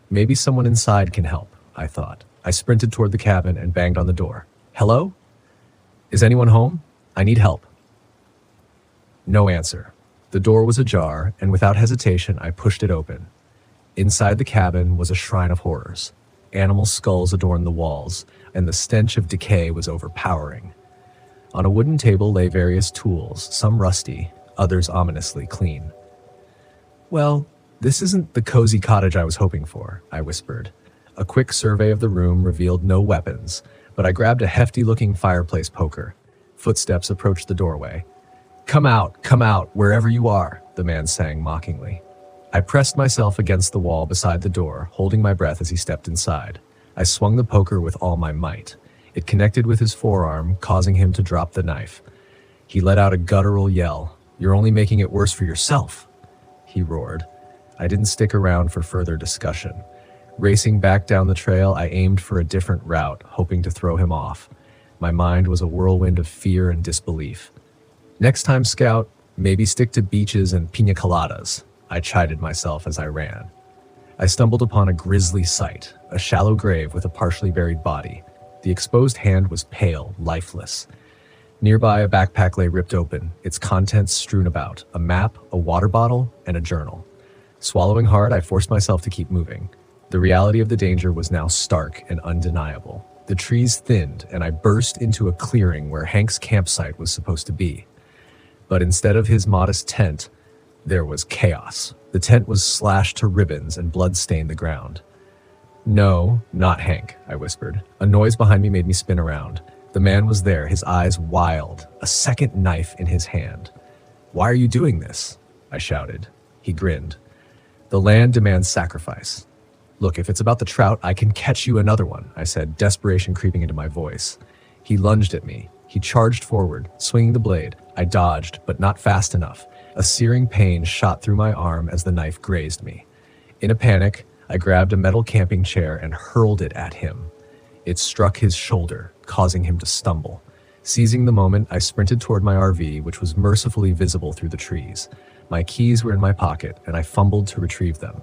Maybe someone inside can help, I thought. I sprinted toward the cabin and banged on the door. "Hello? Is anyone home? I need help." No answer. The door was ajar, and without hesitation, I pushed it open. Inside the cabin was a shrine of horrors. Animal skulls adorned the walls, and the stench of decay was overpowering. On a wooden table lay various tools, some rusty, others ominously clean. "Well, this isn't the cozy cottage I was hoping for," I whispered. A quick survey of the room revealed no weapons, but I grabbed a hefty-looking fireplace poker. Footsteps approached the doorway. Come out, wherever you are," the man sang mockingly. I pressed myself against the wall beside the door, holding my breath as he stepped inside. I swung the poker with all my might. It connected with his forearm, causing him to drop the knife. He let out a guttural yell. "You're only making it worse for yourself," he roared. I didn't stick around for further discussion. Racing back down the trail, I aimed for a different route, hoping to throw him off. My mind was a whirlwind of fear and disbelief. "Next time, Scout, maybe stick to beaches and pina coladas," I chided myself as I ran. I stumbled upon a grisly sight, a shallow grave with a partially buried body. The exposed hand was pale, lifeless. Nearby, a backpack lay ripped open, its contents strewn about, a map, a water bottle, and a journal. Swallowing hard, I forced myself to keep moving. The reality of the danger was now stark and undeniable. The trees thinned, and I burst into a clearing where Hank's campsite was supposed to be. But instead of his modest tent, there was chaos. The tent was slashed to ribbons and blood stained the ground. "No, not Hank," I whispered. A noise behind me made me spin around. The man was there, his eyes wild, a second knife in his hand. "Why are you doing this?" I shouted. He grinned. "The land demands sacrifice." "Look, if it's about the trout, I can catch you another one," I said, desperation creeping into my voice. He lunged at me. He charged forward, swinging the blade. I dodged, but not fast enough. A searing pain shot through my arm as the knife grazed me. In a panic, I grabbed a metal camping chair and hurled it at him. It struck his shoulder, causing him to stumble. Seizing the moment, I sprinted toward my RV, which was mercifully visible through the trees. My keys were in my pocket, and I fumbled to retrieve them.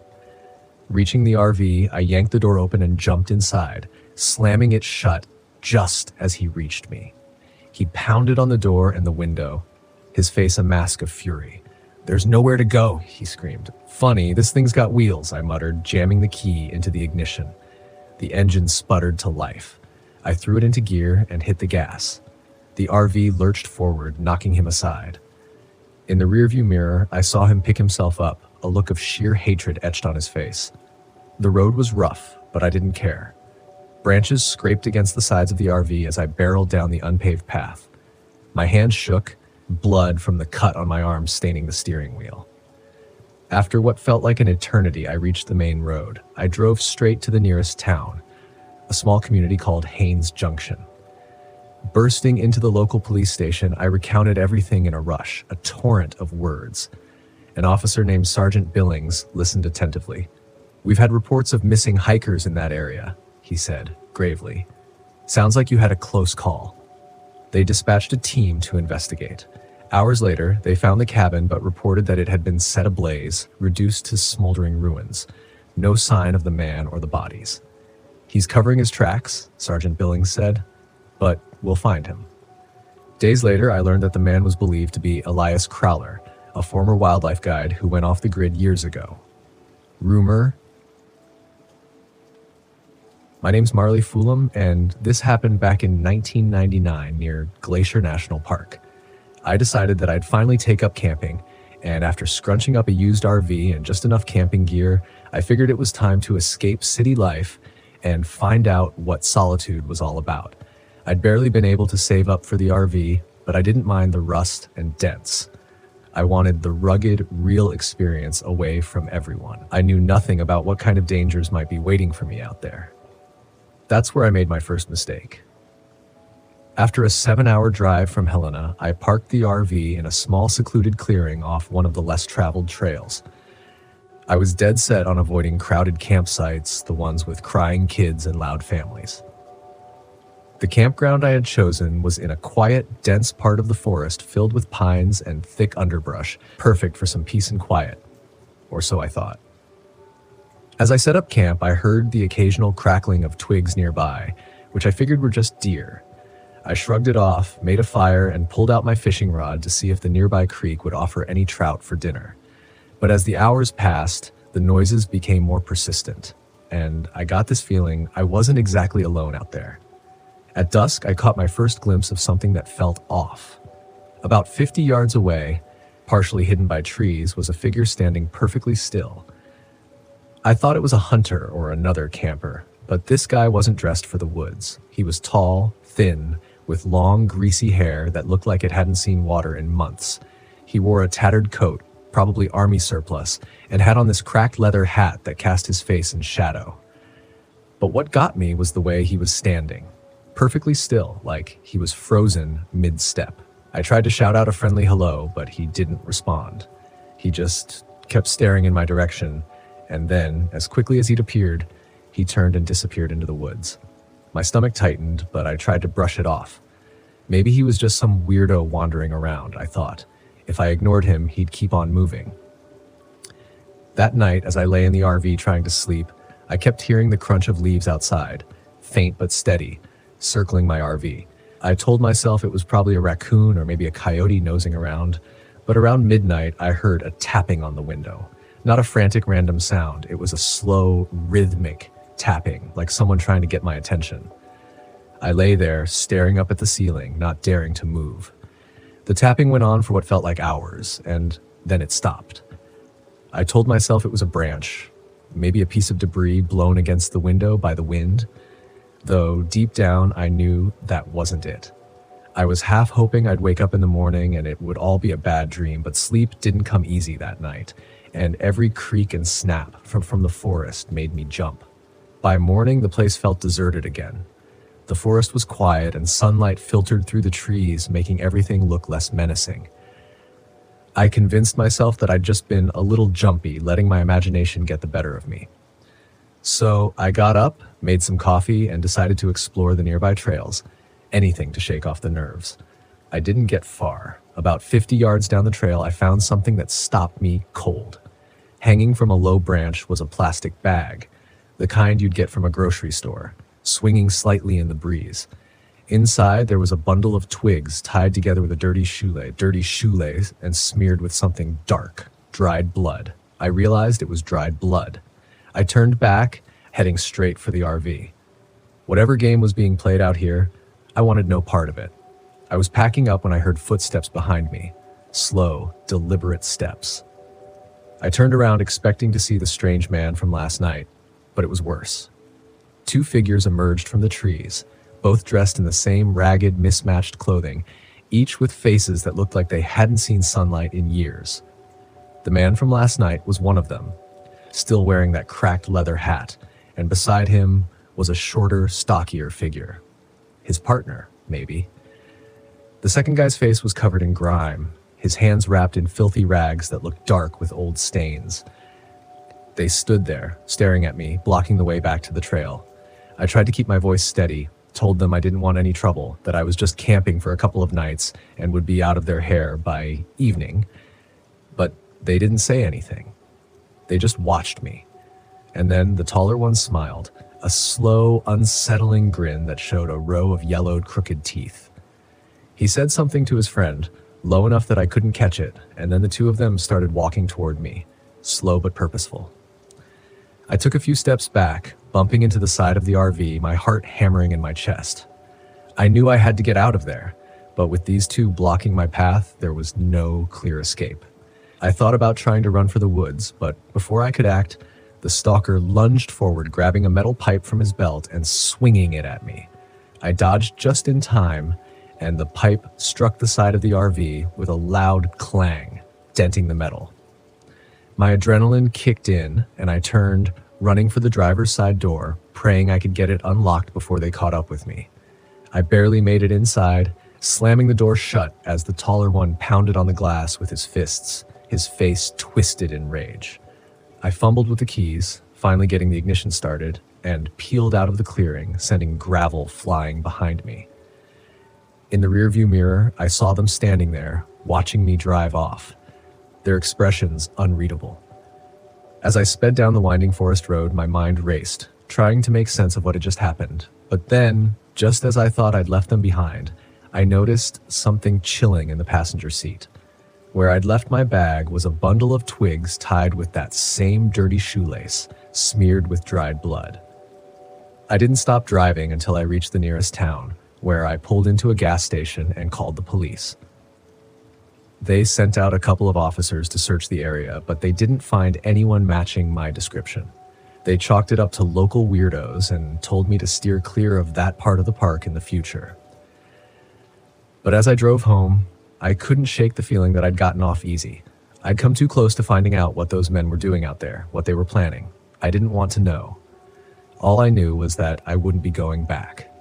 Reaching the RV, I yanked the door open and jumped inside, slamming it shut just as he reached me. He pounded on the door and the window, his face a mask of fury. "There's nowhere to go," he screamed. "Funny, this thing's got wheels," I muttered, jamming the key into the ignition. The engine sputtered to life. I threw it into gear and hit the gas. The RV lurched forward, knocking him aside. In the rearview mirror, I saw him pick himself up, a look of sheer hatred etched on his face. The road was rough, but I didn't care. Branches scraped against the sides of the RV as I barreled down the unpaved path. My hands shook, blood from the cut on my arm staining the steering wheel. After what felt like an eternity, I reached the main road. I drove straight to the nearest town, a small community called Haynes Junction. Bursting into the local police station, I recounted everything in a rush, a torrent of words. An officer named Sergeant Billings listened attentively. "We've had reports of missing hikers in that area," he said, gravely. "Sounds like you had a close call." They dispatched a team to investigate. Hours later, they found the cabin but reported that it had been set ablaze, reduced to smoldering ruins. No sign of the man or the bodies. "He's covering his tracks," Sergeant Billings said, "but we'll find him." Days later, I learned that the man was believed to be Elias Crowler, a former wildlife guide who went off the grid years ago. Rumor. My name's Marley Fulham, and this happened back in 1999 near Glacier National Park. I decided that I'd finally take up camping, and after scrunching up a used RV and just enough camping gear, I figured it was time to escape city life and find out what solitude was all about. I'd barely been able to save up for the RV, but I didn't mind the rust and dents. I wanted the rugged, real experience away from everyone. I knew nothing about what kind of dangers might be waiting for me out there. That's where I made my first mistake. After a 7-hour drive from Helena, I parked the RV in a small secluded clearing off one of the less traveled trails. I was dead set on avoiding crowded campsites, the ones with crying kids and loud families. The campground I had chosen was in a quiet, dense part of the forest filled with pines and thick underbrush, perfect for some peace and quiet. Or so I thought. As I set up camp, I heard the occasional crackling of twigs nearby, which I figured were just deer. I shrugged it off, made a fire, and pulled out my fishing rod to see if the nearby creek would offer any trout for dinner. But as the hours passed, the noises became more persistent, and I got this feeling I wasn't exactly alone out there. At dusk, I caught my first glimpse of something that felt off. About 50 yards away, partially hidden by trees, was a figure standing perfectly still. I thought it was a hunter or another camper, but this guy wasn't dressed for the woods. He was tall, thin, with long, greasy hair that looked like it hadn't seen water in months. He wore a tattered coat, probably army surplus, and had on this cracked leather hat that cast his face in shadow. But what got me was the way he was standing. Perfectly still, like he was frozen mid-step. I tried to shout out a friendly hello, but he didn't respond. He just kept staring in my direction, and then, as quickly as he'd appeared, he turned and disappeared into the woods. My stomach tightened, but I tried to brush it off. Maybe he was just some weirdo wandering around, I thought. If I ignored him, he'd keep on moving. That night, as I lay in the RV trying to sleep, I kept hearing the crunch of leaves outside, faint but steady, circling my RV. I told myself it was probably a raccoon or maybe a coyote nosing around, but around midnight I heard a tapping on the window. Not a frantic random sound, it was a slow, rhythmic tapping, like someone trying to get my attention. I lay there, staring up at the ceiling, not daring to move. The tapping went on for what felt like hours, and then it stopped. I told myself it was a branch, maybe a piece of debris blown against the window by the wind, though deep down I knew that wasn't it. I was half hoping I'd wake up in the morning and it would all be a bad dream, but sleep didn't come easy that night, and every creak and snap from the forest made me jump. By morning, the place felt deserted again. The forest was quiet and sunlight filtered through the trees, making everything look less menacing. I convinced myself that I'd just been a little jumpy, letting my imagination get the better of me. So I got up, made some coffee, and decided to explore the nearby trails, anything to shake off the nerves. I didn't get far. About 50 yards down the trail, I found something that stopped me cold. Hanging from a low branch was a plastic bag, the kind you'd get from a grocery store, swinging slightly in the breeze. Inside, there was a bundle of twigs tied together with a dirty shoelace, and smeared with something dark, dried blood. I realized it was dried blood. I turned back, heading straight for the RV. Whatever game was being played out here, I wanted no part of it. I was packing up when I heard footsteps behind me, slow, deliberate steps. I turned around expecting to see the strange man from last night, but it was worse. Two figures emerged from the trees, both dressed in the same ragged, mismatched clothing, each with faces that looked like they hadn't seen sunlight in years. The man from last night was one of them, still wearing that cracked leather hat, and beside him was a shorter, stockier figure. His partner, maybe. The second guy's face was covered in grime, his hands wrapped in filthy rags that looked dark with old stains. They stood there, staring at me, blocking the way back to the trail. I tried to keep my voice steady, told them I didn't want any trouble, that I was just camping for a couple of nights and would be out of their hair by evening. But they didn't say anything. They just watched me. And then the taller one smiled, a slow, unsettling grin that showed a row of yellowed, crooked teeth. He said something to his friend, low enough that I couldn't catch it, and then the two of them started walking toward me, slow but purposeful. I took a few steps back, bumping into the side of the RV, my heart hammering in my chest. I knew I had to get out of there, but with these two blocking my path, there was no clear escape. I thought about trying to run for the woods, but before I could act, the stalker lunged forward, grabbing a metal pipe from his belt and swinging it at me. I dodged just in time, and the pipe struck the side of the RV with a loud clang. denting the metal. My adrenaline kicked in, and I turned, running for the driver's side door, praying I could get it unlocked before they caught up with me. I barely made it inside, slamming the door shut as the taller one pounded on the glass with his fists, his face twisted in rage. I fumbled with the keys, finally getting the ignition started, and peeled out of the clearing, sending gravel flying behind me. In the rearview mirror, I saw them standing there, watching me drive off, their expressions unreadable. As I sped down the winding forest road, my mind raced, trying to make sense of what had just happened. But then, just as I thought I'd left them behind, I noticed something chilling in the passenger seat. Where I'd left my bag was a bundle of twigs tied with that same dirty shoelace, smeared with dried blood. I didn't stop driving until I reached the nearest town, where I pulled into a gas station and called the police. They sent out a couple of officers to search the area, but they didn't find anyone matching my description. They chalked it up to local weirdos and told me to steer clear of that part of the park in the future. But as I drove home, I couldn't shake the feeling that I'd gotten off easy. I'd come too close to finding out what those men were doing out there, what they were planning. I didn't want to know. All I knew was that I wouldn't be going back.